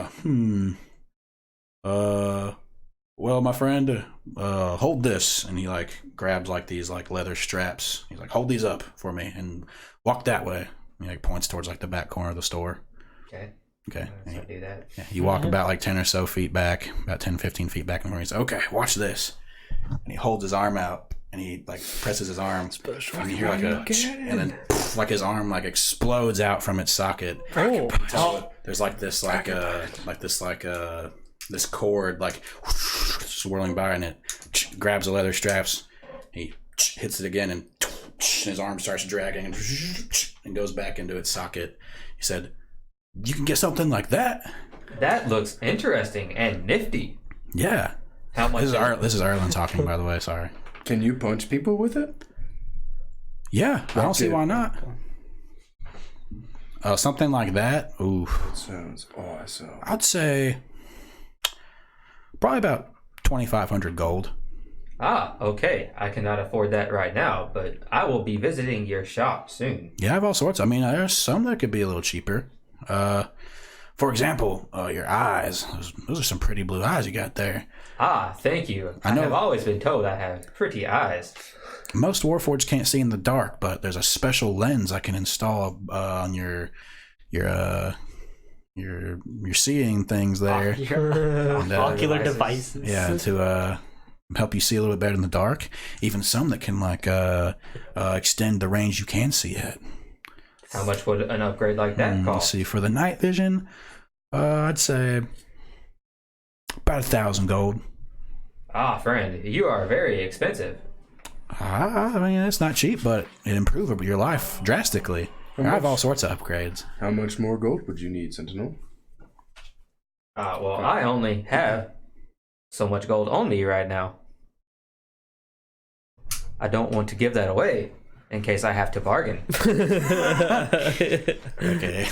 well, my friend, hold this." And he like grabs like these like leather straps. He's like, "Hold these up for me and walk that way." And he like points towards like the back corner of the store. Okay. Okay. So I do that. Yeah, you walk about like 10 or so feet back, about 10, 15 feet back, and he says, "Okay, watch this." And he holds his arm out and he like presses his arm. And you hear like and then like his arm like explodes out from its socket. Oh. There's like this this cord like swirling by, and it grabs the leather straps. He hits it again, and his arm starts dragging and goes back into its socket. He said, "You can get something like that?" That looks interesting and nifty. Yeah. How much? This is Erlen talking, by the way. Sorry. Can you punch people with it? Yeah, I don't see why not. Something like that. Ooh, That sounds awesome. I'd say probably about 2,500 gold. Ah, okay. I cannot afford that right now, but I will be visiting your shop soon. Yeah, I have all sorts. I mean, there's some that could be a little cheaper. For example, your eyes. Those are some pretty blue eyes you got there. Ah, thank you. I I know. have always been told I have pretty eyes. Most Warforged can't see in the dark, but there's a special lens I can install on your seeing things there. And, Ocular devices. devices. Yeah, to help you see a little bit better in the dark. Even some that can like extend the range you can see at. How much would an upgrade like that Let's cost? see, for the night vision, I'd say about 1,000 gold. Ah, friend, you are very expensive. I mean, it's not cheap, but it improves your life drastically. I have all sorts of upgrades. How much more gold would you need, Sentinel? Well, I only have so much gold on me right now. I don't want to give that away in case I have to bargain. Okay.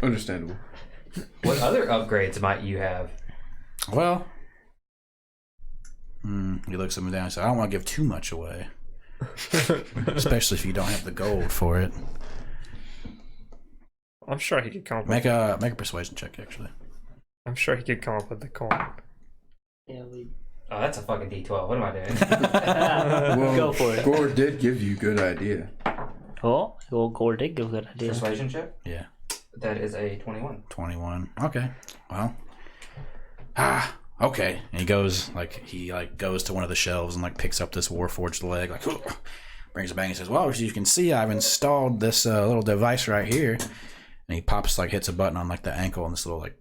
Understandable. What other upgrades might you have? Well, he looks him down and says, I don't want to give too much away. Especially if you don't have the gold for it. I'm sure he could come up Make a persuasion check, actually. I'm sure he could come up with the coin. Yeah, we Oh, that's a fucking D12. What am I doing? Well, go for it. Gore did give you a good idea. Oh, well, Gore did give a good idea. Persuasion check? Yeah. That is a 21. 21. Okay. Well. Okay. And he goes to one of the shelves and like picks up this Warforged leg, like brings it back and says, well, as you can see, I've installed this little device right here. And he pops, like, hits a button on like the ankle and this little like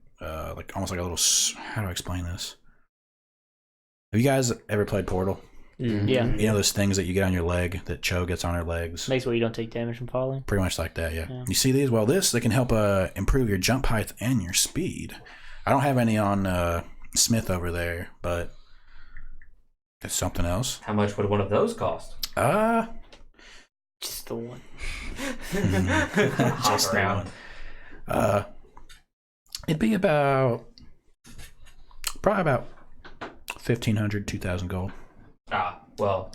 almost like a little, how do I explain this? Have you guys ever played Portal? Yeah. You know those things that you get on your leg that Cho gets on her legs? Makes where you don't take damage from falling. Pretty much like that, yeah. Yeah. You see these? Well, they can help improve your jump height and your speed. I don't have any on Smith over there, but that's something else. How much would one of those cost? Just the one. Hop Just around. It'd be probably about 1,500, 2,000 gold. Well,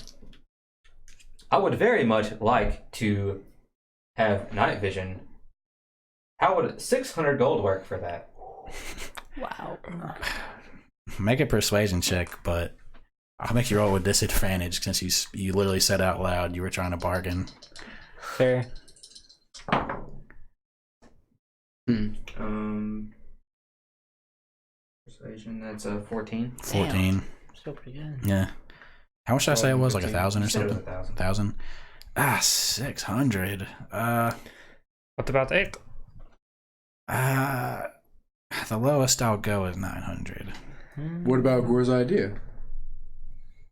I would very much like to have night vision. How would 600 gold work for that? Wow. Make a persuasion check, but I'll make you roll with disadvantage since you literally said out loud you were trying to bargain. Fair. Persuasion, that's a 14. 14. Still pretty good. Yeah. How much did I say it was? Like 1,000 or You said it was something? 1,000. 1,000? 600. What about 8? The lowest I'll go is 900. What about Gore's idea?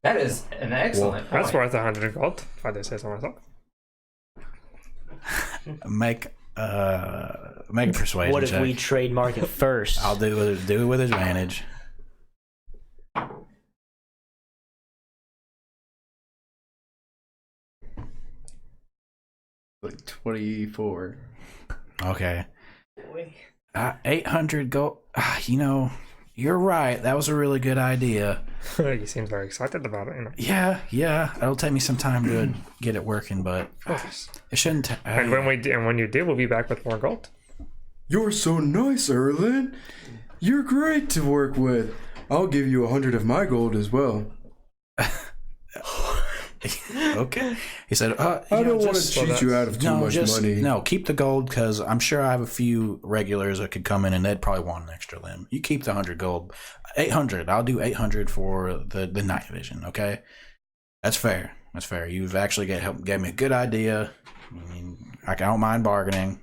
That is an excellent That's point. worth 100 gold, if I did say so myself. Make a persuasion What if check. we trademark it first? I'll do it with advantage. Like 24. Okay. Boy. 800 gold. You're right. That was a really good idea. He seems very excited about it. You know? Yeah. It'll take me some time to get it working, but Of course. it shouldn't. And when you do, we'll be back with more gold. You're so nice, Erlen. You're great to work with. I'll give you 100 of my gold as well. Okay. He said, I don't want to cheat you out of too much money. No, keep the gold because I'm sure I have a few regulars that could come in and they'd probably want an extra limb. You keep the 100 gold. 800. I'll do 800 for the night vision, okay? That's fair. You've actually gave me a good idea. I mean, I don't mind bargaining.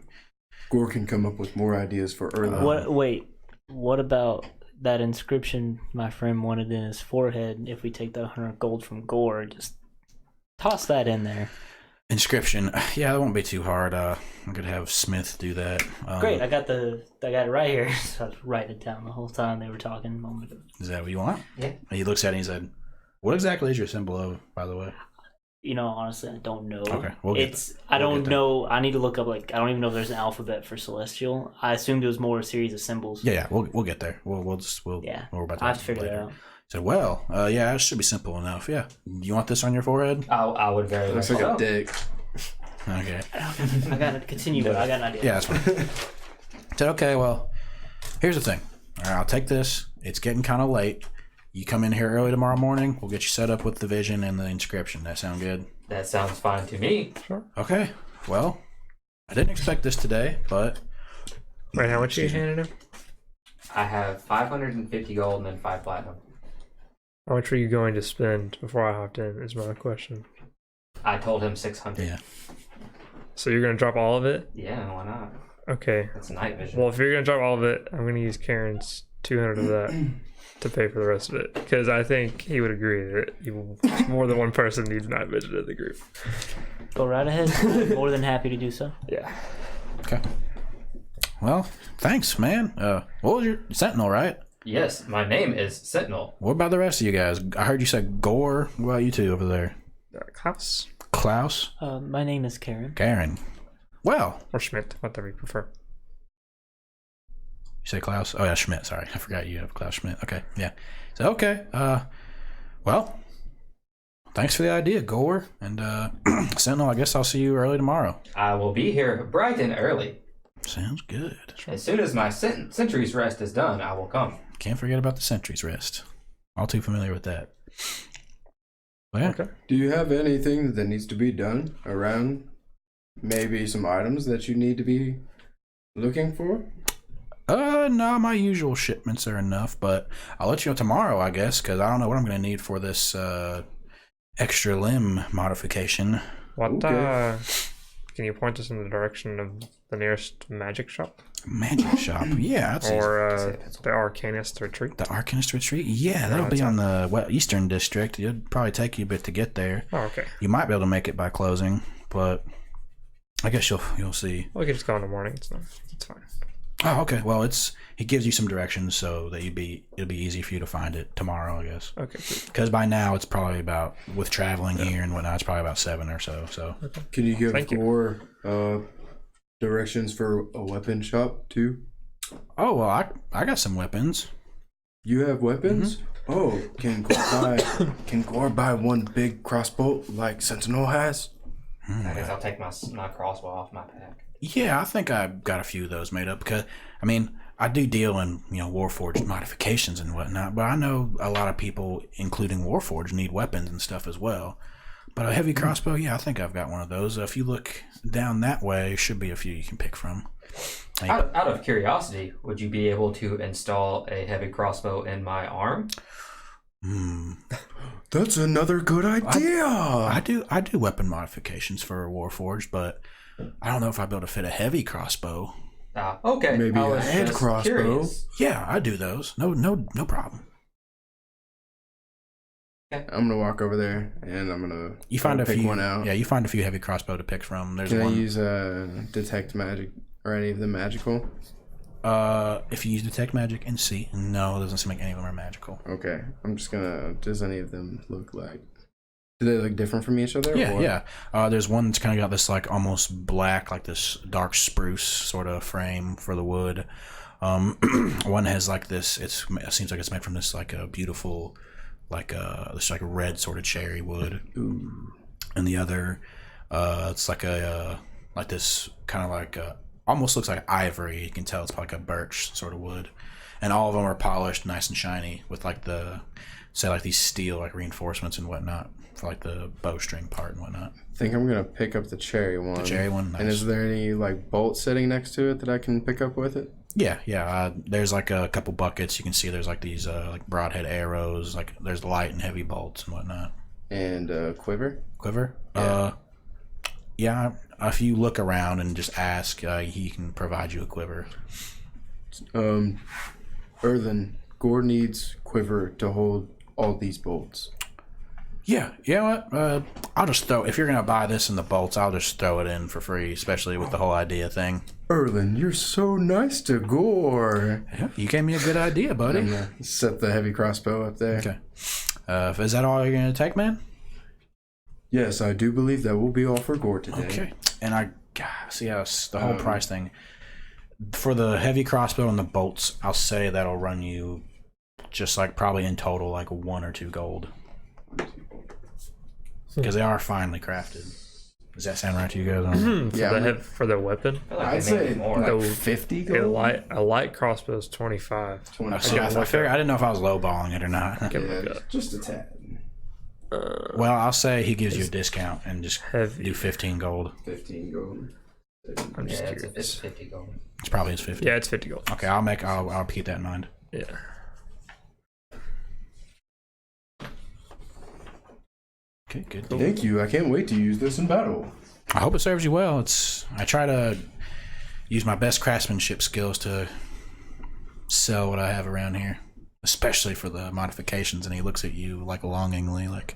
Gore can come up with more ideas for Erlen. What about that inscription my friend wanted in his forehead? If we take the 100 gold from Gore, just toss that in there. Inscription. Yeah, that won't be too hard. I could have Smith do that. Great, I got it right here. So I was writing it down the whole time they were talking a moment ago. Is that what you want? Yeah. He looks at it and he said, what exactly is your symbol of, by the way? Honestly, I don't know. Okay, we'll get there. I don't get there. know. I need to look up, I don't even know if there's an alphabet for Celestial. I assumed it was more a series of symbols. Yeah, we'll get there. We're about to I have to figure later. that out. He said, well, yeah, it should be simple enough. Yeah. You want this on your forehead? I would very much Looks like so. a dick. Okay. I gotta continue, but I got an idea. Yeah, that's fine. I said, okay, well, here's the thing. All right, I'll take this. It's getting kind of late. You come in here early tomorrow morning. We'll get you set up with the vision and the inscription. That sound good? That sounds fine to me. Okay. Well, I didn't expect this today, but... Wait, how much you handed him? I have 550 gold and then 5 platinum. How much were you going to spend before I hopped in, is my question. I told him 600. Yeah. So you're going to drop all of it? Yeah, why not? Okay. That's night vision. Well, if you're going to drop all of it, I'm going to use Karen's 200 of that to pay for the rest of it. Because I think he would agree that more than one person needs night vision in the group. Go right ahead. I'm more than happy to do so. Yeah. Okay. Well, thanks, man. What was your Sentinel, right? Yes, my name is Sentinel. What about the rest of you guys? I heard you said Gore. What about you two over there? Klaus Klaus? My name is Karen. Karen. Well, or Schmidt, whatever you prefer. say Klaus? Oh yeah, Schmidt. Sorry, I forgot you have Klaus Schmidt. Okay, yeah. So okay. Well, thanks for the idea, Gore. And Sentinel, I guess I'll see you early tomorrow. I will be here bright and early. Sounds good. As soon as my sentry's rest is done, I will come. Can't forget about the sentry's rest. All too familiar with that. Well, yeah. Okay. Do you have anything that needs to be done around? Maybe some items that you need to be looking for? No, my usual shipments are enough, but I'll let you know tomorrow, I guess, because I don't know what I'm going to need for this extra limb modification. What, Okay. Can you point us in the direction of the nearest magic shop? Magic shop? Yeah, that's easy. Or the Arcanist Retreat? The Arcanist Retreat? Yeah, that'll be on the Eastern District. It'll probably take you a bit to get there. Oh, okay. You might be able to make it by closing, but I guess you'll see. Well, we can just go in the morning. It's fine. Oh, okay. Well, it gives you some directions so that it'll be easy for you to find it tomorrow, I guess. Okay, cool. Because by now it's probably about, with traveling here and whatnot, it's probably about 7 or so. So Can you give Thank you. Gore directions for a weapon shop too? oh well, I got some weapons. You have weapons? Oh, can Gore buy one big crossbow like Sentinel has? I guess I'll take my crossbow off my pack. Yeah, I think I've got a few of those made up because I mean I do deal in Warforged modifications and whatnot, but I know a lot of people, including Warforged, need weapons and stuff as well. But a heavy crossbow, yeah, I think I've got one of those. If you look down that way, should be a few you can pick from. Out of curiosity, would you be able to install a heavy crossbow in my arm? That's another good idea. I do weapon modifications for Warforged, but I don't know if I'd be able to fit a heavy crossbow. Okay. Maybe I a was hand just crossbow. curious. Yeah, I do those. No problem. I'm gonna walk over there and I'm gonna You find a pick few. one out. Yeah, you find a few heavy crossbow to pick from. There's Can I one. use detect magic or any of them magical? If you use detect magic and see, no, it doesn't seem like any of them are magical. Okay, I'm just gonna. Does any of them look like? Do they look different from each other? Yeah, or? yeah. There's one that's kind of got this like almost black, like this dark spruce sort of frame for the wood. One has like this. It seems like it's made from this like a beautiful, this like red sort of cherry wood. Ooh. And the other, it's like like this kind of like almost looks like ivory. You can tell it's like a birch sort of wood, and all of them are polished, nice and shiny, with like these steel like reinforcements and whatnot for like the bowstring part and whatnot. I think I'm gonna pick up the cherry one. The cherry one, nice. And is there any like bolt sitting next to it that I can pick up with it? Yeah. There's like a couple buckets. You can see there's like these like broadhead arrows. Like there's light and heavy bolts and whatnot. And quiver. Quiver. Yeah. Yeah. If you look around and just ask, he can provide you a quiver. Erlen, Gore needs quiver to hold all these bolts. Yeah, you know what? I'll just throw. If you're gonna buy this and the bolts, I'll just throw it in for free. Especially with the whole idea thing. Erlen, you're so nice to Gore. Yeah, you gave me a good idea, buddy. And, set the heavy crossbow up there. Okay. Is that all you're gonna take, man? Yes, I do believe that will be all for Gore today. Okay. And I see how the whole price thing for the heavy crossbow and the bolts. I'll say that'll run you just like probably in total like 1 or 2 gold. Because they are finely crafted. Does that sound right to you guys? Yeah, For the weapon, I feel like I'd they may say be more. like No, 50 a gold. light crossbow is 25. 20. I figured, I didn't know if I was lowballing it or not. Okay, Yeah, look up. just a tad. Well, I'll say he gives you a discount and just Heavy. do 15 gold. 15 gold. I'm just Yeah, curious. it's 50 gold. It's probably his 50. Yeah, it's 50 gold. Okay, I'll keep that in mind. Yeah. Okay, good. Thank you. I can't wait to use this in battle. I hope it serves you well. I try to use my best craftsmanship skills to sell what I have around here, especially for the modifications. And he looks at you like longingly, like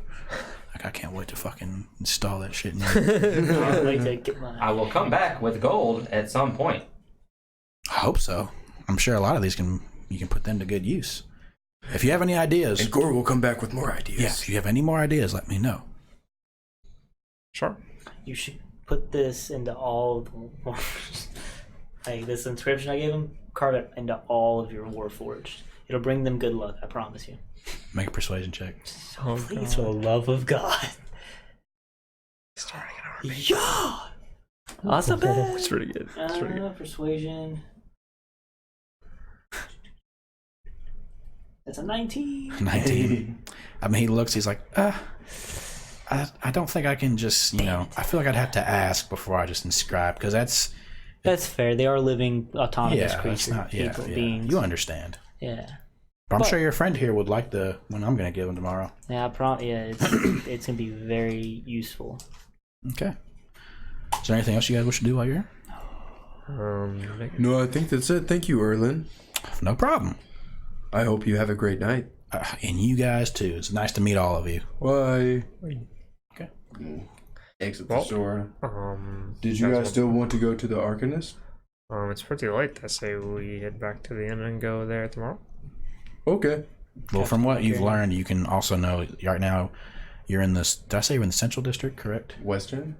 I can't wait to fucking install that shit in you. Can't wait to get my. I will come back with gold at some point. I hope so. I'm sure a lot of these you can put them to good use. If you have any ideas, And Gore will come back with more ideas. yeah, if you have any more ideas, let me know. Sure. You should put this into all the like this inscription I gave him. carve it into all of your Warforged. It'll bring them good luck, I promise you. Make a persuasion check. So please, for the love of God. Starting an army. Yeah! Oh, that's not bad. It's pretty good. It's pretty good. Persuasion. That's a 19. 19. I mean, he looks. He's like, I don't think I can just, I feel like I'd have to ask before I just inscribe, because That's fair. They are living autonomous creatures. Beings. You understand. Yeah. But I'm sure your friend here would like the one I'm going to give him tomorrow. Yeah, it's going to be very useful. Okay. Is there anything else you guys wish to do while you're here? No, I think that's it. Thank you, Erlin. No problem. I hope you have a great night. And you guys too. It's nice to meet all of you. Bye. Okay. Exit the store. Did you you guys guys still want to go to the Arcanist? It's pretty late. I say we head back to the inn and go there tomorrow. Okay. Well, from what you've learned, you can also know right now you're in this. Did I say you're in the Central District? Correct. Western.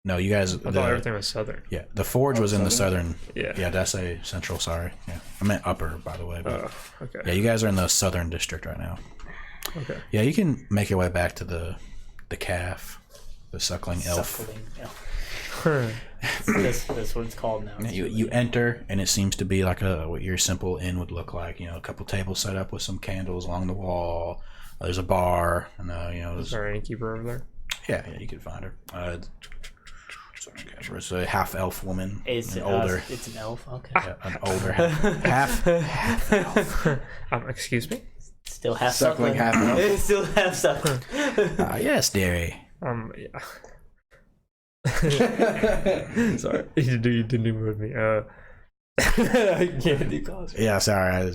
No, you guys. I thought everything was southern. Yeah, the Forge was in the southern. Yeah. Yeah, did I say Central? Sorry. Yeah, I meant upper, by the way. But Okay. yeah, you guys are in the Southern District right now. Okay. Yeah, you can make your way back to the calf, the suckling elf. That's what it's called now. Yeah, you enter, and it seems to be like what your simple inn would look like. A couple tables set up with some candles along the wall. There's a bar, and Is there an innkeeper over there? Yeah, you could find her. It's a half elf woman. It's older. It's an elf. Okay. Yeah, an older half elf. Excuse me. Still half Suckling suckling. half elf. It's still half suckling. Yes, dearie. Yeah. Sorry, you didn't even with me. I can't do cosplay. Yeah, sorry. Only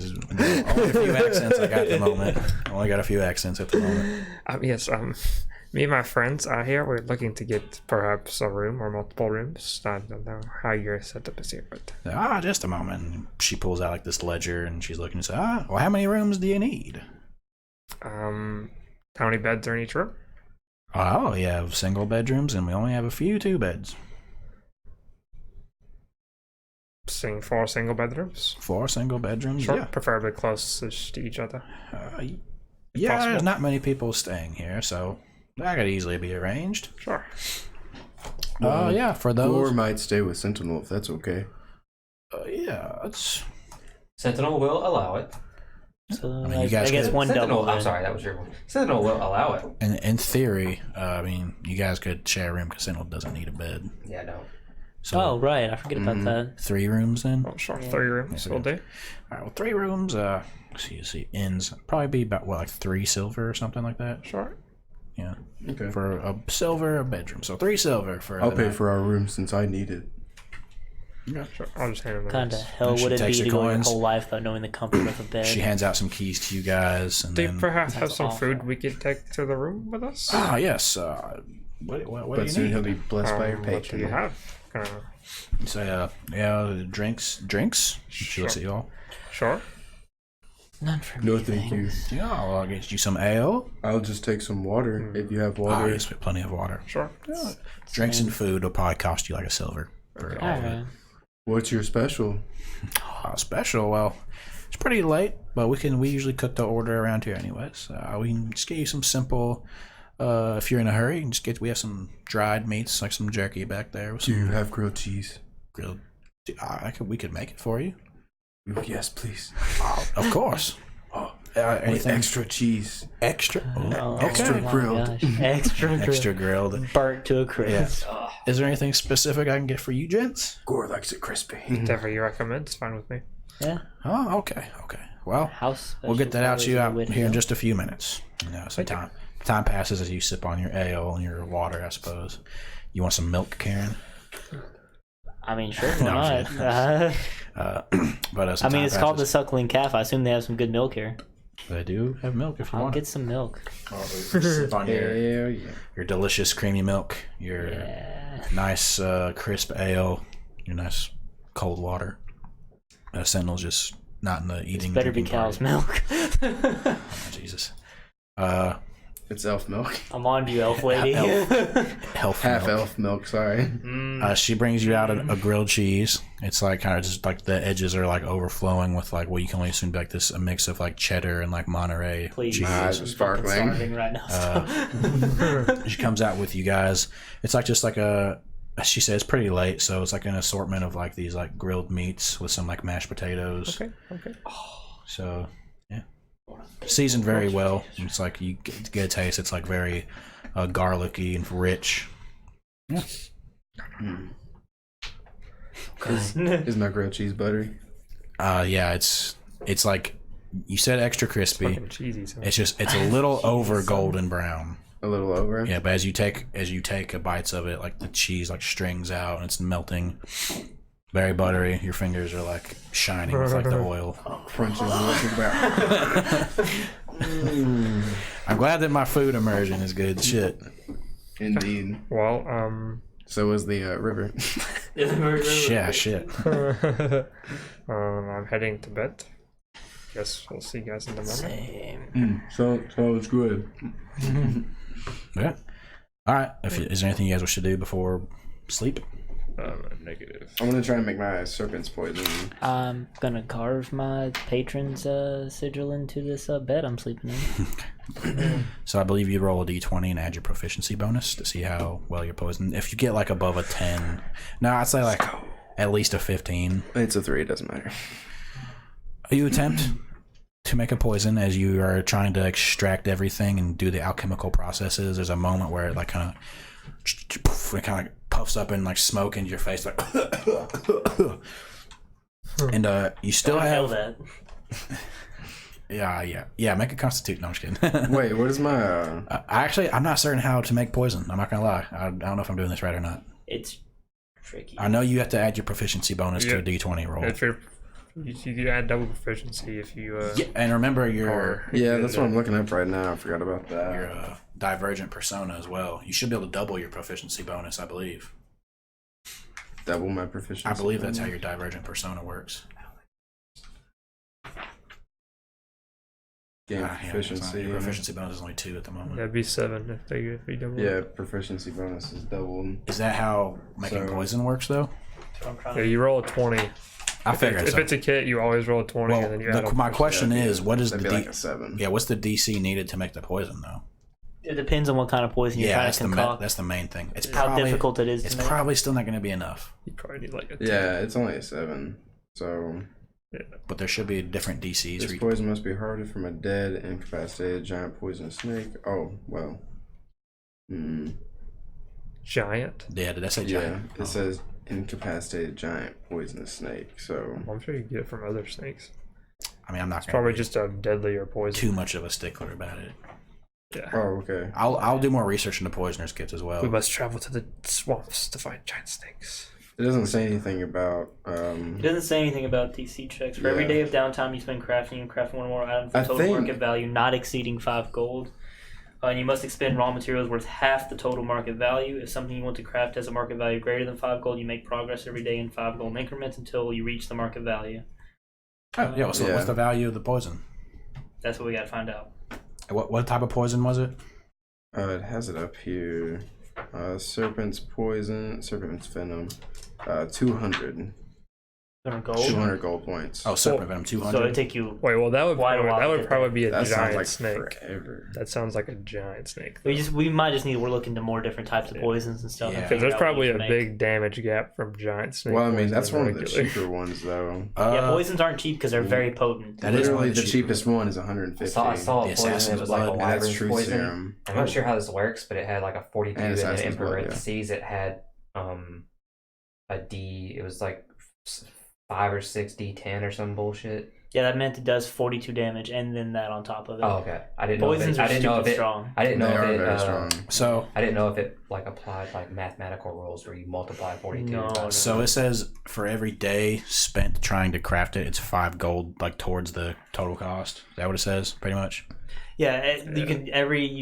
a few accents I got at the moment. Only got a few accents at the moment. Yes. Me and my friends out here, we're looking to get perhaps a room or multiple rooms. I don't know how your setup is here, but Just a moment. She pulls out like this ledger, and she's looking and says, well, how many rooms do you need? how many beds are in each room? Oh, you have single bedrooms, and we only have a few 2 beds. 4 single bedrooms. 4 single bedrooms. Sure. Yeah. Preferably closest to each other. Yeah, possible. there's not many people staying here, so that could easily be arranged. Sure. Yeah, for those. Or might stay with Sentinel if that's okay. Yeah, it's. Sentinel will allow it. So mean, you guys I guess could- one Sentinel, double. I'm sorry, that was your one. Sentinel will allow it. In theory, you guys could share a room because Sentinel doesn't need a bed. Yeah, no. So Oh right, I forget about that. 3 rooms then. Oh, sure. 3 rooms will do. All right, well, 3 rooms. See, inns probably be about like 3 silver or something like that. Sure. Yeah, Okay. for a silver a bedroom. So 3 silver for. I'll the pay night. for our room since I need it. Yeah, sure. I'll just hand him the Kind of rest. hell And she would it be takes to the go your coins. whole life without knowing the comfort of a bed? She hands out some keys to you guys, and Do you then. perhaps have That's some awful. food we could take to the room with us? Yes. What do But you soon need? he'll be blessed by your What do you patron. have? You say, drinks. She looks at you all. Sure. None for me. No, thank you. Yeah, well, I'll get you some ale. I'll just take some water if you have Oh, water. yes, plenty of water. Sure. Drinks and food will probably cost you like a silver for all of it. Alright. What's your special? Special, well, it's pretty late, but we usually cook the order around here anyways. We can just get you some simple. If you're in a hurry, you can just we have some dried meats, like some jerky back there. With Do you some have grilled cheese? grilled. We could make it for you. Yes, please. Of course. With Anything extra cheese. extra? Oh, Extra oh my grilled. gosh. Extra grilled. Extra grilled. Burnt to a crisp. Is there anything specific I can get for you, gents? Gore likes it crispy. Whatever you recommend, it's fine with me. Yeah. Oh, okay. Well, House. we'll get that out to you specials out are here in with just a few minutes. So time passes as you sip on your ale and your water, I suppose. You want some milk, Karen? I mean, sure, No, why I'm not? But I mean, it's called the suckling calf. I assume they have some good milk here. They do have milk if you I'll want. get some milk. Sip on Hell yeah. your delicious creamy milk, your Yeah. nice crisp ale, your nice cold water. Sentinel's just not in the eating. Better be drinking cow's party. milk. Oh, Jesus. It's elf milk. I'm on to you, elf lady. Half Half milk. elf milk, sorry. She brings you out a grilled cheese. It's like kind of just like the edges are like overflowing with like what you can only assume to be like this a mix of like cheddar and like Monterey Please. cheese. Nah, I'm it's fucking sparkling. starving right now. She comes out with you guys. It's like just like a. She says pretty late, so it's like an assortment of like these like grilled meats with some like mashed potatoes. Okay. So yeah, seasoned very well. It's like you get a taste. It's like very garlicky and rich. Yeah. Is my grilled cheese buttery? Yeah. It's like you said, extra crispy. Fucking cheesy. So. It's a little over golden brown. A little over? Yeah, but as you take a bites of it, like the cheese like strings out and it's melting. Very buttery. Your fingers are like shining with like the oil. Crunches and I'm glad that my food immersion is good shit. Indeed. Well, So was the river. Yeah, shit. I'm heading to bed. Guess we'll see you guys in the morning. Same. So it's good. Yeah. All right. Is there anything you guys wish to do before sleep? Negative. I'm gonna try and make my serpent's poison. I'm gonna carve my patron's sigil into this bed I'm sleeping in. So I believe you roll a d20 and add your proficiency bonus to see how well you're poisoned. If you get like above a 10, no, I'd say like at least a 15. It's a 3, it doesn't matter. You attempt to make a poison as you are trying to extract everything and do the alchemical processes. There's a moment where it like kind of puffs up and like smoke into your face, like, and you still Don't have that. yeah. Make a constitute. No, I'm just kidding. Wait, what is my I'm not certain how to make poison. I'm not gonna lie. I don't know if I'm doing this right or not. It's tricky. I know you have to add your proficiency bonus to a d20 roll. If you add double proficiency if you Yeah, and remember your Yeah, that's what I'm looking up right now. I forgot about that. your divergent persona as well. You should be able to double your proficiency bonus, I believe. Double my proficiency. I believe that's how your divergent persona works. Gain Yeah, it's not- proficiency. your proficiency bonus is only 2 at the moment. that'd be 7 if you double. Yeah, proficiency bonus is doubled. Is that how making So- poison works, though? I'm trying Yeah, you roll a 20. I figure If so. it's a kit, you always roll a 20, Well, and then you add my a question is, what is the That'd be like a 7. yeah? What's the DC needed to make the poison, though? It depends on what kind of poison you're Yeah, trying that's to the concoct. that's the main thing. It's how probably, difficult it is It's to make. probably still not going to be enough, You probably need like a 10. Yeah, it's only a 7. So but there should be different DCs. this poison must be harvested from a dead, incapacitated giant poisonous snake. Oh well. Giant. Yeah, did I say Yeah, giant? it says incapacitated giant poisonous snake. So I'm sure you can get it from other snakes. I mean, I'm not It's going probably to be just a deadlier poison. too much of a stickler about it. Yeah. oh okay. I'll do more research into poisoners kits as well. We must travel to the swamps to find giant snakes. It doesn't say anything about It doesn't say anything about DC checks. For every Yeah. day of downtime you spend crafting, you craft one or more items with I total think- market value not exceeding 5 gold. And you must expend raw materials worth half the total market value. If something you want to craft has a market value greater than 5 gold, you make progress every day in 5 gold increments until you reach the market value. Oh, yeah. So Yeah. what's the value of the poison? That's what we gotta find out. What type of poison was it? it has it up here. Serpent's poison, serpent's venom. 200. 200 gold points. Oh, serpent venom, So 200. it'd take you. Wait, well, that would Quite a while to that would get probably be a That sounds giant like snake. forever. That sounds like a giant snake. We might just need. We're looking to more different types of poisons and stuff. Yeah. and Because figure there's out what probably you a can make. big damage gap from giant snake. Well, I mean, poison that's and one of the regular. cheaper ones, though. Yeah, poisons aren't cheap because they're very potent. That is Literally, one of the the cheapest one is 150. I saw a The poison. assassin's It was like a blood, and that's wyvern's true poison. serum. I'm not sure how this works, but it had like a 42, And and then assassin's in blood, yeah. parentheses it had a D. It was like 5 or 6 D10 or some bullshit. Yeah, that meant it does 42 damage and then that on top of it. Oh, okay. I didn't know. Poisons If it, are I didn't know if stupid it. strong. I didn't know They if are it. very strong. So I didn't know if it like applied like mathematical rules where you multiply 42. No, by- no. So it says for every day spent trying to craft it, it's 5 gold, like towards the total cost. Is that what it says? Pretty much. Yeah, you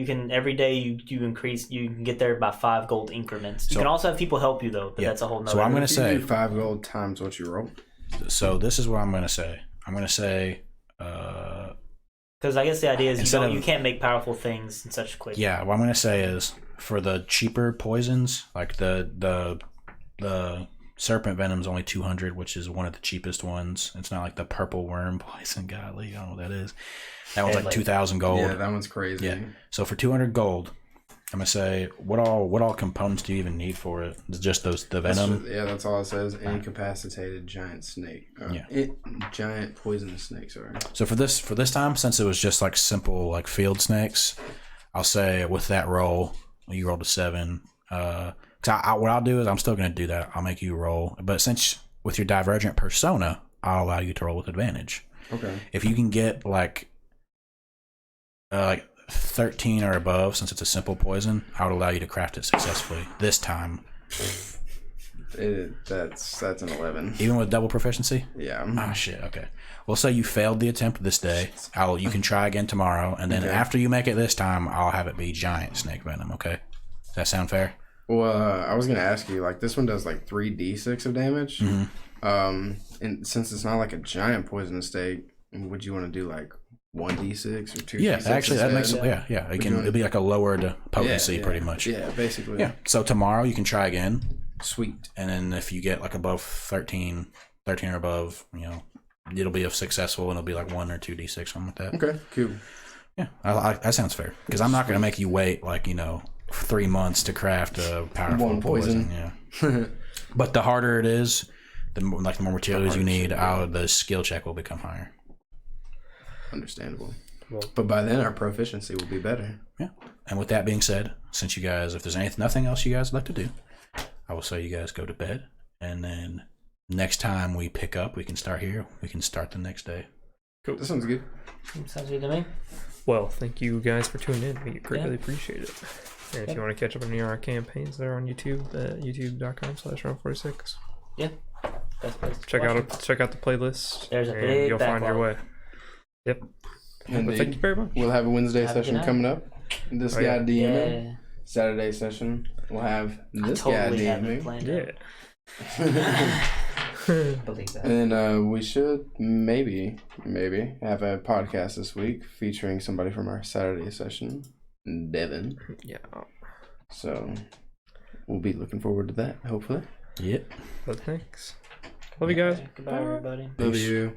can every day you increase, you can get there by 5 gold increments. You So- can also have people help you though, but Yeah. that's a whole nother. So I'm gonna If you say. do 5 gold times what you roll. So this is what I'm gonna say. I'm gonna say Because I guess the idea is Instead of- you can't make powerful things in such quick. Yeah, what I'm gonna say is for the cheaper poisons, like the serpent venom's only 200, which is one of the cheapest ones. It's not like the purple worm poison. Golly, I don't know what that is. That one's like 2,000 gold. Yeah, that one's crazy. Yeah. So for 200 gold, I'm gonna say what all components do you even need for it? Just the venom. That's all it says. Incapacitated giant snake. Giant poisonous snake. Sorry. So for this time, since it was just like simple like field snakes, I'll say with that roll, you rolled a 7. What I'll do is I'm still gonna do that. I'll make you roll, but since with your divergent persona, I'll allow you to roll with advantage. Okay. If you can get like 13 or above, since it's a simple poison, I would allow you to craft it successfully this time. That's an 11. Even with double proficiency? Yeah. Oh shit, okay. We'll say you failed the attempt this day. You can try again tomorrow, and then Okay. after you make it this time, I'll have it be giant snake venom, okay? Does that sound fair? Well, I was gonna ask you, like, this one does like 3d6 of damage. And since it's not like a giant poisonous snake, would you want to do like 1d6 or 2d6? Yeah, actually, that makes instead? yeah. It'll be like a lowered potency, pretty much. Yeah, basically. Yeah. So tomorrow you can try again, Sweet. and then if you get like above 13 or above, it'll be a successful, and it'll be like 1 or 2d6, something like that. Okay, cool. Yeah, that sounds fair. Because I'm not going to make you wait 3 months to craft a powerful One poison. Yeah. But the harder it is, the more materials you need, harder, the skill check will become higher. Understandable. Well, But by then our proficiency will be better. Yeah. And with that being said, since you guys, if there's nothing else you guys would like to do, I will say you guys go to bed, and then next time we pick up, we can start here. We can start the next day. cool. That sounds good. Sounds good to me. Well, thank you guys for tuning in. We greatly appreciate it. And if Yeah. you want to catch up on any of our campaigns, they're on YouTube at youtube.com/Realm4D6. Yeah. Best place to Check watch out the playlist. There's a and big you'll find your backlog. way. Yep. But Indeed. thank you very much. We'll have a Wednesday Have a good session night. coming up. This Oh, guy yeah. it. DMing. Yeah. Saturday session. We'll have this Totally guy have it DMing. planned Yeah. Believe that. And we should maybe have a podcast this week featuring somebody from our Saturday session, Devin. Yeah. So we'll be looking forward to that, hopefully. Yep. But thanks. Love you guys. Goodbye, everybody. Love you.